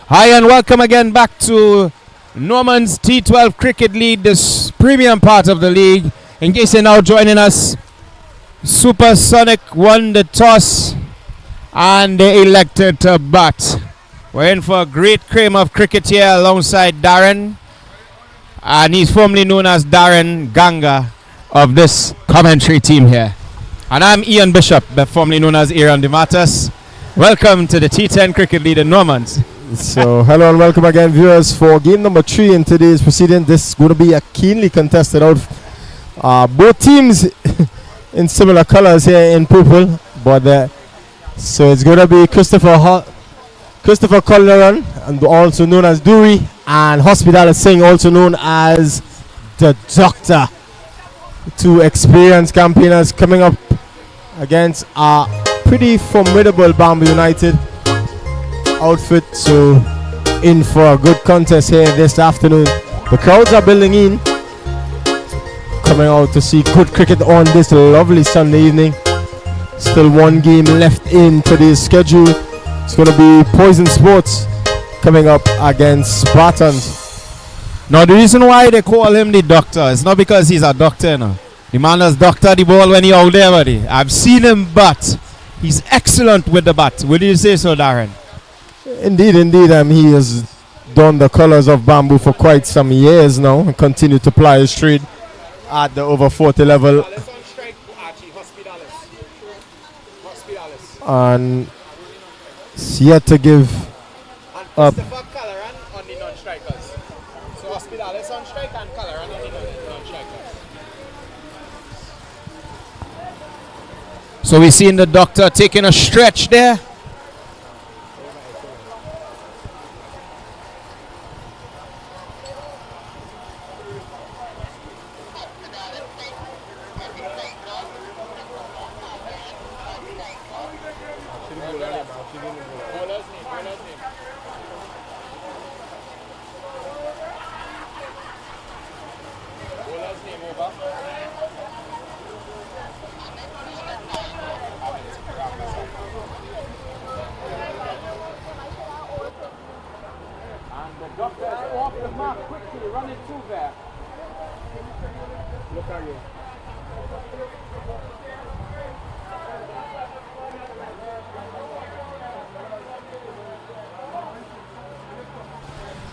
Hi and welcome again back to Norman's T12 Cricket League, this premium part of the league. In case you're now joining us, Supersonic won the toss and they elected to bat. We're in for a great cream of cricket here alongside Darren, and he's formerly known as Darren Ganga of this commentary team here. And I'm Ian Bishop, formerly known as Aaron DeMatas. Welcome to the T10 Cricket League in Normans. So, hello and welcome again, viewers, for game number 3 in today's proceeding. This is going to be a keenly contested out. Both teams in similar colors here in purple, but so it's going to be Christopher Colleran, and also known as Duri, and Hospital Singh, also known as the Doctor. Two experienced campaigners coming up against a pretty formidable Bamboo United outfit, so in for a good contest here this afternoon. The crowds are building in, coming out to see good cricket on this lovely Sunday evening. Still one game left in today's schedule. It's going to be Poison Sports coming up against Spartans. Now the reason why they call him the Doctor is not because he's a doctor, you know. The man has doctor the ball when he out there, buddy. I've seen him bat. He's excellent with the bat. Would you say so, Darren? Indeed. He has done the colors of Bamboo for quite some years now and continue to ply his trade at the over 40 level. And it's yet to give up. So we're seeing the Doctor taking a stretch there.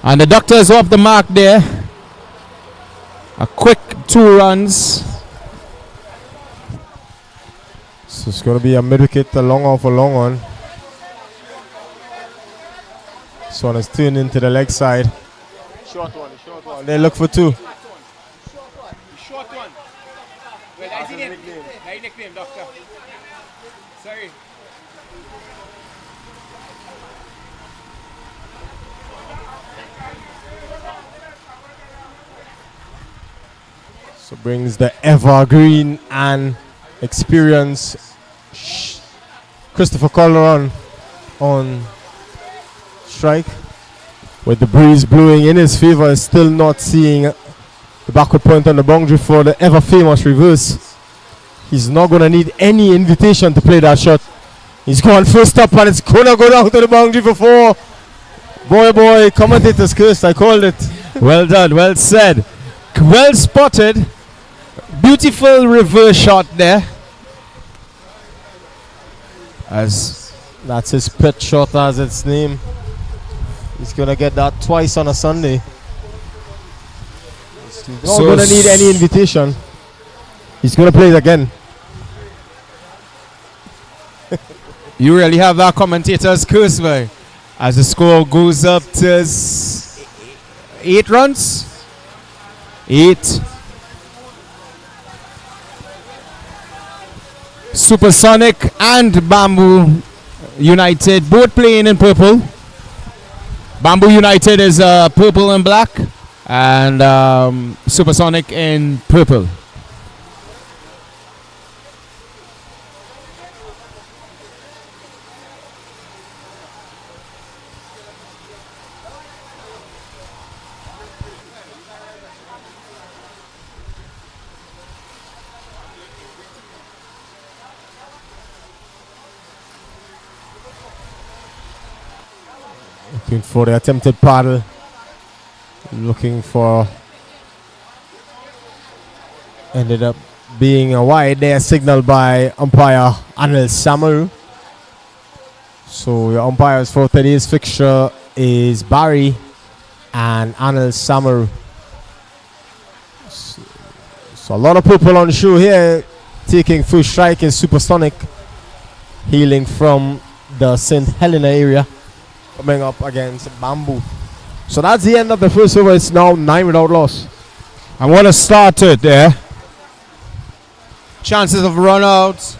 And the Doctor is off the mark there. A quick 2 runs. So it's going to be a mid-wicket, a long off, a long one. This one is turned into the leg side. Short one. They look for 2. Short one. Well, that's his nickname, Doctor. Sorry. So brings the evergreen and experienced Christopher Colleran on strike. With the breeze blowing in his favor, still not seeing the backward point on the boundary for the ever famous reverse. He's not going to need any invitation to play that shot. He's going first up and it's going to go down to the boundary for 4. Boy, commentator's cursed. I called it. Well done, well said. Well spotted. Beautiful reverse shot there. As that's his pet shot as its name. He's going to get that twice on a Sunday. He's not going to need any invitation. He's going to play it again. You really have that commentator's curse, boy. As the score goes up to 8 runs. 8. Supersonic and Bamboo United both playing in purple. Bamboo United is purple and black, and Supersonic in purple. Looking for the attempted paddle. Looking for. Ended up being a wide there, signaled by umpire Anil Samaru. So your umpires for today's fixture is Barry and Anil Samaru. So a lot of people on the show here taking first strike in Supersonic, hailing from the St. Helena area, coming up against Bamboo. So that's the end of the first over. It's now 9 without loss. I want to start it there. Chances of runouts,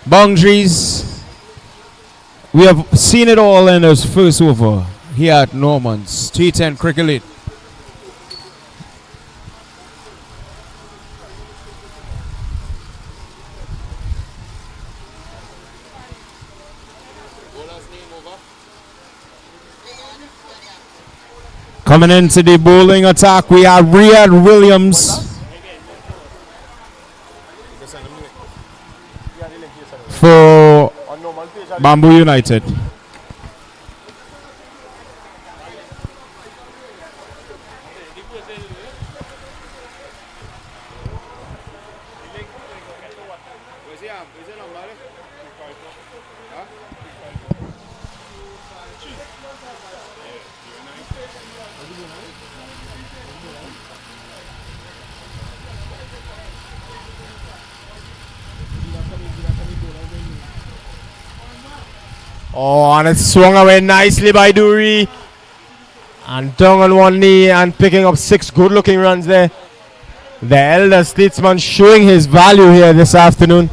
boundaries. We have seen it all in this first over here at Norman's 310 Cricket League. Coming into the bowling attack, we have Riyad Williams for Bamboo United. Oh, and it swung away nicely by Dury. And down on one knee and picking up 6 good-looking runs there. The elder statesman showing his value here this afternoon.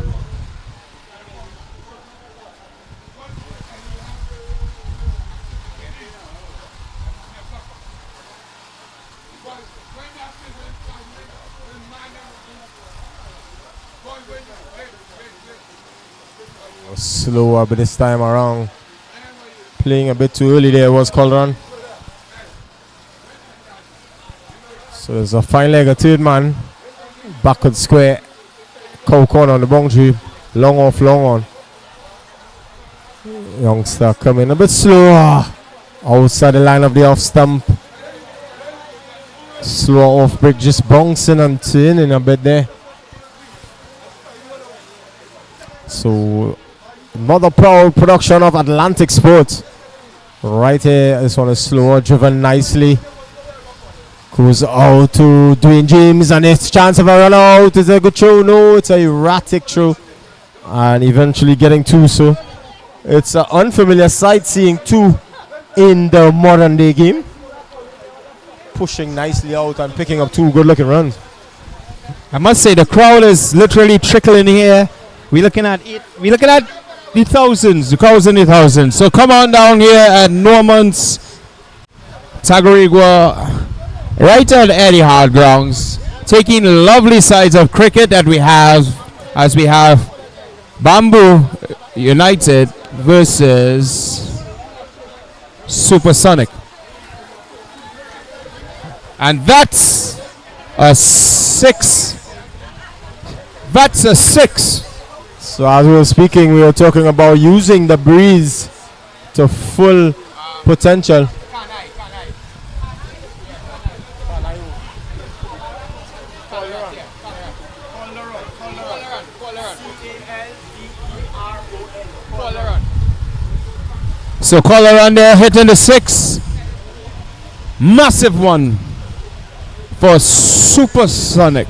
Slower, but this time around playing a bit too early there was called on. So there's a fine leg, a third man, backward square, cow corner on the boundary, long off, long on. Youngster coming a bit slower outside the line of the off stump. Slow off break, just bouncing and turning a bit there. So another proud production of Atlantic Sports. Right here, this one is slower, driven nicely. Goes out to Dwayne James, and it's chance of a run out. Is it a good throw? No, it's a erratic throw. And eventually getting 2. So it's an unfamiliar sight seeing 2 in the modern day game. Pushing nicely out and picking up 2 good looking runs. I must say the crowd is literally trickling here. We're looking at the thousands, the crowds in the thousands. So come on down here at Norman's Tacarigua, right on Eddie Hard grounds, taking lovely sides of cricket that we have, as we have Bamboo United versus Supersonic. And that's a 6. That's a 6. So as we were speaking, we were talking about using the breeze to full potential. So caller on there hitting the 6. Massive one for Supersonic.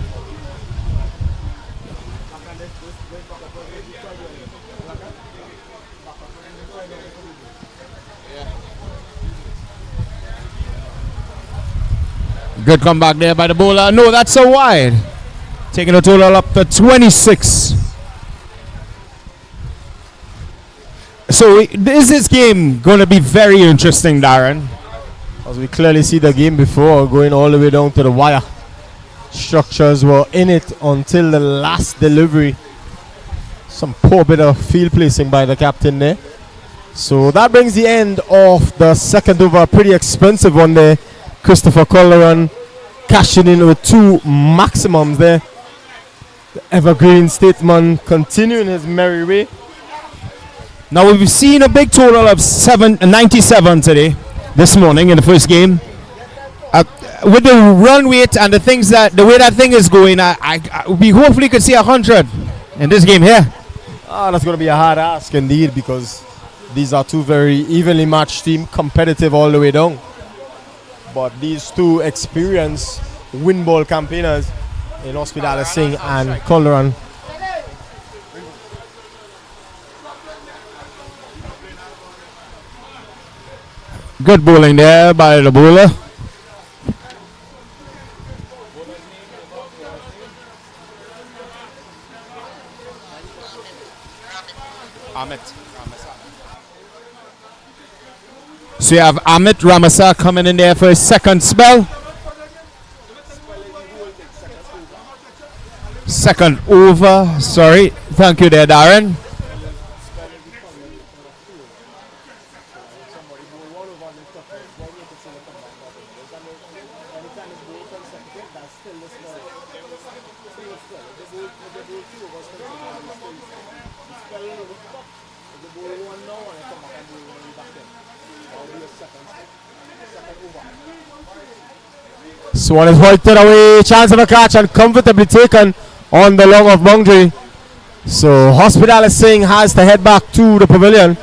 Good comeback there by the bowler. No, that's a wide. Taking the total up to 26. So is this game going to be very interesting, Darren? As we clearly see the game before, going all the way down to the wire. Structures were in it until the last delivery. Some poor bit of field placing by the captain there. So that brings the end of the second over. Pretty expensive one there. Christopher Colleran cashing in with 2 maximums there. The evergreen statesman continuing his merry way. Now we've seen a big total of 97 today. this morning in the first game. With the run weight and the way that thing is going, we hopefully could see 100 in this game here. That's going to be a hard ask indeed, because these are two very evenly matched teams, competitive all the way down. But these two experienced Windball campaigners in Hospital Singh and Calderon. Good bowling there by the bowler. So you have Amit Ramasa coming in there for his second spell. Second over, sorry. Thank you there, Darren. So one is hoisted away, chance of a catch and comfortably taken on the long off boundary. So Hospital Singh has to head back to the pavilion.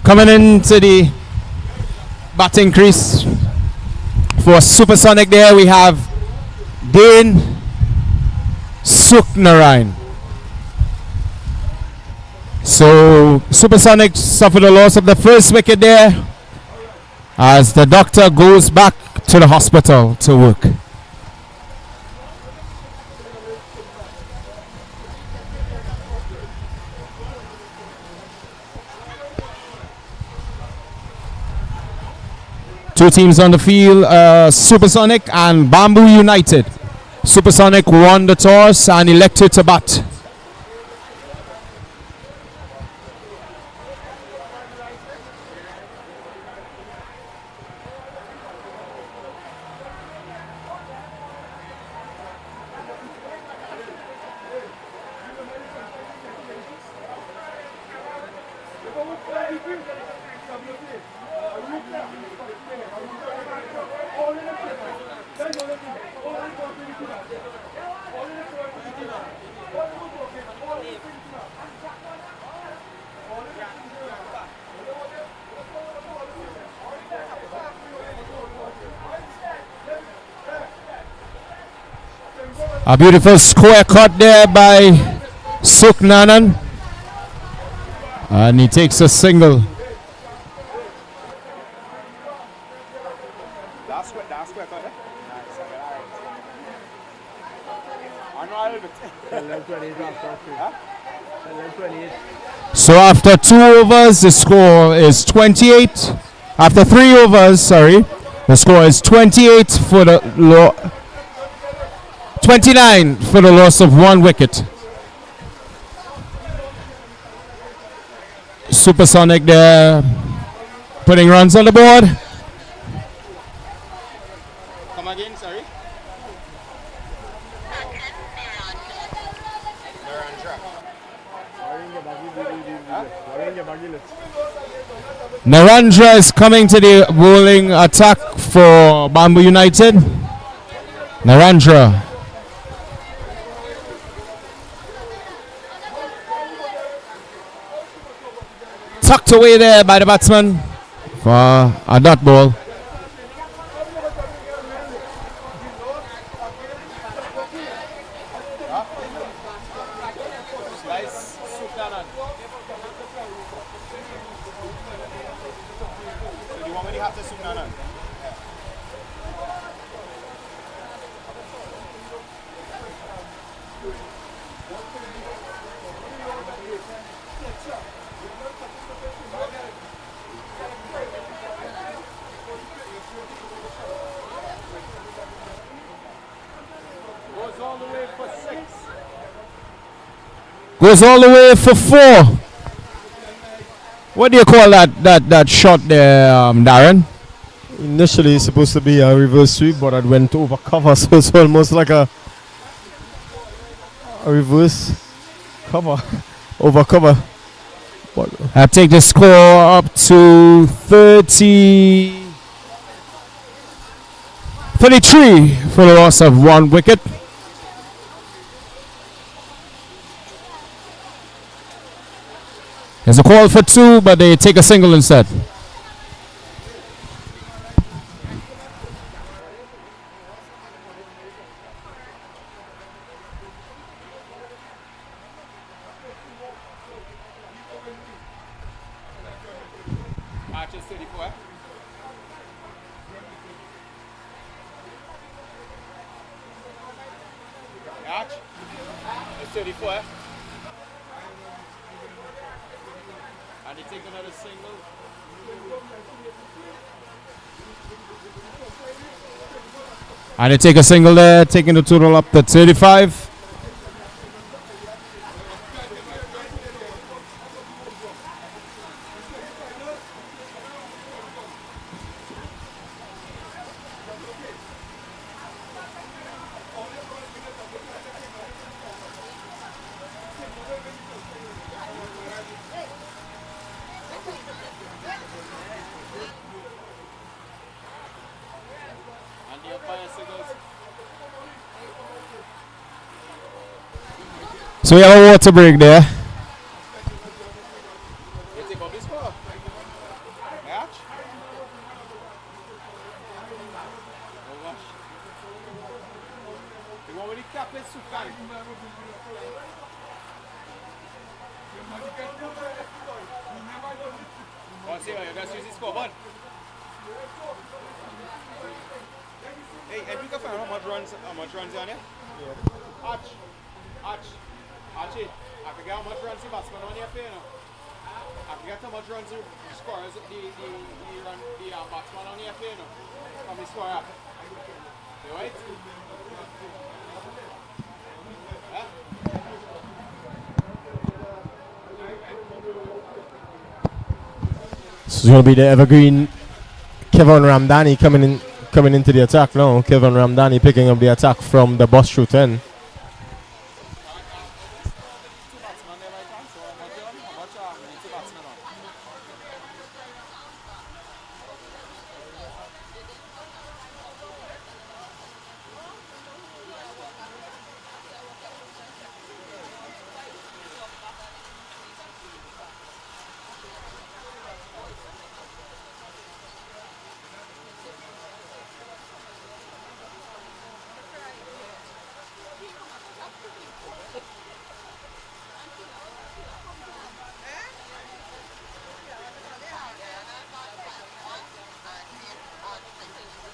Coming into the batting crease for Supersonic there, we have Dane Suknarayan. So Supersonic suffered a loss of the first wicket there as the doctor goes back to the hospital to work. Two teams on the field, Supersonic and Bamboo United. Supersonic won the toss and elected to bat. A beautiful square cut there by Suknanan. And he takes a single. So after 2 overs, the score is 28. After 3 overs, sorry, the score is 28 for the 29 for the loss of 1 wicket. Supersonic there putting runs on the board. Come again, sorry. Narendra is coming to the bowling attack for Bamboo United. Narendra. Tucked away there by the batsman for a dot ball. Goes all the way for 4. What do you call that shot there, Darren? Initially, it's supposed to be a reverse sweep, but it went over cover, so it's almost like a reverse cover, over cover. I take the score up to 33 for the loss of 1 wicket. There's a call for 2, but they take a single instead. Archer's 34. Arch. It's 34. And they take another single. And they take a single there, taking the total up to 35. And the umpire signals. So we have a water break there. You take up this score. Arch. Oh gosh. The one with the cap is Sukan. Oh, see, you guys use the scoreboard. Hey, if you can find how much runs on here? Yeah. Arch. Archie, I forget how much runs the batsman on here for, you know. I forget how much runs the scorers, the batsman on here for, you know. From the score up. You right? Huh? So it's going to be the evergreen Kevin Ramdani coming into the attack now. Kevin Ramdani picking up the attack from the bus shoot end.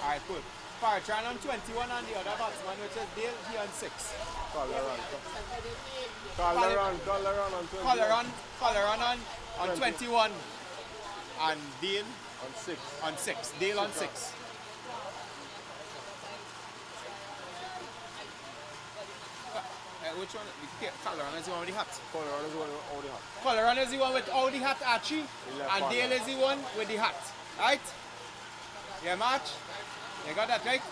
Alright, good. Partran on 21 and the other batsman, which is Dale, he on 6. Calderon on 21 and Dale on 6. Dale on 6. Which one? Calderon is the one with the hat. Calderon is the one with all the hat, Archie, and Dale is the one with the hat. Right? Yeah, March? You got that right?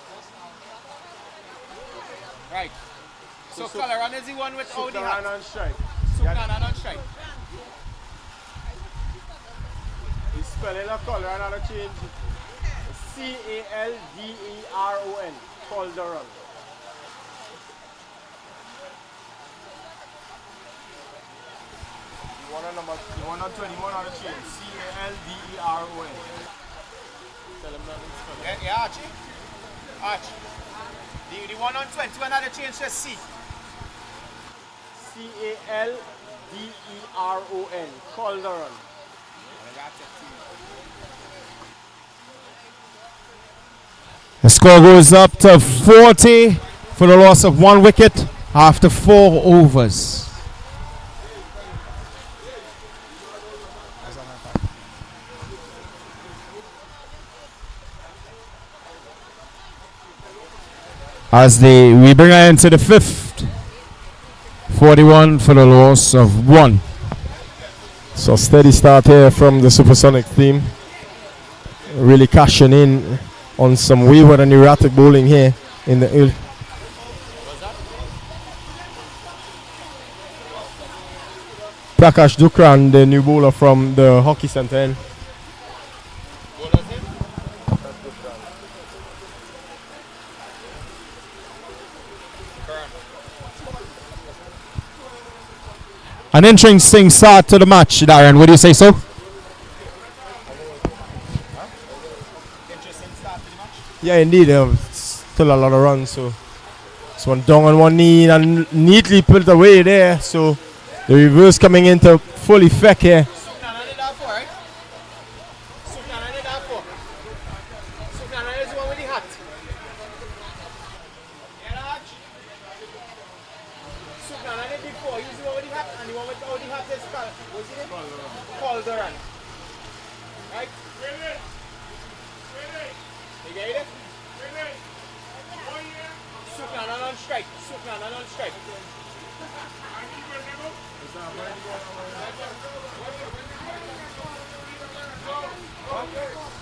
Right. So Calderon is the one with all the hat. on strike. Suknanan on strike. He's spelling of Calderon on a change. Calderon. Calderon. You want on 21 on a change. Calderon. Tell him nothing. Yeah, Archie. Archie. The one on 21 had to change to C. Calderon. Calderon. The score goes up to 40 for the loss of 1 wicket after 4 overs. As we bring her into the 5th 41 for the loss of 1. So steady start here from the Supersonic team. Really cashing in on some wayward and erratic bowling here in the early. Prakash Dukran, the new bowler from the hockey center end. An interesting start to the match, Darren. Would you say so? Yeah, indeed. Still a lot of runs. So this one down on one knee and neatly put away there. So the reverse coming into full effect here.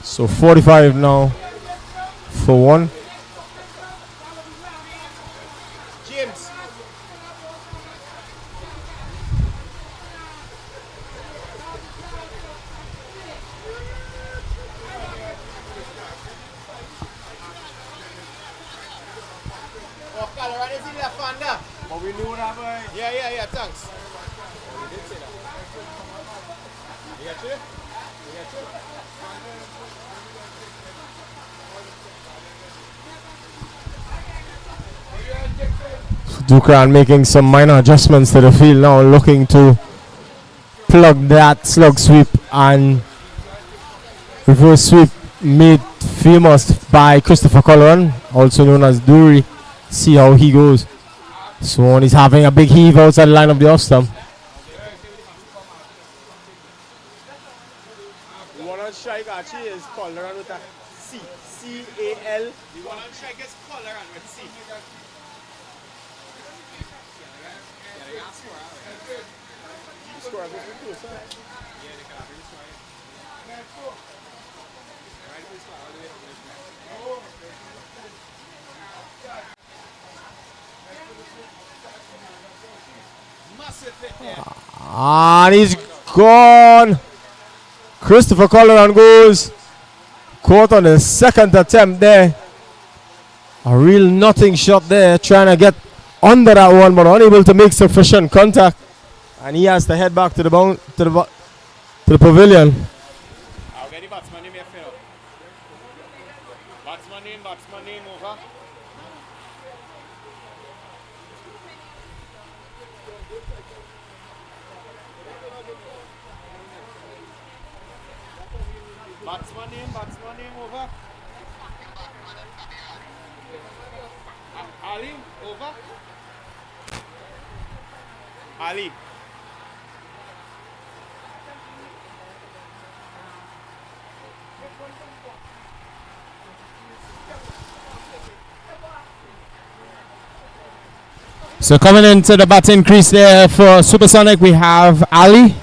So 45 now for 1. James. Oh, Caloran is in left hander. But we know that, boy. Yeah, thanks. Oh, you did say that. You got you? Dukran making some minor adjustments to the field now, looking to plug that slug sweep and reverse sweep made famous by Christopher Coloran, also known as Dury. See how he goes. Swan is having a big heave outside the line of the off stump. The one on strike actually is Coloran with a C. C-A-L. The one on strike is Coloran with C. And he's gone. Christopher Coloran goes. Caught on the second attempt there. A real nothing shot there, trying to get under that one, but unable to make sufficient contact. And he has to head back to the pavilion. I'll get the batsman name here, Phil. Batsman name over. Batsman name over. Ali, over. Ali. So coming into the batting crease there for Supersonic, we have Ali.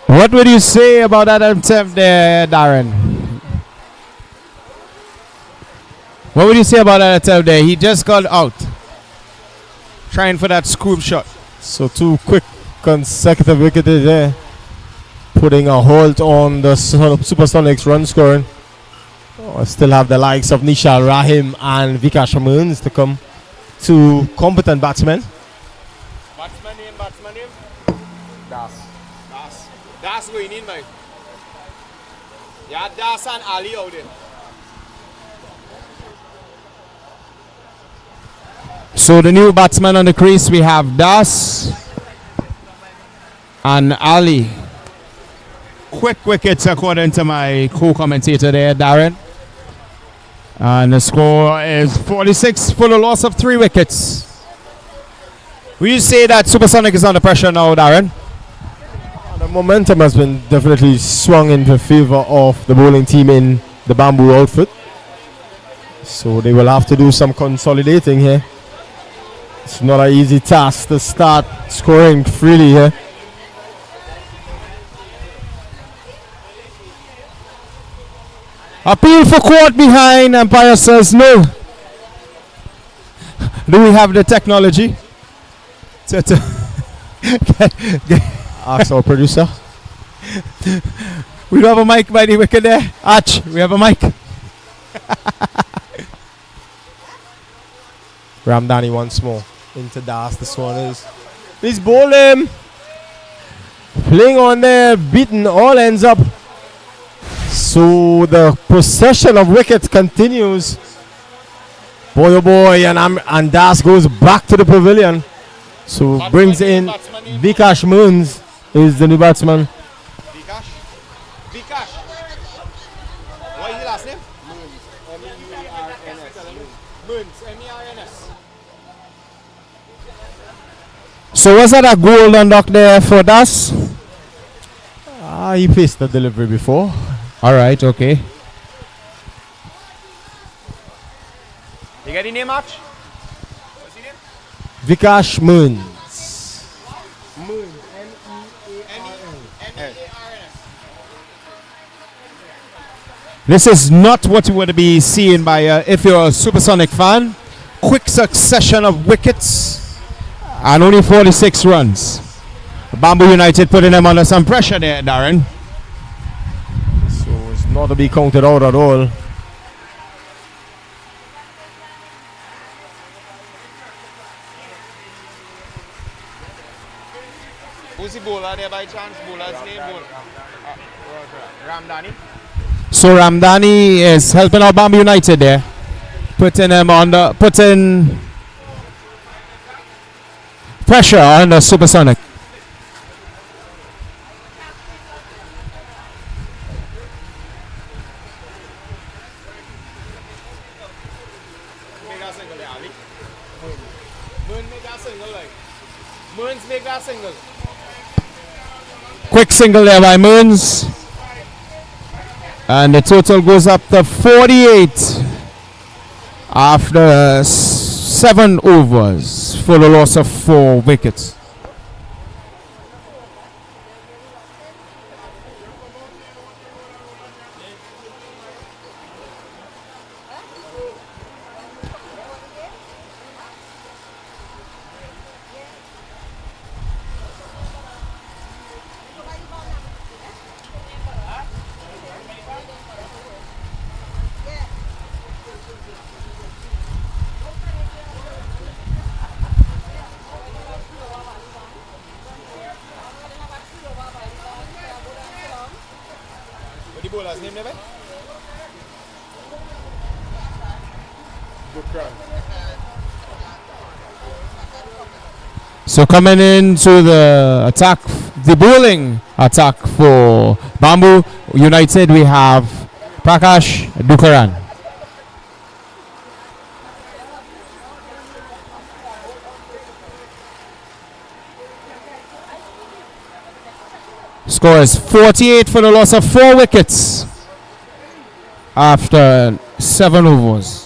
What would you say about that attempt there, Darren? What would you say about that attempt there? He just got out, trying for that scoop shot. So 2 quick consecutive wickets there, putting a halt on the Supersonics run scoring. Still have the likes of Nishal Rahim and Vikash Amuns to come. 2 competent batsmen. Batsman name. Das going in, mate. Yeah, Das and Ali out there. So the new batsman on the crease, we have Das and Ali. Quick wickets according to my co-commentator there, Darren. And the score is 46 for the loss of 3 wickets. Will you say that Supersonic is under pressure now, Darren? The momentum has been definitely swung in the favor of the bowling team in the Bamboo outfit. So they will have to do some consolidating here. It's not an easy task to start scoring freely here. Appeal for court behind. Umpire says no. Do we have the technology? Ask our producer. We don't have a mic by the wicket there. Arch, we have a mic. Ramdani once more into Das. This one is. He's bowling. Playing on there, beaten all ends up. So the procession of wickets continues. Boy oh boy, and Das goes back to the pavilion. So brings in Vikash Moons is the new batsman. Vikash. Vikash. What is his last name? Moons. M-E-R-N-S. So was that a golden duck there for Das? He faced the delivery before. All right, okay. You get the name, Arch? What's the name? Vikash Moons. M-E-A-R-N-S. This is not what you would be seeing by if you're a Supersonic fan. Quick succession of wickets and only 46 runs. Bamboo United putting them under some pressure there, Darren. So it's not to be counted out at all. Who's the bowler there by chance? Bowler's name? Ramdani. So Ramdani is helping out Bamboo United there, putting them putting pressure on the Supersonic. Make that single there, Ali. Moon make that single like. Moons make that single. Quick single there by Moons. And the total goes up to 48 after 7 overs for the loss of 4 wickets. What the bowler's name there, boy? Good crowd. So coming into the attack, the bowling attack for Bamboo United, we have Prakash Dukaran. Score is 48 for the loss of 4 wickets after 7 overs.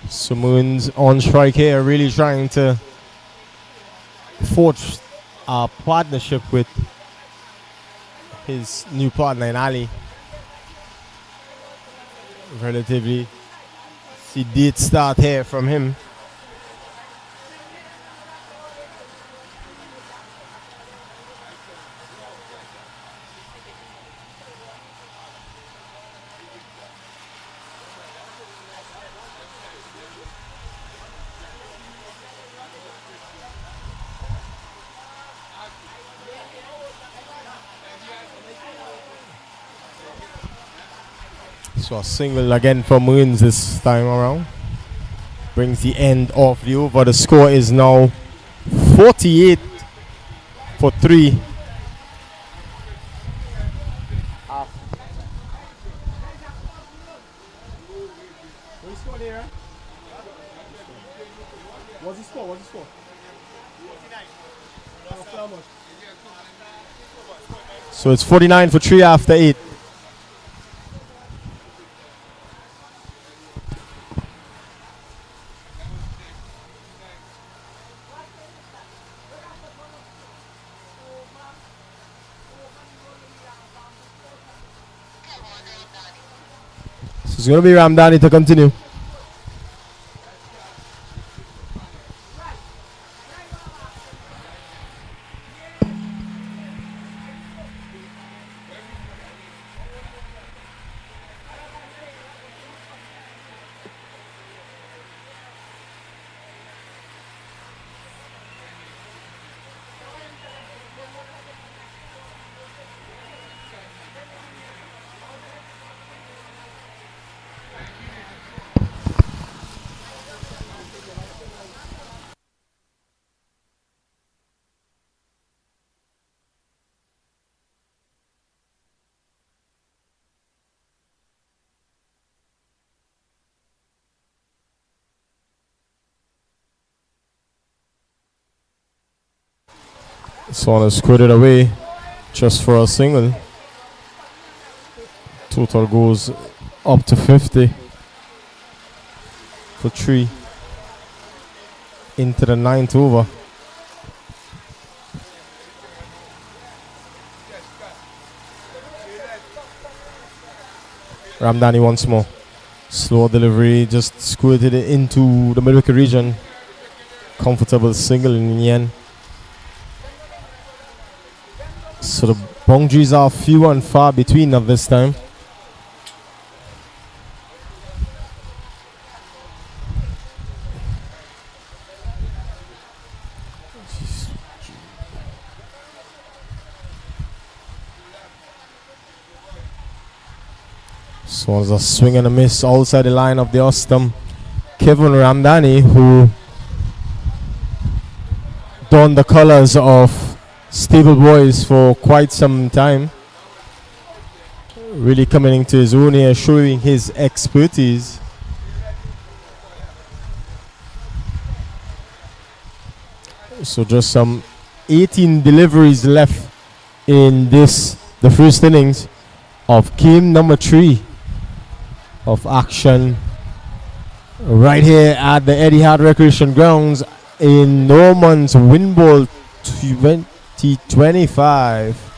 So Moons on strike here, really trying to forge a partnership with his new partner in Ali. Relatively sedate start here from him. So a single again for Marines this time around. Brings the end of the over. The score is now 48 for 3. What's the score? So it's 49 for 3 after 8. So it's going to be Ramdani to continue. Swan has squared it away just for a single. Total goes up to 50 for 3 into the 9th over. Ramdani once more. Slow delivery, just squirted it into the middle wicket region. Comfortable single in the end. So the boundaries are few and far between of this time. So it's a swing and a miss outside the line of the Ostam. Kevin Ramdani, who donned the colors of Stable Boys for quite some time, really coming into his own here, showing his expertise. So just some 18 deliveries left in the first innings of game number 3 of action right here at the Etihad Recreation Grounds in Norman's Windball 2025.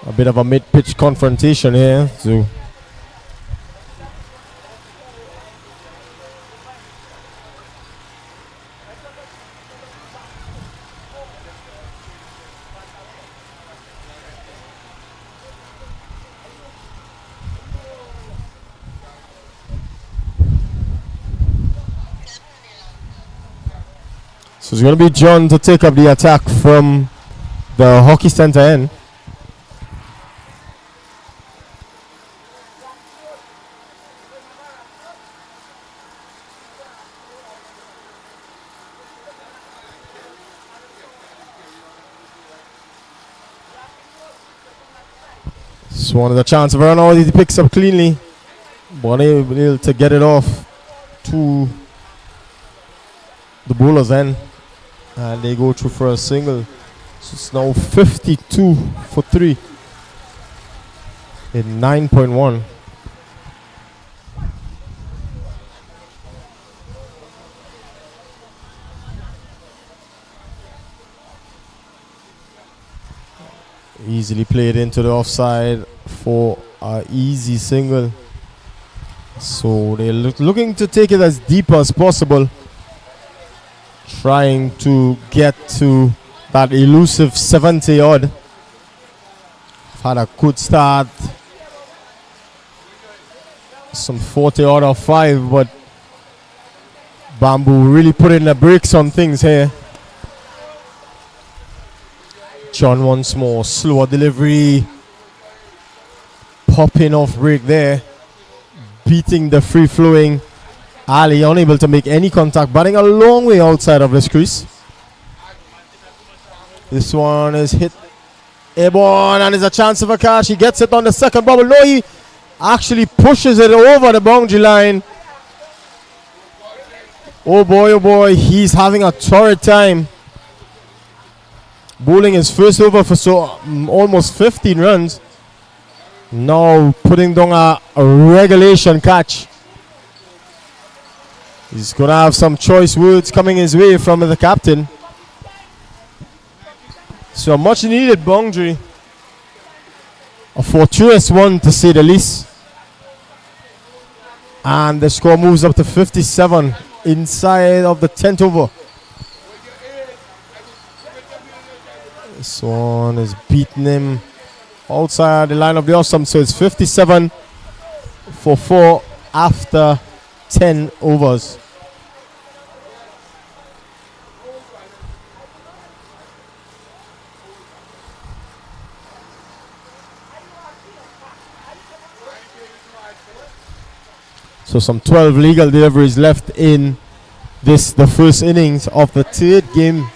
A bit of a mid-pitch confrontation here. So it's going to be John to take up the attack from the hockey center end. Swan has a chance of run out. He picks up cleanly, but able to get it off to the bowler's end. And they go through for a single. So it's now 52 for 3 in 9.1. Easily played into the offside for an easy single. So they're looking to take it as deep as possible, trying to get to that elusive 70 odd. Had a good start, some 40 odd of 5, but Bamboo really putting the brakes on things here. John once more, slower delivery, popping off break there. beating the free-flowing Ali, unable to make any contact, batting a long way outside of this crease. This one is hit airborne and is a chance of a catch. He gets it on the second bubble. No, he actually pushes it over the boundary line. Oh boy, he's having a torrid time. Bowling his first over for almost 15 runs. Now putting down a regulation catch. He's going to have some choice words coming his way from the captain. So a much needed boundary. A fortuitous one to say the least. And the score moves up to 57 inside of the 10th over. This one is beating him outside the line of the off-stump. So it's 57 for 4 after 10 overs. So some 12 legal deliveries left in this, the first innings of the third game.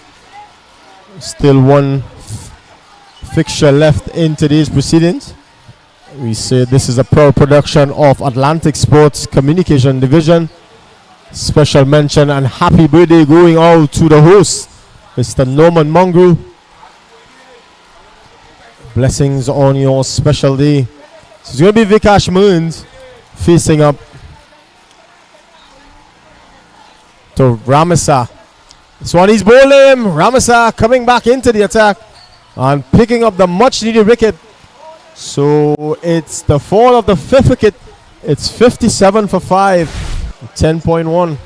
Still one fixture left in today's proceedings. We say this is a proud production of Atlantic Sports Communication Division. Special mention and happy birthday going out to the host, Mr. Norman Mongrel. Blessings on your special day. So it's going to be Vikash Mearns facing up to Ramasa. This one is bowling. Ramasa coming back into the attack and picking up the much needed wicket. So it's the fall of the fifth wicket. It's 57 for 5, 10.1.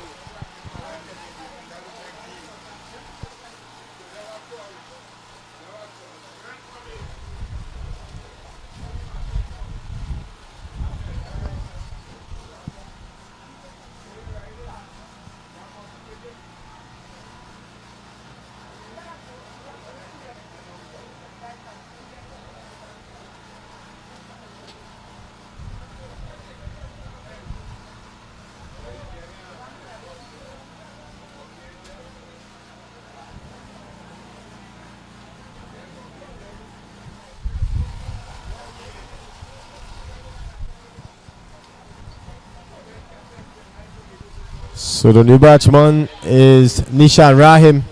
So the new batsman is Nishan Rahim.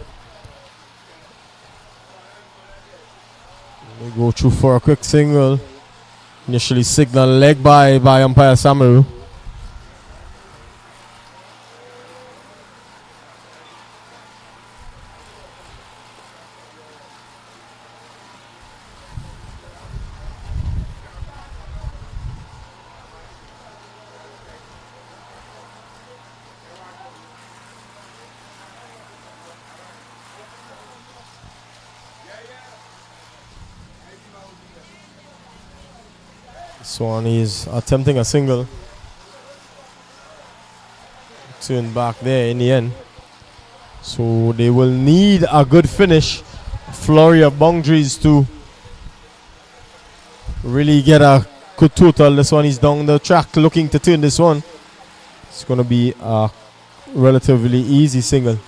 We go through for a quick single. Initially signal leg by umpire Samaru. Swan is attempting a single. Turned back there in the end. So they will need a good finish. Flurry of boundaries to really get a good total. This one is down the track looking to turn this one. It's going to be a relatively easy single.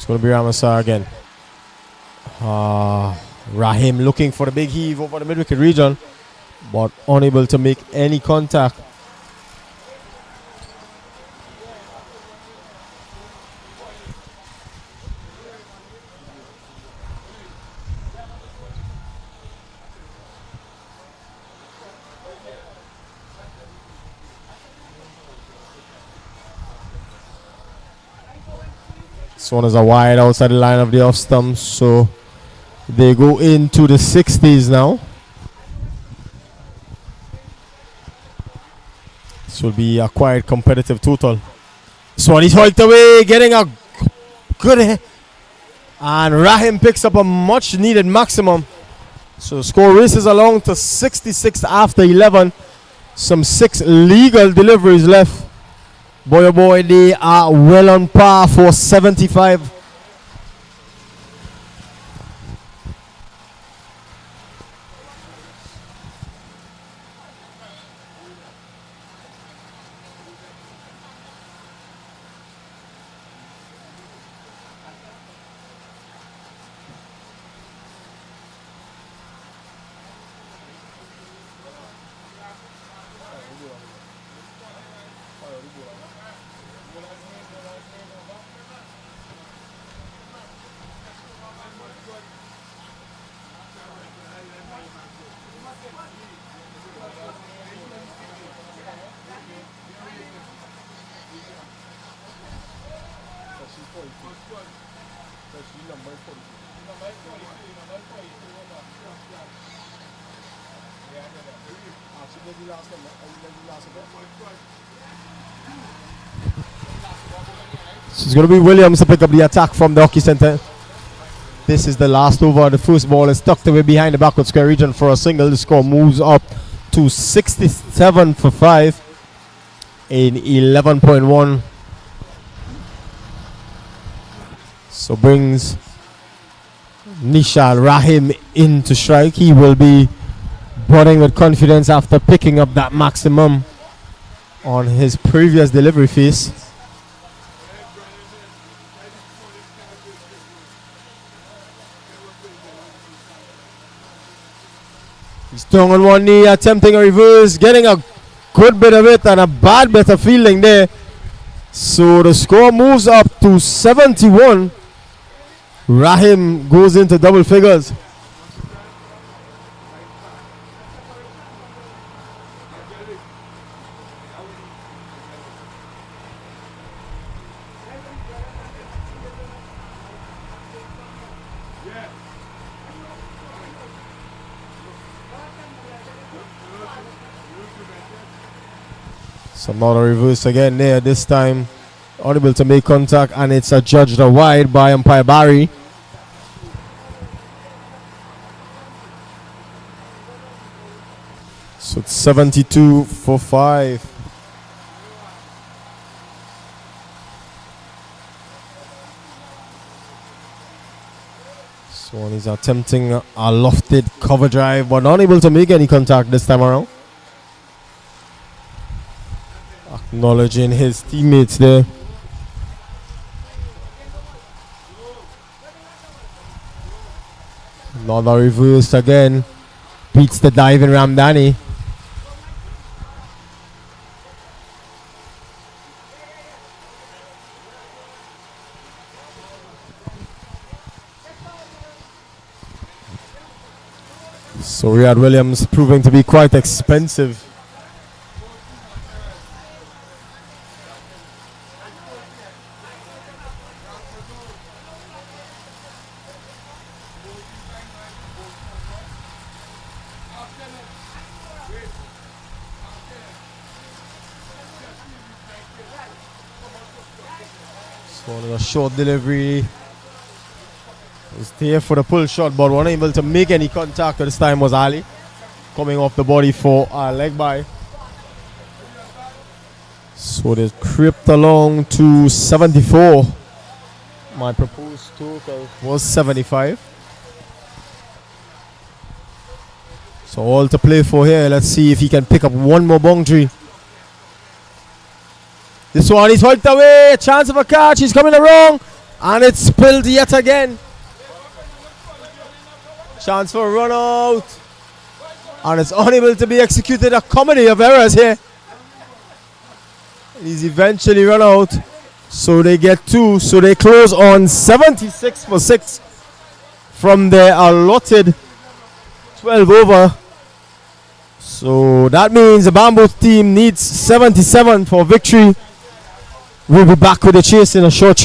Going to be Ramasa again. Rahim looking for the big heave over the mid-wicket region, but unable to make any contact. This one is a wide outside the line of the off stump, so they go into the 60s now. This will be a quite competitive total. This one is hiked away, getting a good hit. And Rahim picks up a much needed maximum. So score races along to 66 after 11. Some 6 legal deliveries left Boy, oh boy, they are well on par for 75. So it's going to be Williams to pick up the attack from the hockey center. This is the last over. The first ball is tucked away behind the backward square region for a single. The score moves up to 67 for 5 in 11.1. So brings Nishal Rahim in to strike. He will be budding with confidence after picking up that maximum on his previous delivery phase. He's down on one knee, attempting a reverse, getting a good bit of it and a bad bit of fielding there. So the score moves up to 71. Rahim goes into double figures. So not a reverse again there, this time unable to make contact, and it's adjudged a wide by umpire Barry. So it's 72 for 5. Swan is attempting a lofted cover drive, but unable to make any contact this time around. Acknowledging his teammates there. Another reverse again. Beats the diving Ramdani. So Riyad Williams proving to be quite expensive. So a short delivery. Was there for the pull shot, but unable to make any contact. This time was Ali coming off the body for a leg by. So they crept along to 74. My proposed total was 75. So all to play for here. Let's see if he can pick up one more boundary. This one is hiked away. Chance of a catch. He's coming along. And it's spilled yet again. Chance for a run out. And it's unable to be executed. A comedy of errors here. He's eventually run out. So they get 2. So they close on 76 for 6 from their allotted 12 over. So that means the Bamboo team needs 77 for victory. We'll be back with the chase in a short.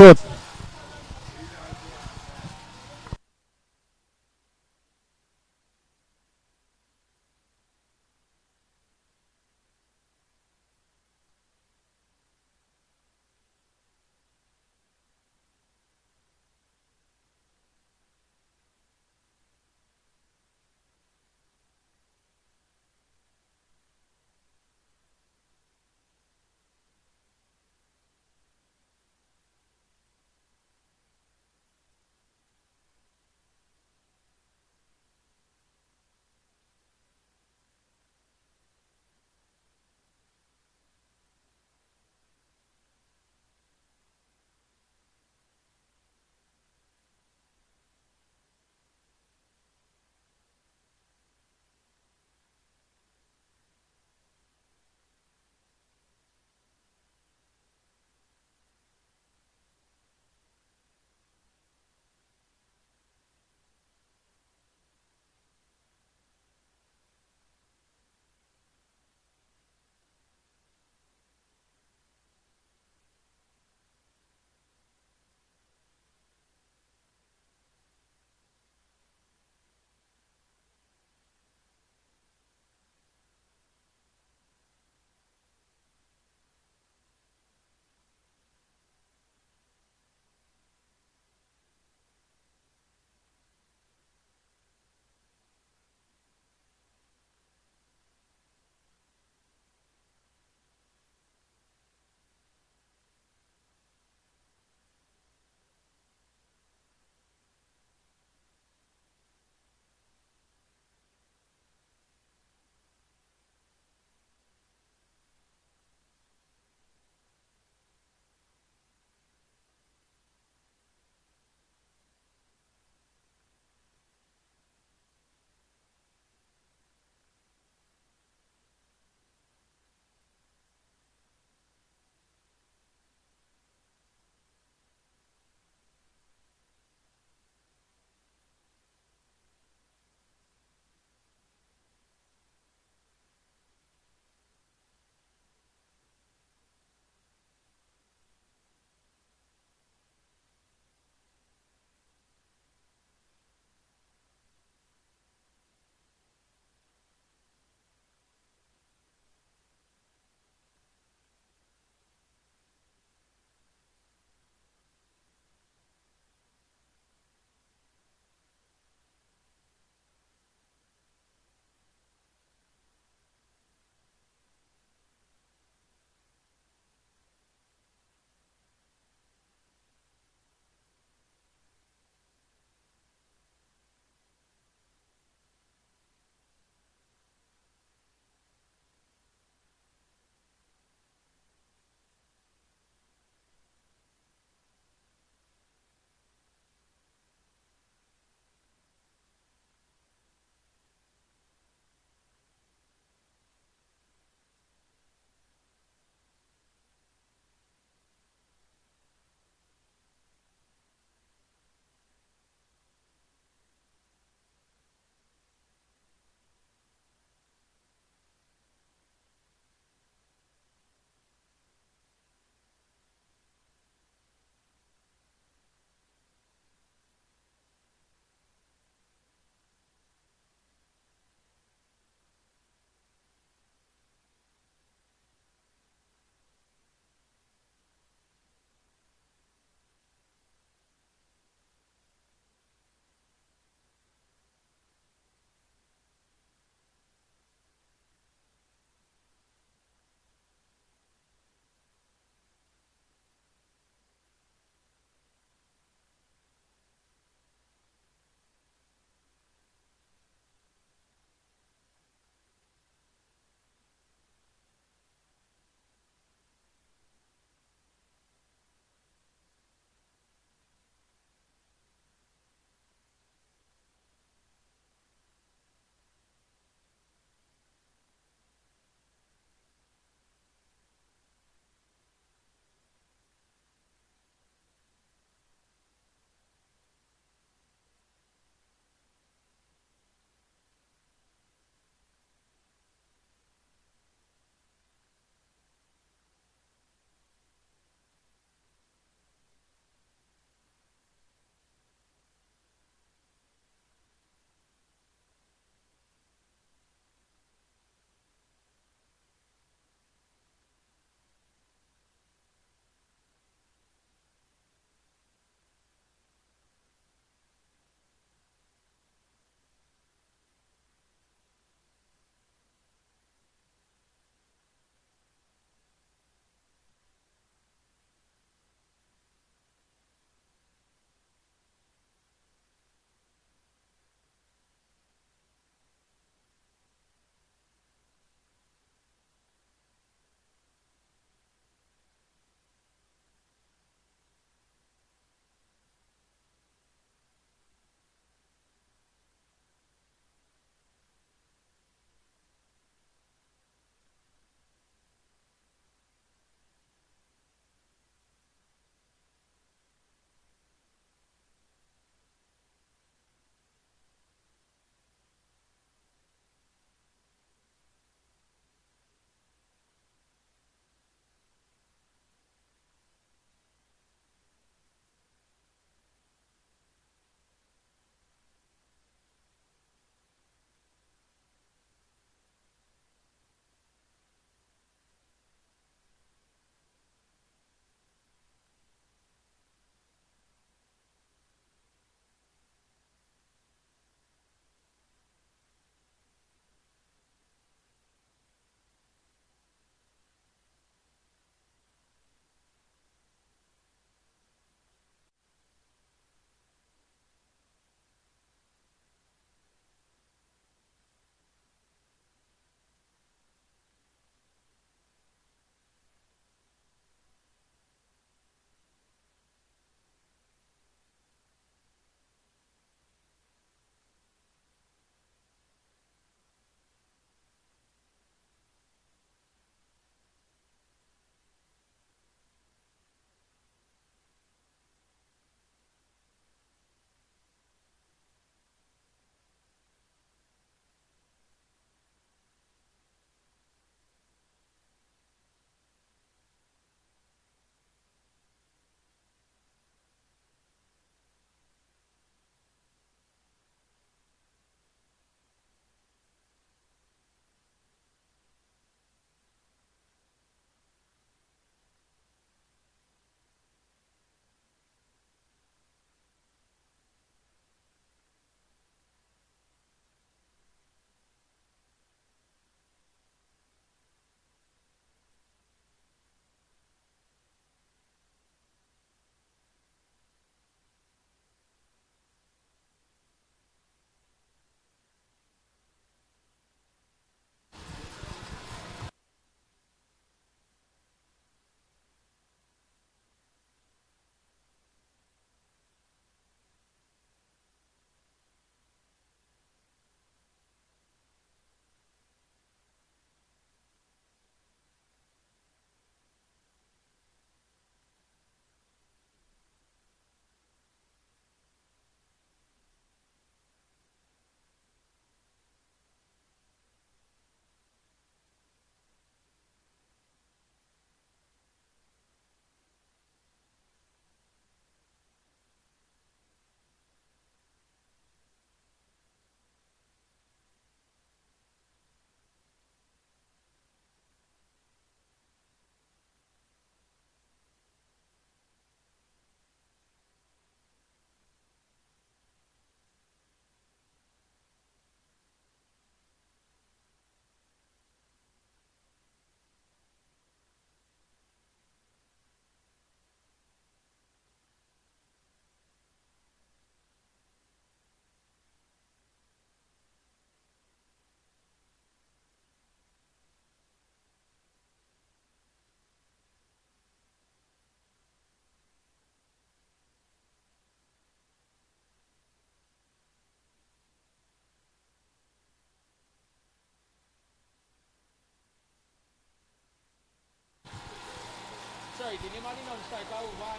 The name of the non-striker over.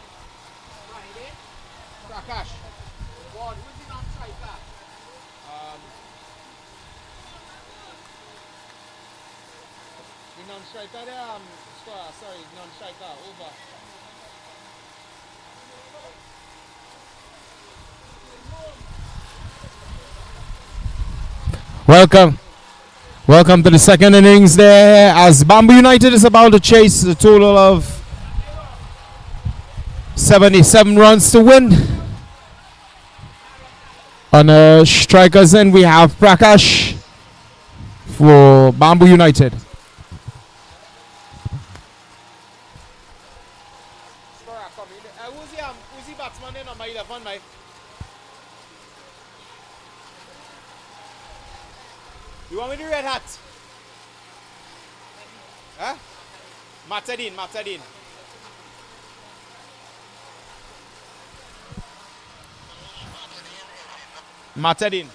Friday. Prakash. Ward, who's the non-striker? The non-striker there, sorry, non-striker, over. Welcome to the second innings there, as Bamboo United is about to chase a total of 77 runs to win. On strikers end, we have Prakash for Bamboo United. Who's the batsman there, number 11, Mike? You want me to red hat? Huh? Matadin. Matadin.